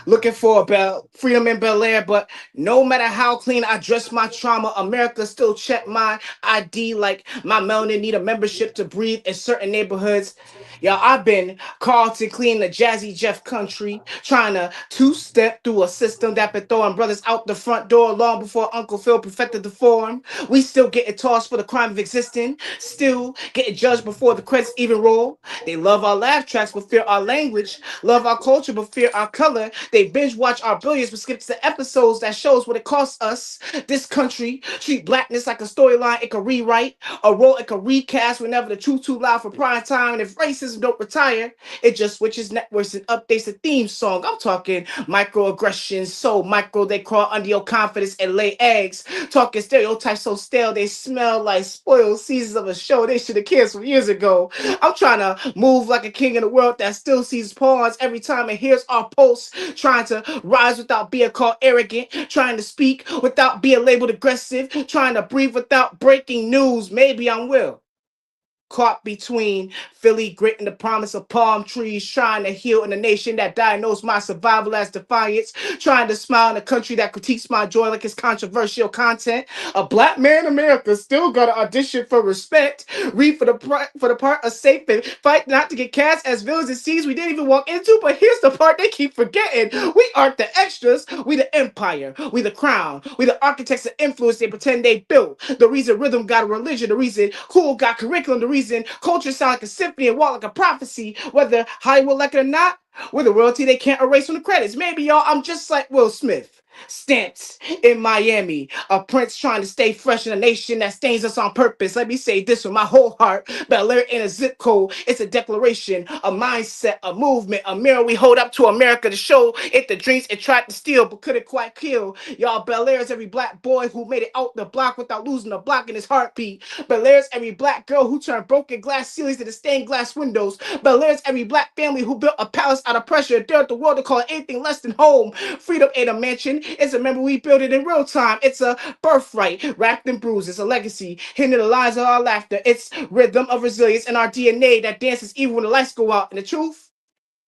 looking for freedom in Bel Air, but no matter how clean I dress my trauma, America still check my ID like my melanin need a membership to breathe in certain neighborhoods. Y'all, I've been Carlton Clean, the Jazzy Jeff country, trying to two-step through a system that been throwing brothers out the front door long before Uncle Phil perfected the form. We still getting tossed for the crime of existing, still getting judged before the credits even roll. They love our laugh tracks but fear our language, love our culture but fear our color. They binge watch our billions but skip the episodes that shows what it costs us. This country treat blackness like a storyline it can rewrite, a role it can recast whenever the truth too loud for prime time. And if racism don't retire, it just switches networks and updates the theme song. I'm talking microaggressions, so micro they crawl under your confidence and lay eggs. Talking stereotypes so stale they smell like spoiled seasons of a show they should have canceled years ago. I'm trying to move like a king in a world that still sees pawns every time it hears our pulse. Trying to rise without being called arrogant, trying to speak without being labeled aggressive, trying to breathe without breaking news. Maybe I'm Will, caught between Philly grit and the promise of palm trees, trying to heal in a nation that diagnosed my survival as defiance, trying to smile in a country that critiques my joy like it's controversial content. A black man in America still gotta audition for respect, read for the part of safe and fight not to get cast as villains in scenes we didn't even walk into. But here's the part they keep forgetting: we aren't the extras, we the empire, we the crown, we the architects of influence they pretend they built. The reason rhythm got a religion, the reason cool got curriculum, the reason culture sound like a symphony and walk like a prophecy, whether Hollywood like it or not, with a royalty they can't erase from the credits. Maybe y'all, I'm just like Will Smith, stamped in Miami, a prince trying to stay fresh in a nation that stains us on purpose. Let me say this with my whole heart: Bel Air ain't a zip code, it's a declaration, a mindset, a movement, a mirror we hold up to America to show it the dreams it tried to steal but couldn't quite kill. Y'all, Bel Air is every black boy who made it out the block without losing a block in his heartbeat. Bel Air is every black girl who turned broken glass ceilings into stained glass windows. Bel Air is every black family who built a palace out of pressure and dared the world to call it anything less than home. Freedom ain't a mansion, it's a memory we build it in real time. It's a birthright wrapped in bruises, a legacy hidden in the lines of our laughter. It's rhythm of resilience in our DNA that dances even when the lights go out. And the truth,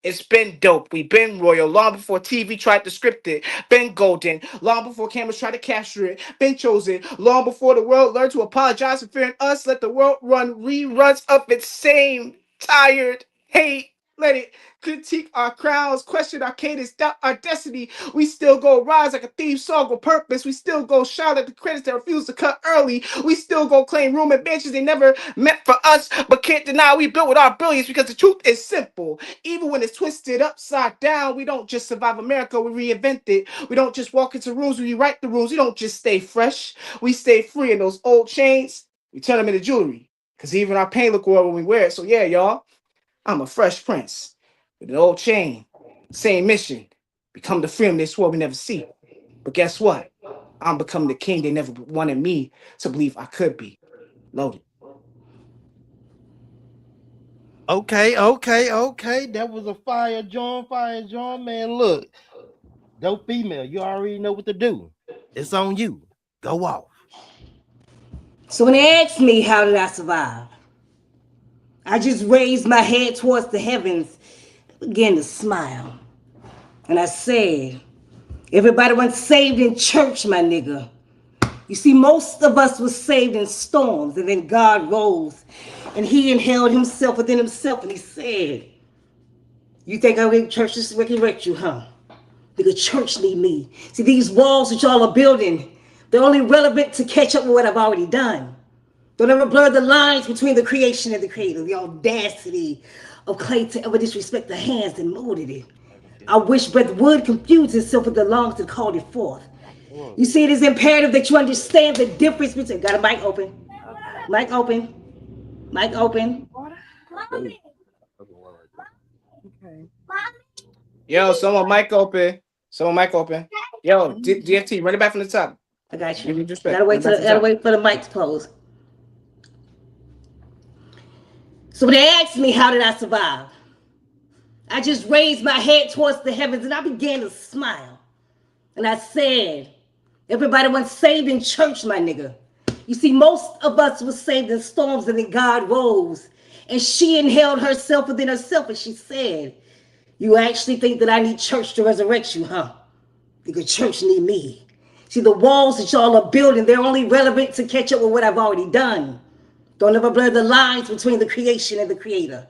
it's been dope. We've been royal long before TV tried to script it. Been golden long before cameras tried to capture it. Been chosen long before the world learned to apologize for fearing us. Let the world run reruns of its same tired hate. Let it critique our crowns, question our cadence, doubt our destiny. We still go rise like a theme song with purpose. We still go shout at the credits that refuse to cut early. We still go claim room and benches they never meant for us, but can't deny we built with our brilliance, because the truth is simple. Even when it's twisted upside down, we don't just survive America, we reinvent it. We don't just walk into rooms, we rewrite the rules. We don't just stay fresh, we stay free. In those old chains, we turn them into jewelry, because even our pain look well when we wear it. So yeah, y'all, I'm a fresh prince with an old chain, same mission, become the freedom they swore we never see. But guess what? I'm becoming the king they never wanted me to believe I could be. Loaded. Okay. That was a fire, John, man. Look, dope female, you already know what to do. It's on you. Go off. So when they ask me how did I survive, I just raised my head towards the heavens, began to smile. And I said, everybody was saved in church, my nigga. You see, most of us was saved in storms, and then God rose, and he inhaled himself within himself, and he said, you think I went to church to resurrect you, huh? Because church need me. See, these walls that y'all are building, they're only relevant to catch up with what I've already done. Don't ever blur the lines between the creation and the creator. The audacity of clay to ever disrespect the hands that molded it. I wish breath would confuse itself with the lungs that called it forth. You see, it is imperative that you understand the difference between. Got a mic open. Mic open. Mic open. Yo, someone mic open. Someone mic open. Yo, DFT, run it back from the top. I got you. Give me respect. Gotta wait for the mic to close. So when they asked me, how did I survive? I just raised my head towards the heavens and I began to smile. And I said, everybody was saved in church, my nigga. You see, most of us was saved in storms, and then God rose. And she inhaled herself within herself, and she said, you actually think that I need church to resurrect you, huh? Because church need me. See, the walls that y'all are building, they're only relevant to catch up with what I've already done. Don't ever blur the lines between the creation and the creator.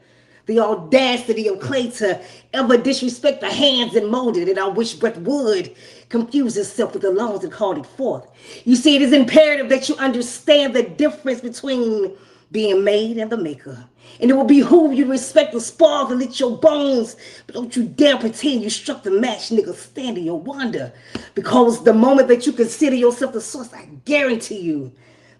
The audacity of clay to ever disrespect the hands that molded it. I wish breath would confuse itself with the lungs that called it forth. You see, it is imperative that you understand the difference between being made and the maker. And it will behoove you to respect the spark that lit your bones. But don't you dare pretend you struck the match, nigga. Stand in your wonder. Because the moment that you consider yourself the source, I guarantee you,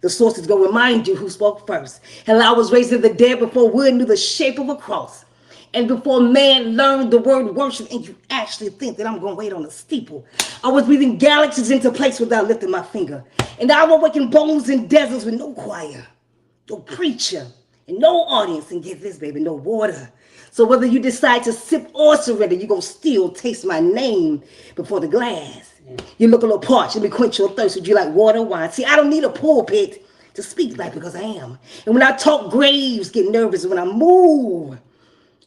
the source is going to remind you who spoke first. Hell, I was raised in the dead before wood knew the shape of a cross. And before man learned the word worship, and you actually think that I'm going to wait on a steeple. I was breathing galaxies into place without lifting my finger. And I was waking bones in deserts with no choir, no preacher, and no audience. And get this, baby, no water. So whether you decide to sip or surrender, you're going to still taste my name before the glass. You look a little parched. Let me quench your thirst. Would you like water or wine? See, I don't need a pulpit to speak like because I am. And when I talk, graves get nervous. When I move,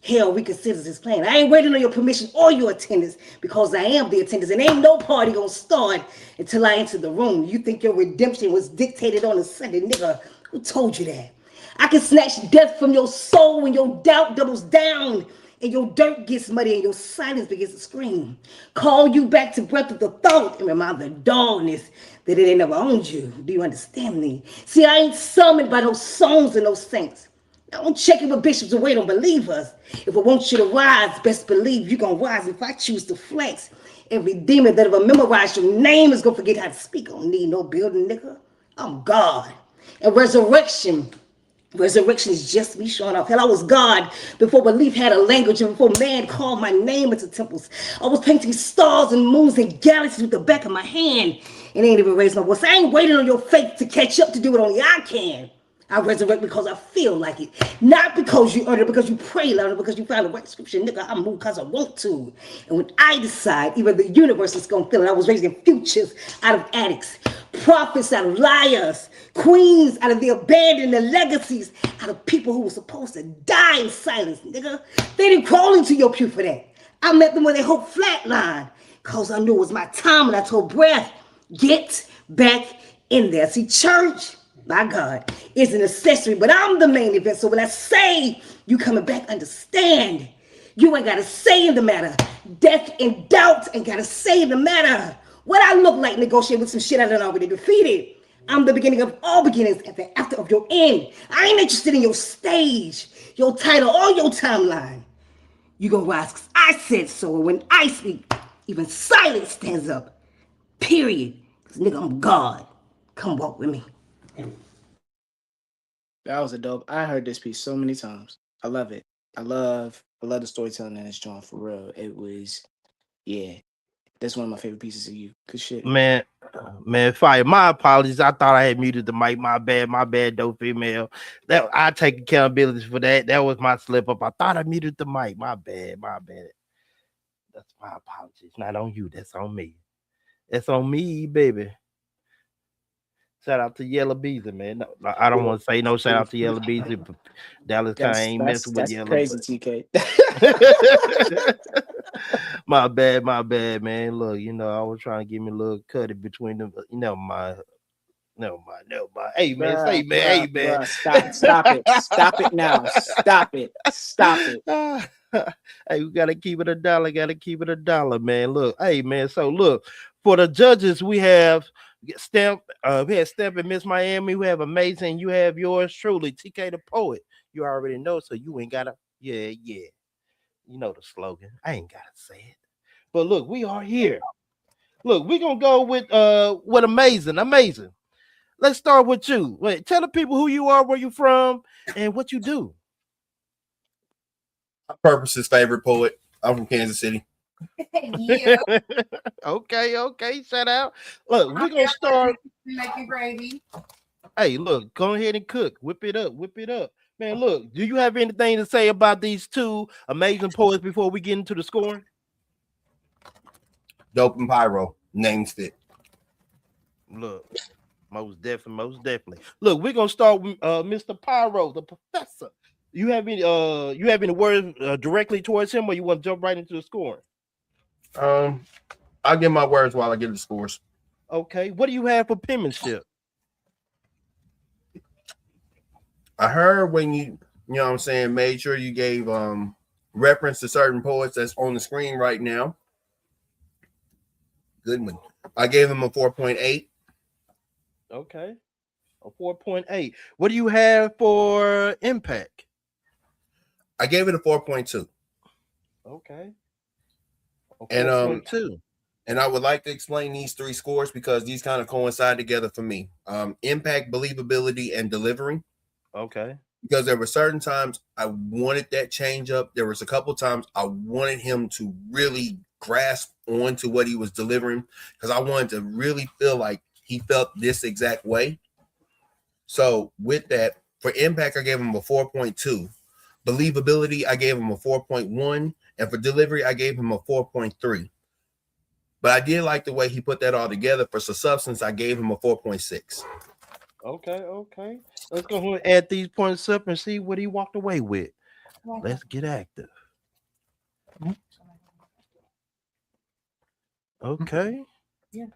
hell reconsiders his plan. I ain't waiting on your permission or your attendance because I am the attendance. And ain't no party gonna start until I enter the room. You think your redemption was dictated on a Sunday, nigga? Who told you that? I can snatch death from your soul when your doubt doubles down and your dirt gets muddy and your silence begins to scream. Call you back to breath of the thought and remind the dullness that it ain't never owned you. Do you understand me? See, I ain't summoned by those songs and those saints. I don't check it with bishops and wait on believers. If I want you to rise, best believe you're gonna rise. If I choose to flex, every demon that ever memorized your name is gonna forget how to speak. I don't need no building, nigga. I'm God. And resurrection is just me showing off. Hell, I was God before belief had a language and before man called my name into temples. I was painting stars and moons and galaxies with the back of my hand and ain't even raised my voice. I ain't waiting on your faith to catch up to do what only I can. I resurrect because I feel like it. Not because you earned it, because you pray louder, because you found the right scripture. Nigga, I move because I want to. And when I decide, even the universe is going to feel it. I was raising futures out of addicts, prophets out of liars, queens out of the abandoned, the legacies out of people who were supposed to die in silence, nigga. They didn't crawl into your pew for that. I met them when they hope flatline because I knew it was my time and I told breath, get back in there. See, church, my God, is an accessory, but I'm the main event. So when I say you coming back, understand, you ain't got to say in the matter. Death and doubt ain't got to say in the matter. What I look like negotiating with some shit I done already defeated. I'm the beginning of all beginnings and the after of your end. I ain't interested in your stage, your title, or your timeline. You gonna rise because I said so. And when I speak, even silence stands up. Period. Because nigga, I'm God. Come walk with me. That was a dope. I heard this piece so many times. I love it. I love the storytelling in this joint for real. It was, yeah. That's one of my favorite pieces of you. Good shit. Man, fire. My apologies. I thought I had muted the mic. My bad, dope female. That I take accountability for that. That was my slip up. I thought I muted the mic. My bad. That's my apologies. Not on you. That's on me. That's on me, baby. Shout out to Yellow Beezy, man. No, I don't want to say no shout out to Yellow Beezy. But Dallas Kai ain't messing with Yellow. Crazy, TK. My bad, man. Look, I was trying to give me a little cut in between them. Never mind. Hey, man, Bruh, hey, man. bruh, stop it now. Stop it. Hey, we gotta keep it $1. Man. Look, hey, man. So look, for the judges, we have Stamp, and Miss Miami. We have Amazing. You have yours truly, TK the Poet. You already know, so you ain't gotta. Yeah. You know the slogan. I ain't gotta say it. But look, we are here. Look, we're gonna go with Amazing. Let's start with you. Wait, tell the people who you are, where you from, and what you do. Purpose's favorite poet. I'm from Kansas City. Yeah. Okay. Shout out. Look, we're gonna start making gravy. Hey, look, go ahead and cook. Whip it up. Man, look, do you have anything to say about these two amazing poets before we get into the scoring? Dope and Pyro. Names fit. Look, most definitely. Look, we're gonna start with Mr. Pyro, the professor. You have any words directly towards him, or you want to jump right into the scoring? I'll give my words while I give the scores. Okay. What do you have for penmanship? I heard when you know what I'm saying, made sure you gave reference to certain poets that's on the screen right now. Good one. I gave him a 4.8. Okay. A 4.8. What do you have for impact? I gave it a 4.2. Okay. And I would like to explain these three scores because these kind of coincide together for me. Impact, believability, and delivery. Okay. Because there were certain times I wanted that change up. There was a couple times I wanted him to really grasp onto what he was delivering because I wanted to really feel like he felt this exact way. So with that, for impact, I gave him a 4.2. Believability, I gave him a 4.1. And for delivery, I gave him a 4.3. But I did like the way he put that all together. For substance, I gave him a 4.6. Okay. Let's go ahead and add these points up and see what he walked away with. Let's get active. Okay. Yeah.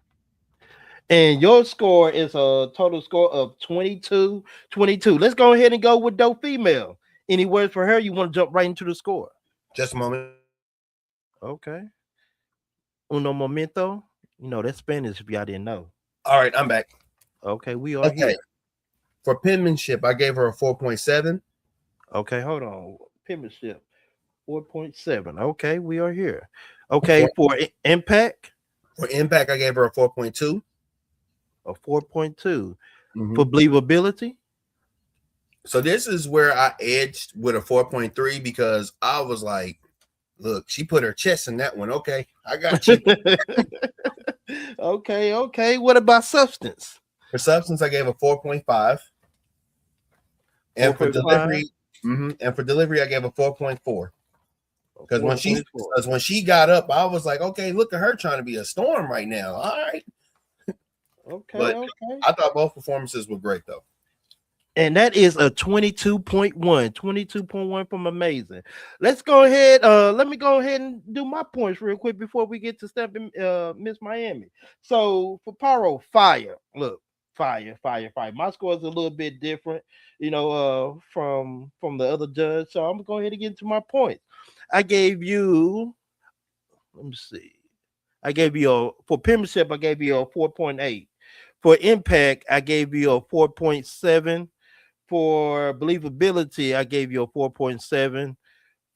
And your score is a total score of 22. Let's go ahead and go with Dope Female. Any words for her? You want to jump right into the score? Just a moment. Okay. Uno momento. That's Spanish if y'all didn't know. All right, I'm back. Okay, we are here. For penmanship, I gave her a 4.7. Okay, hold on. Penmanship, 4.7. Okay, we are here. Okay, for impact? For impact, I gave her a 4.2. A 4.2. For believability? So this is where I edged with a 4.3 because I was like, look, she put her chest in that one. Okay, I got you. Okay. What about substance? For substance, I gave a 4.5. And for delivery, I gave a 4.4. Because when she got up, I was like, okay, look at her trying to be a storm right now. All right. Okay. I thought both performances were great though. And that is a 22.1 from Amazing. Let's go ahead. Let me go ahead and do my points real quick before we get to stepping Miss Miami. So for Pyro, fire. Look, fire. My score is a little bit different, from the other judge. So I'm gonna go ahead and get into my points. I gave you, let me see. For penmanship, I gave you a 4.8. For impact, I gave you a 4.7. For believability, I gave you a 4.7.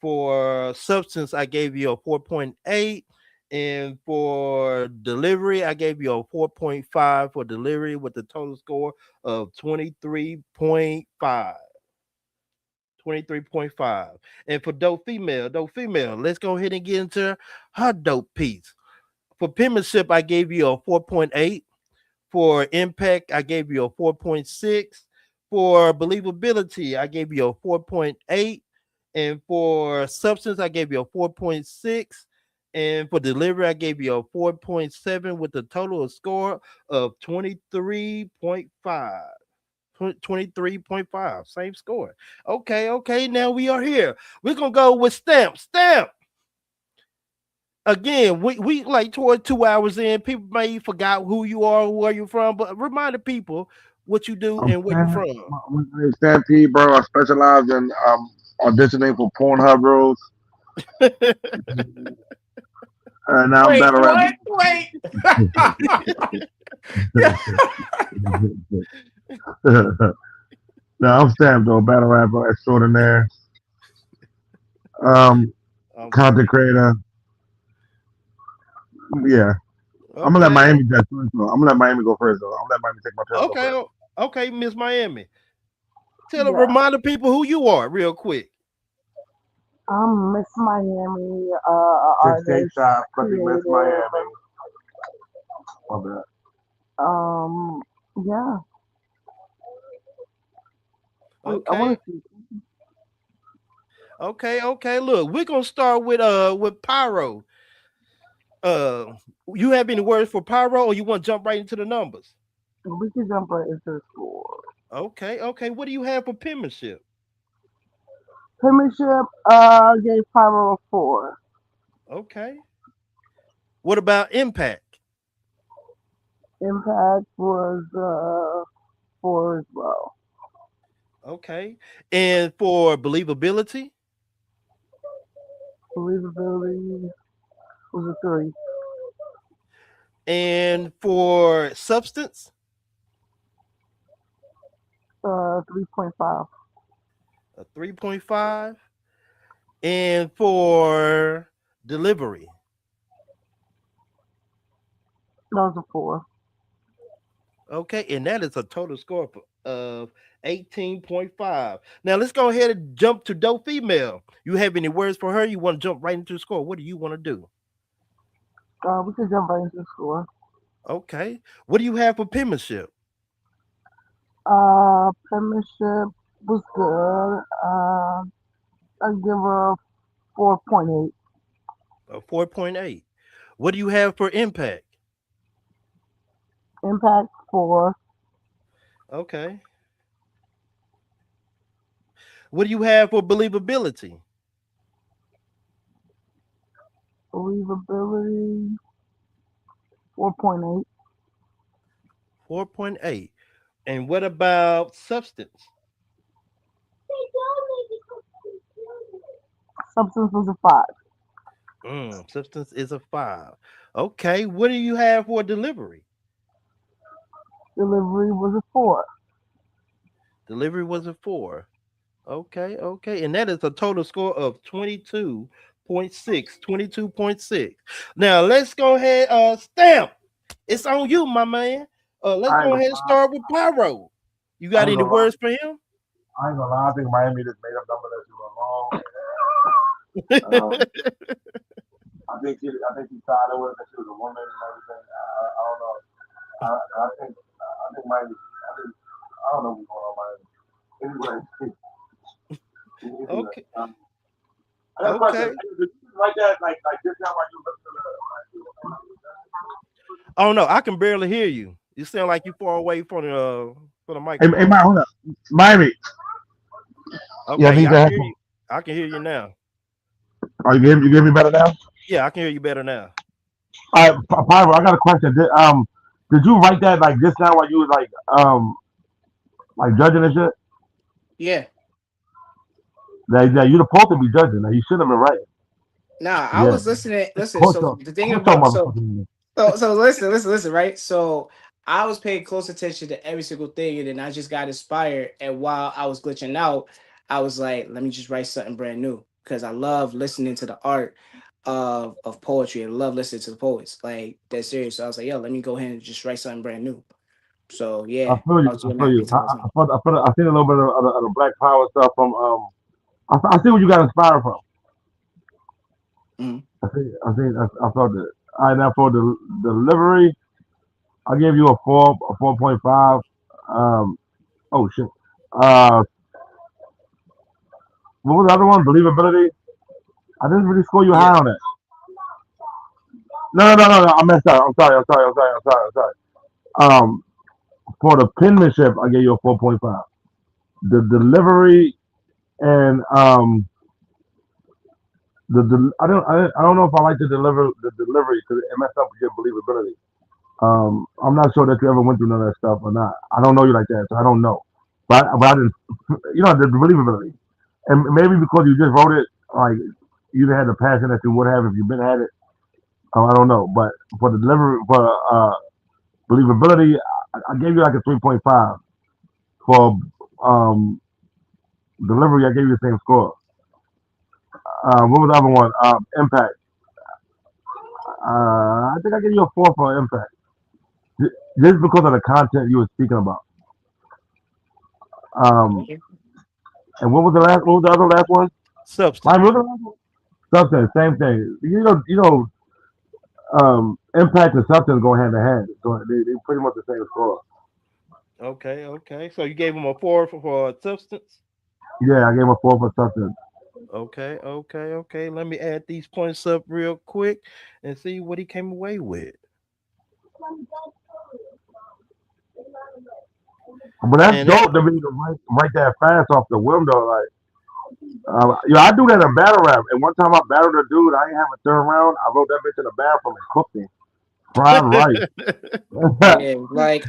For substance, I gave you a 4.8. And for delivery, I gave you a 4.5 for delivery with a total score of 23.5. 23.5. And for dope female, let's go ahead and get into her dope piece. For penmanship, I gave you a 4.8. For impact, I gave you a 4.6. For believability, I gave you a 4.8. And for substance, I gave you a 4.6. And for delivery, I gave you a 4.7 with a total score of 23.5. 23.5, same score. Okay. Now we are here. We're gonna go with Stamp. Again, we like toward 2 hours in. People may forgot who you are, where you're from, but remind the people what you do and where you're from. My name is Stampede, bro. I specialize in auditioning for Pornhub roles. And now I'm battle rapper. Wait. No, I'm Stamp though, battle rapper extraordinaire. Content creator. Yeah. I'm gonna let Miami go first though. I'm gonna let Miami go first though. I'm gonna let Miami take my turn. Okay, Miss Miami. Remind the people who you are real quick. I'm Miss Miami, artist, Miss Miami. My bad. Yeah. Okay. I want to see. Okay. Look, we're gonna start with Pyro. You have any words for Pyro, or you want to jump right into the numbers? We can jump right into the score. Okay. What do you have for penmanship? Penmanship, gave Pyro a 4. Okay. What about impact? Impact was 4 as well. Okay. And for believability? Believability was a 3. And for substance? 3.5. A 3.5. And for delivery? That was a 4. Okay, and that is a total score of 18.5. Now let's go ahead and jump to Dope Female. You have any words for her? You want to jump right into the score? What do you want to do? We can jump right into the score. Okay. What do you have for penmanship? Penmanship was good. I give her a 4.8. A 4.8. What do you have for impact? Impact 4. Okay. What do you have for believability? Believability 4.8. 4.8. And what about substance? Substance was a 5. Substance is a 5. Okay. What do you have for delivery? Delivery was a 4. Delivery was a 4. Okay. And that is a total score of 22.6. 22.6. Now let's go ahead. Stamp. It's on you, my man. Let's go ahead and start with Pyro. You got any words for him? I ain't gonna lie. I think Miami just made up number that you were wrong. I think she thought it was that she was a woman and everything. I don't know. I think Miami. I don't know what's going on Miami. Anyway. Okay. I got a question. Did you write that like this now while you listen to the? Oh no, I can barely hear you. You sound like you far away from the mic. Hey, Mike, hold up. Miami. Okay, yeah, I can hear you now. Oh, you hear me better now? Yeah, I can hear you better now. All right, Pyro, I got a question. Did you write that like this now while you was like judging and shit? Yeah. Now you're supposed to be judging. Now you shouldn't have been writing. Nah, I was listening. Listen, so the thing about so listen, right? So I was paying close attention to every single thing, and then I just got inspired. And while I was glitching out, I was like, let me just write something brand new because I love listening to the art of poetry and love listening to the poets. Like that's serious. So I was like, yo, let me go ahead and just write something brand new. So yeah, I feel you. I seen a little bit of the Black Power stuff from I see where you got inspired from. I felt it. All right, now for the delivery, I gave you a 4.5. Oh shit. What was the other one? Believability. I didn't really score you high on that. No. I messed up. I'm sorry. For the penmanship, I gave you a 4.5. The delivery and I don't know if I like the delivery because it messed up with your believability. I'm not sure that you ever went through none of that stuff or not. I don't know you like that, so I don't know. But I didn't, the believability, and maybe because you just wrote it, like you didn't have the passion that you would have if you been had it. I don't know, but for the delivery, for believability, I gave you like a 3.5. For delivery, I gave you the same score. What was the other one? Impact. I think I gave you a 4 for impact. Just because of the content you were speaking about. And what was the last? What was the other last one? Substance. What was the last one? Substance. Same thing. Impact and substance go hand in hand. So they pretty much the same score. Okay. So you gave him a 4 for substance? Yeah, I gave him a 4 for substance. Okay. Let me add these points up real quick and see what he came away with. But that's dope to me to write that fast off the whim though. Like, I do that in battle rap. And one time I battled a dude, I ain't have a third round. I wrote that bitch in the bathroom and cooked him. Fried rice. Yeah, like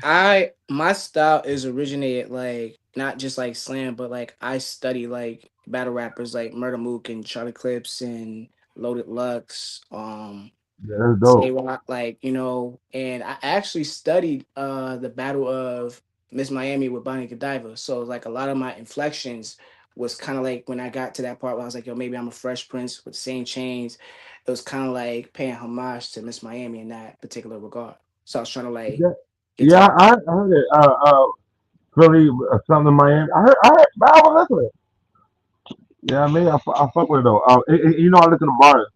my style is originated like not just like slam, but like I study like battle rappers like Murder Mook and Charlie Clips and Loaded Lux. Yeah, that's dope. Say-Rock, like, and I actually studied the Battle of Miss Miami with Bonnie Godiva. So like a lot of my inflections was kind of like when I got to that part where I was like, yo, maybe I'm a Fresh Prince with the same chains. It was kind of like paying homage to Miss Miami in that particular regard. So I was trying to like, Yeah, I heard it. Philly, something in Miami. I heard, but I was listening. Yeah, I mean, I fuck with it though. I listen to bars,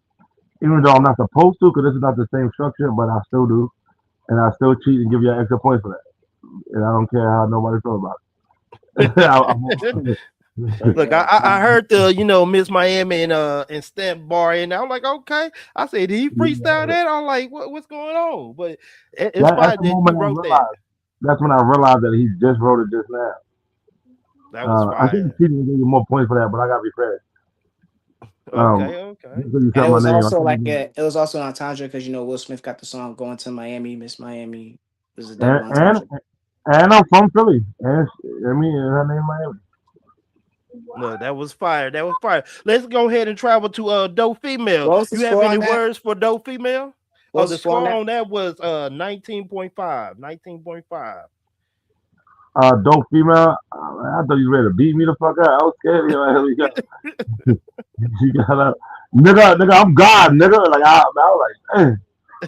even though I'm not supposed to, because this is not the same structure, but I still do, and I still cheat and give you an extra point for that, and I don't care how nobody feels about it. Look, I heard the Miss Miami and Stamp bar, and I'm like, okay. I said, did he freestyle that? I'm like, what's going on? But it's fine that you wrote that. That's when I realized that he just wrote it just now. That was fire. I think he give you more points for that, but I gotta be fair. Okay. And it was also like it was also an entendre because Will Smith got the song "Going to Miami," Miss Miami. Was a double entendre. And I'm from Philly, and her name Miami. No, that was fire. Let's go ahead and travel to Dope Female. You have any words for Dope Female? The score on that was 19.5. 19.5. Dope Female. I thought you were ready to beat me the fuck out. I was scared. You got nigga, I'm God, nigga. Like I was like, man,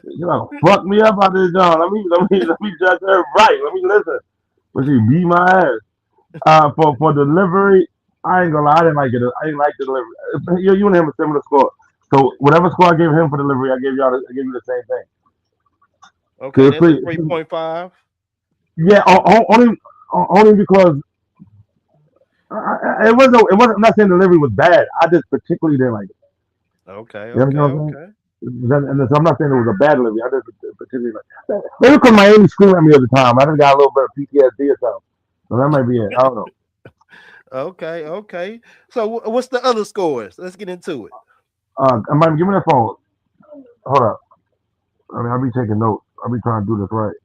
you know, fuck me up out this joint. Let me judge her right. Let me listen. But she beat my ass. For delivery, I ain't gonna lie, I didn't like it. I didn't like the delivery. You and him a similar score. So whatever score I gave him for delivery, I gave you the same thing. Okay, that's 3.5. Yeah, only because it wasn't. I'm not saying delivery was bad. I just particularly didn't like it. Okay. And so I'm not saying it was a bad delivery. I just particularly like it. Maybe because Miami screamed at me at the time. I just got a little bit of PTSD or something. So that might be it. I don't know. Okay. So what's the other scores? Let's get into it. Give me that phone. Hold up. I'll be taking notes. I'll be trying to do this right.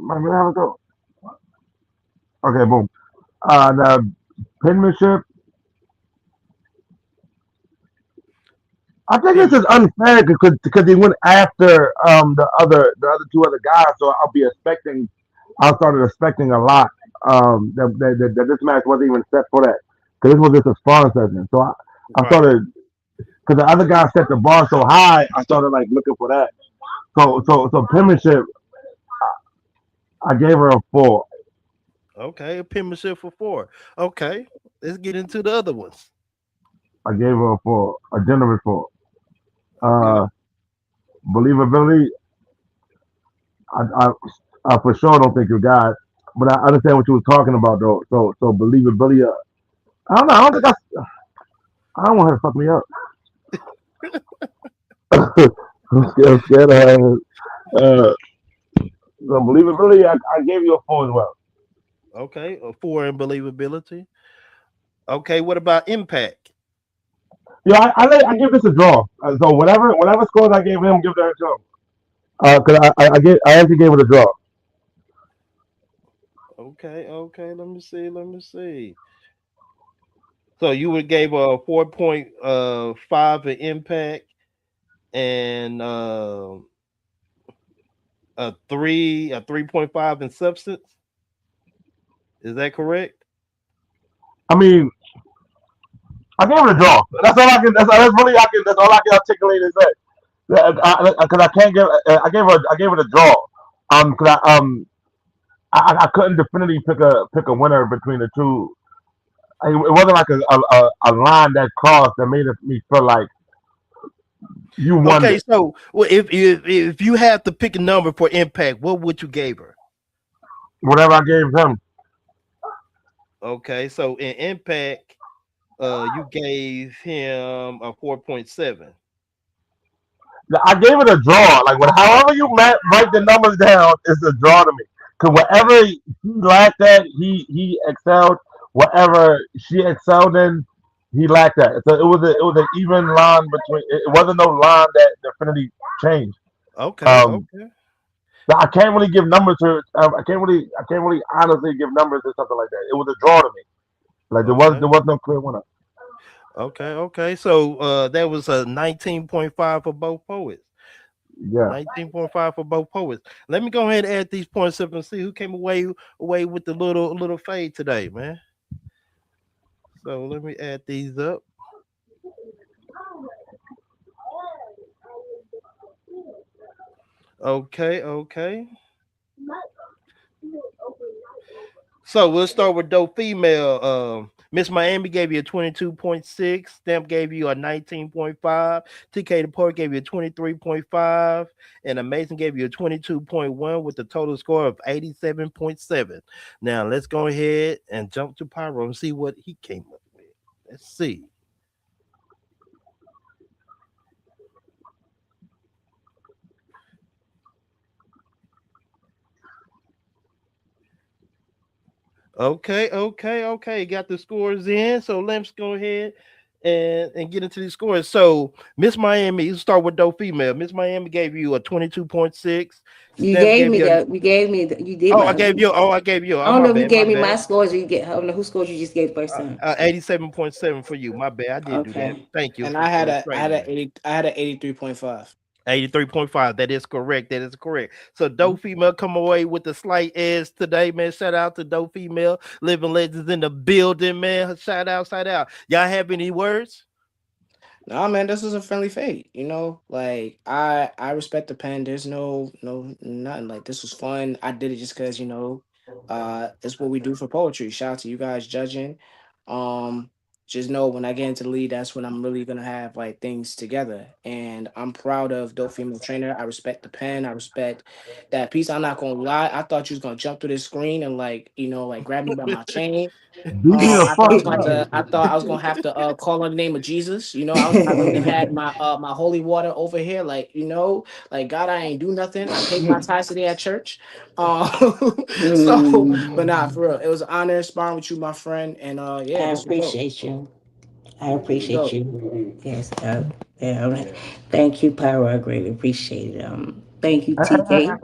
Have it go. Okay, boom. The penmanship. I think this is unfair because he went after the other two other guys, so I started expecting a lot. That this match wasn't even set for that because this was just a sparring session. So I started because the other guy set the bar so high. I started like looking for that. So penmanship. I gave her a 4. Okay, a penmanship for 4. Okay, let's get into the other ones. I gave her a 4, a generous 4. Believability, I for sure don't think you got, but I understand what you were talking about though. So believability, I don't know. I don't want her to fuck me up. I'm scared of her. Believability, I gave you a 4 as well. Okay, a 4 in believability. Okay, what about impact? Yeah, I give this a draw. So whatever scores I gave him, give that a draw. Cause I actually gave it a draw. Okay, let me see. So you would gave a 4.5 in impact and a 3.5 in substance. Is that correct? I mean, I gave it a draw. That's all I can. That's all I can articulate and say. Because I can't give. I gave it a draw. Cause I couldn't definitively pick a winner between the two. It wasn't like a line that crossed that made me feel like you won. Okay, so well, if you had to pick a number for impact, what would you give her? Whatever I gave him. Okay, so in impact, you gave him a 4.7. I gave it a draw. Like however you write the numbers down, it's a draw to me. Cause whatever he lacked at, he excelled. Whatever she excelled in, he lacked that. So it was an even line between. It wasn't no line that definitely changed. Okay. So I can't really give numbers to. I can't really honestly give numbers to something like that. It was a draw to me. Like there was no clear winner. Okay. So that was a 19.5 for both poets. Yeah. 19.5 for both poets. Let me go ahead and add these points up and see who came away with the little fade today, man. So let me add these up. Okay. So we'll start with dope female. Miss Miami gave you a 22.6. Stamp gave you a 19.5. TK the Poet gave you a 23.5. And Amazing gave you a 22.1 with a total score of 87.7. Now let's go ahead and jump to Pyro and see what he came up with. Let's see. Okay. Got the scores in. So let's go ahead and get into these scores. So Miss Miami, you start with dope female. Miss Miami gave you a 22.6. You gave me that. You gave me. You did. I gave you. I gave you. I don't know if you gave me my scores or you get. I don't know whose scores you just gave first time. 87.7 for you. My bad. I did do that. Thank you. And I had a 83.5. 83.5. That is correct. So dope female come away with the slight edge today, man. Shout out to dope female living legends in the building, man. Shout out. Y'all have any words? Nah, man, this is a friendly fade. You know, like I respect the pen. There's no nothing. Like this was fun. I did it just because it's what we do for poetry. Shout out to you guys judging. Just know when I get into the lead, that's when I'm really gonna have like things together. And I'm proud of Dope Female Trainer. I respect the pen. I respect that piece. I'm not gonna lie. I thought you was gonna jump through this screen and grab me by my chain. I thought I was gonna have to call on the name of Jesus. I really had my my holy water over here. God, I ain't do nothing. I paid my tithes today at church. But nah, for real, it was an honor sparring with you, my friend. And I appreciate you. I appreciate you. Yes. Thank you, Pyro. I greatly appreciate it. Thank you, TK.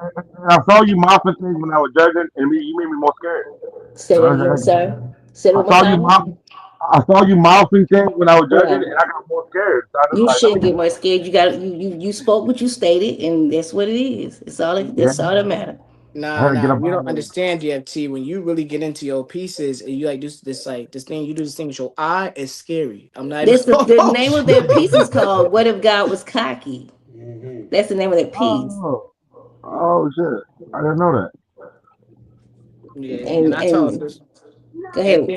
I saw you mouthing things when I was judging, and you made me more scared. Say it again, sir. Say it one time. I saw you mouthing things when I was judging, and I got more scared. So you shouldn't get more scared. You spoke what you stated, and that's what it is. It's all that matters. Nah, you don't understand, DFT. When you really get into your pieces and you do this thing, you do this thing with your eye, it's scary. I'm not. The name of that piece is called "What If God Was Cocky." That's the name of that piece. Oh shit! I didn't know that. Yeah, and I told this. Go ahead.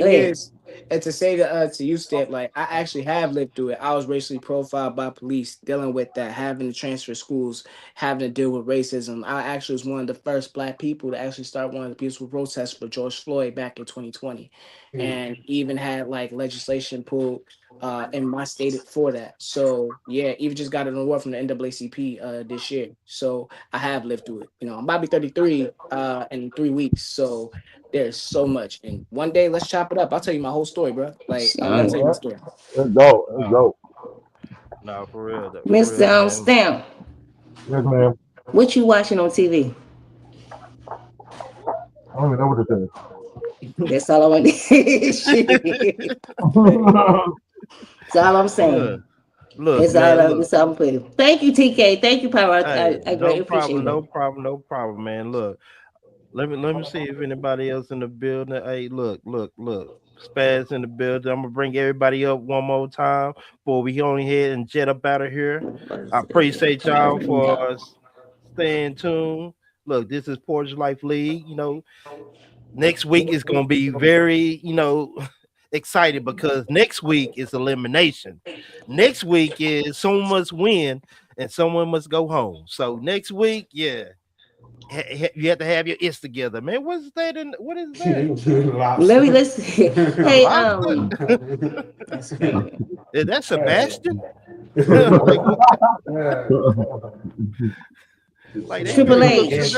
And to say to you, Step, I actually have lived through it. I was racially profiled by police, dealing with that, having to transfer schools, having to deal with racism. I actually was one of the first Black people to actually start one of the peaceful protests for George Floyd back in 2020, and even had legislation pulled in my state for that. So yeah, even just got an award from the NAACP this year. So I have lived through it. You know, I'm about to be 33 in 3 weeks. So there's so much. And one day, let's chop it up. I'll tell you my whole story, bro. Like I'll tell you my story. Let's go. Let's go. No, for real. Mr. Stamp, Yes, ma'am. what you watching on TV? I don't even know what to say. That's all I want. Shit. That's all I'm saying. Look, That's man, all look. that's all I'm putting. Thank you, TK. Thank you, Power. Hey, I greatly appreciate no it. problem, man. Look, let me see if anybody else in the building. Hey, look, Spaz in the building. I'm gonna bring everybody up one more time before we go ahead and jet up out of here. I appreciate y'all for staying tuned. Look, this is Porch Life League. You know, next week is gonna be very, excited because next week is elimination. Next week is someone must win and someone must go home. So next week, yeah, you have to have your it's together, man. What's that? What is that? Let's hey Is that Sebastian? Like Triple H.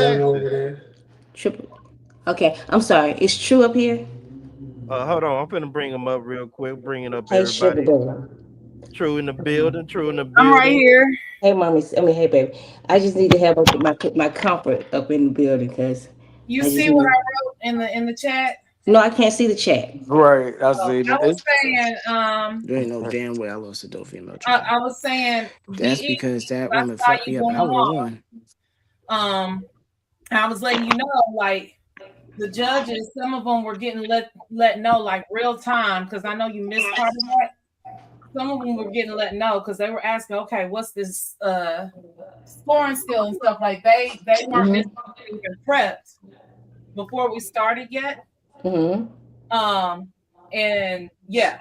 Triple. Okay, I'm sorry. It's True up here. Hold on, I'm gonna bring him up real quick. Bringing up Hey, everybody. Sugar Baby. True in the building. True in the building. I'm right here. Hey, mommy. Hey, baby. I just need to have my comfort up in the building because You see what I wrote in the chat? No, I can't see the chat. Right, I see. I was saying, You ain't know damn well I lost to Dolphin. No, I was saying that's because that woman fucked me up. I would have won. I was letting you know, like the judges, some of them were getting let know like real time because I know you missed part of that. Some of them were getting let know because they were asking, okay, what's this scoring skill and stuff like they weren't even prepped before we started yet. Mm-hmm. And yeah,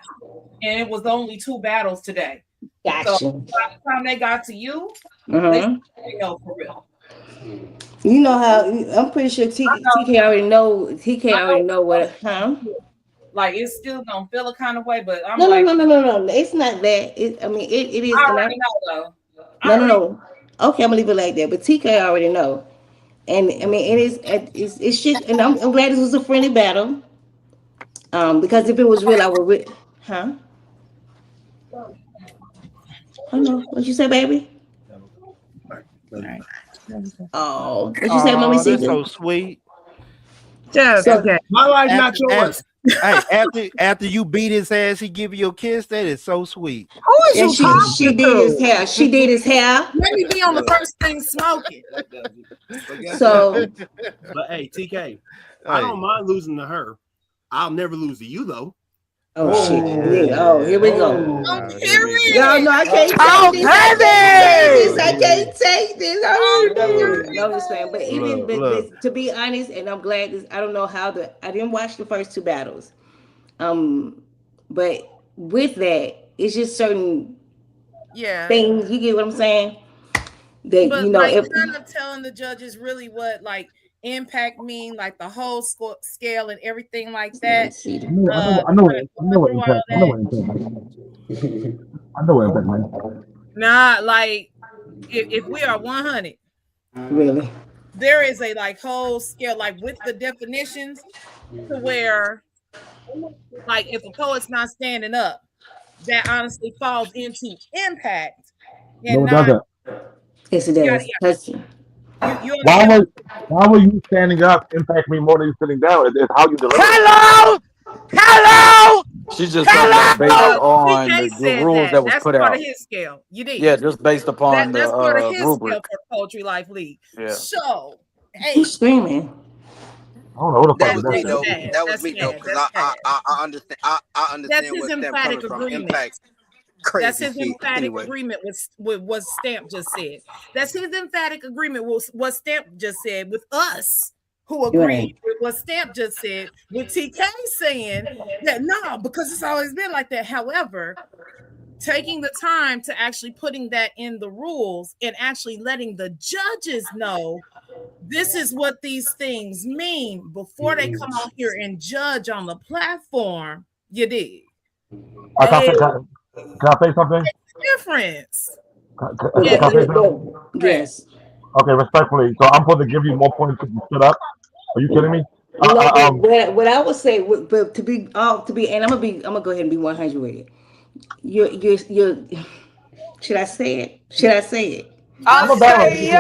and it was only 2 battles today. Gotcha. So by the time they got to you, Mhm. they know for real. You know how I'm pretty sure TK already know. TK already know what, huh? Like it's still gonna feel a kind of way, but I'm No, like, no. It's not that. It is. I already know though. No. Okay, I'm gonna leave it like that. But TK already know, and I mean it's just, and I'm glad this was a friendly battle. Because if it was real, I would. Huh? I know. What you say, baby? Oh, what you say, Mommy? That's so sweet. Yes. Okay. My life not yours. Hey, after you beat his ass, he give you a kiss. That is so sweet. Who is she did his hair. She did his hair. Let me be on the first thing smoking. So, but hey, TK, I don't mind losing to her. I'll never lose to you though. Oh shit! Oh, here we go. Y'all know I can't take this. I'm just saying, but even but to be honest, and I'm glad I don't know how I didn't watch the first 2 battles. But with that, it's just certain things. You get what I'm saying? That But you know, like kind of telling the judges really what like impact mean, like the whole scale and everything like that. I know what impact means. Nah, like if we are 100, really, there is a like whole scale, like with the definitions, to where like if a poet's not standing up, that honestly falls into impact. And No, it doesn't. Yes, it does. Why were you standing up impact me more than you sitting down? It's how you deliver. Hello. She's just saying that based on the rules that was that's put part out. of his scale. You did. Yeah, just based upon that's part of the his rubric. scale for Poetry Life League. Yeah. So, hey, who's screaming? I don't know who the That fuck was is me that. though. That was me though, because I understand. I that's understand his where Stamp emphatic coming from. agreement. Impact, That's crazy his shit. emphatic Anyway, agreement with what Stamp just said. That's his emphatic agreement with what Stamp just said with us, who agreed with what Stamp just said, with TK saying that no, because it's always been like that. However, taking the time to actually putting that in the rules and actually letting the judges know this is what these things mean before they come out here and judge on the platform. You did. Can Can I say something? Difference. Can I say something? Yes. Okay, respectfully. So I'm supposed to give you more points if you stood up. Are you kidding me? No, what I would say, but to be, and I'm gonna go ahead and be 100 with it. You're. Should I say it? Should I say it? I say You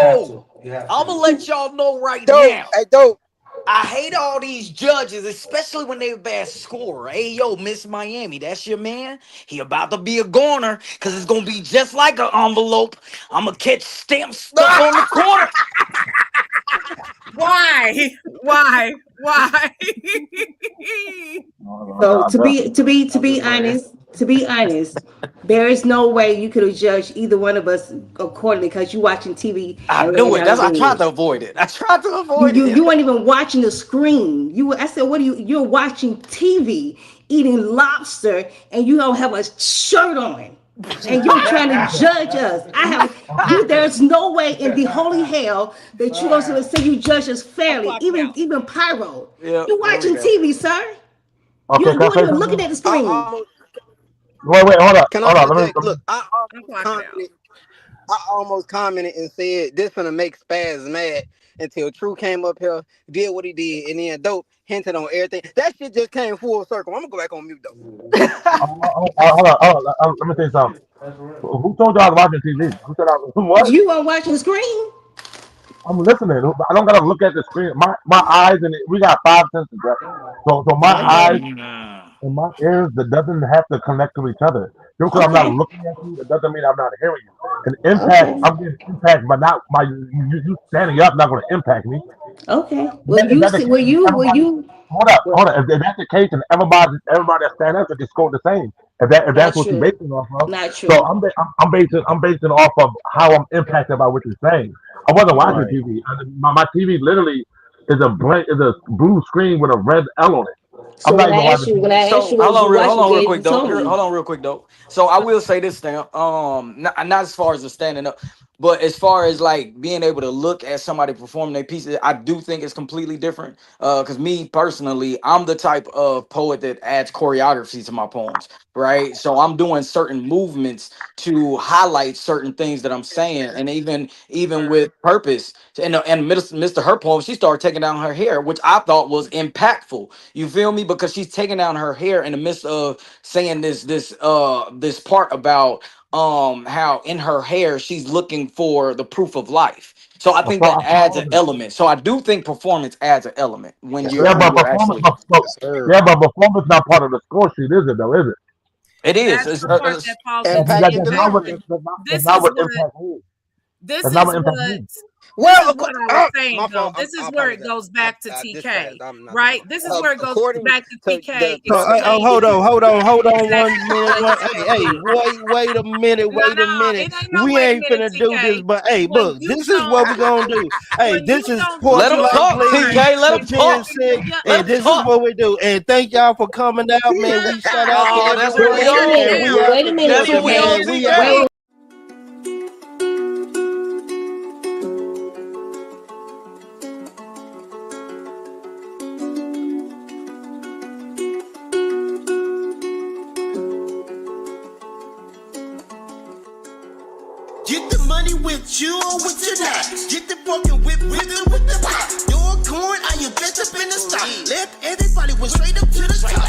have to. I'm gonna let y'all know right Dope. now. Hey, dope. I hate all these judges, especially when they're bad scorer. Hey, yo, Miss Miami, that's your man. He about to be a goner because it's gonna be just like an envelope. I'm gonna catch stamps stuck on the corner. Why? So to be honest, there is no way you could have judged either one of us accordingly because you're watching TV. I knew it. I tried to avoid it. You weren't even watching the screen. I said, what are you? You're watching TV, eating lobster, and you don't have a shirt on. And you're trying to judge us. There's no way in the holy hell that you're going to say you judge us fairly, even Pyro. Yeah, you're watching TV, sir. Okay, You weren't even looking at the screen. Wait, hold up. Can Hold I on. Let me, look? I almost commented and said this gonna make Spaz mad until True came up here, did what he did, and then Dope hinted on everything. That shit just came full circle. I'm gonna go back on mute though. hold on. Let me say something. Who told you I was watching TV? Who said I was? What? You weren't watching the screen. I'm listening. I don't gotta look at the screen. My eyes and we got 5 senses, bro. So my eyes and my ears that doesn't have to connect to each other. Just because I'm not looking at you, it doesn't mean I'm not hearing you. And impact, I'm getting impact, but not my you standing up not going to impact me. Okay. Hold up. If that's the case, and everybody that stand up should just score the same. If that's what you're basing off of. Not true. So I'm basing off of how I'm impacted by what you're saying. I wasn't watching TV. My TV literally is a blue screen with a red L on it. So I'm not when even I asked you, Hold on real quick, though. though. Hold on real quick, though. So I will say this thing. Not as far as the standing up, but as far as like being able to look at somebody performing their pieces, I do think it's completely different. Because me personally, I'm the type of poet that adds choreography to my poems, right? So I'm doing certain movements to highlight certain things that I'm saying, and even with purpose. And Mr. Her poem, she started taking down her hair, which I thought was impactful. You feel me? Because she's taking down her hair in the midst of saying this part about how in her hair she's looking for the proof of life. So I think that adds an element. So I do think performance adds an element when you're but actually. performance not part of the score sheet, is it though? Is it? It is. That's It's, the part it's- that falls That's into not the what This is that's not what what impact is. this That's is not what what impact means. This is what I was saying my though. fault. This I is where it apologize. goes back to I TK, dispatched. I'm not right? This is where it goes according back to to TK. the- Hold on 1 minute. Exactly. Hey, wait a minute. It ain't no We wait a ain't minute, finna do TK. this, but hey, When look, you this is what we're gonna do. Hey, when this you is don't Porch Let 'em Light talk, Bleed, TK. Let 'em the talk. Sick, Let 'em and this is talk. what we do. And thank y'all for coming out, man. We shout out Oh, to that's what we everyone, on. and we out Wait a minute. That's what we on, man. We TK. out. Get the money with you or with your not. Get the fucking whip with it with the pot. Your corn, I invest up in the stock. Left everybody went straight up to the top.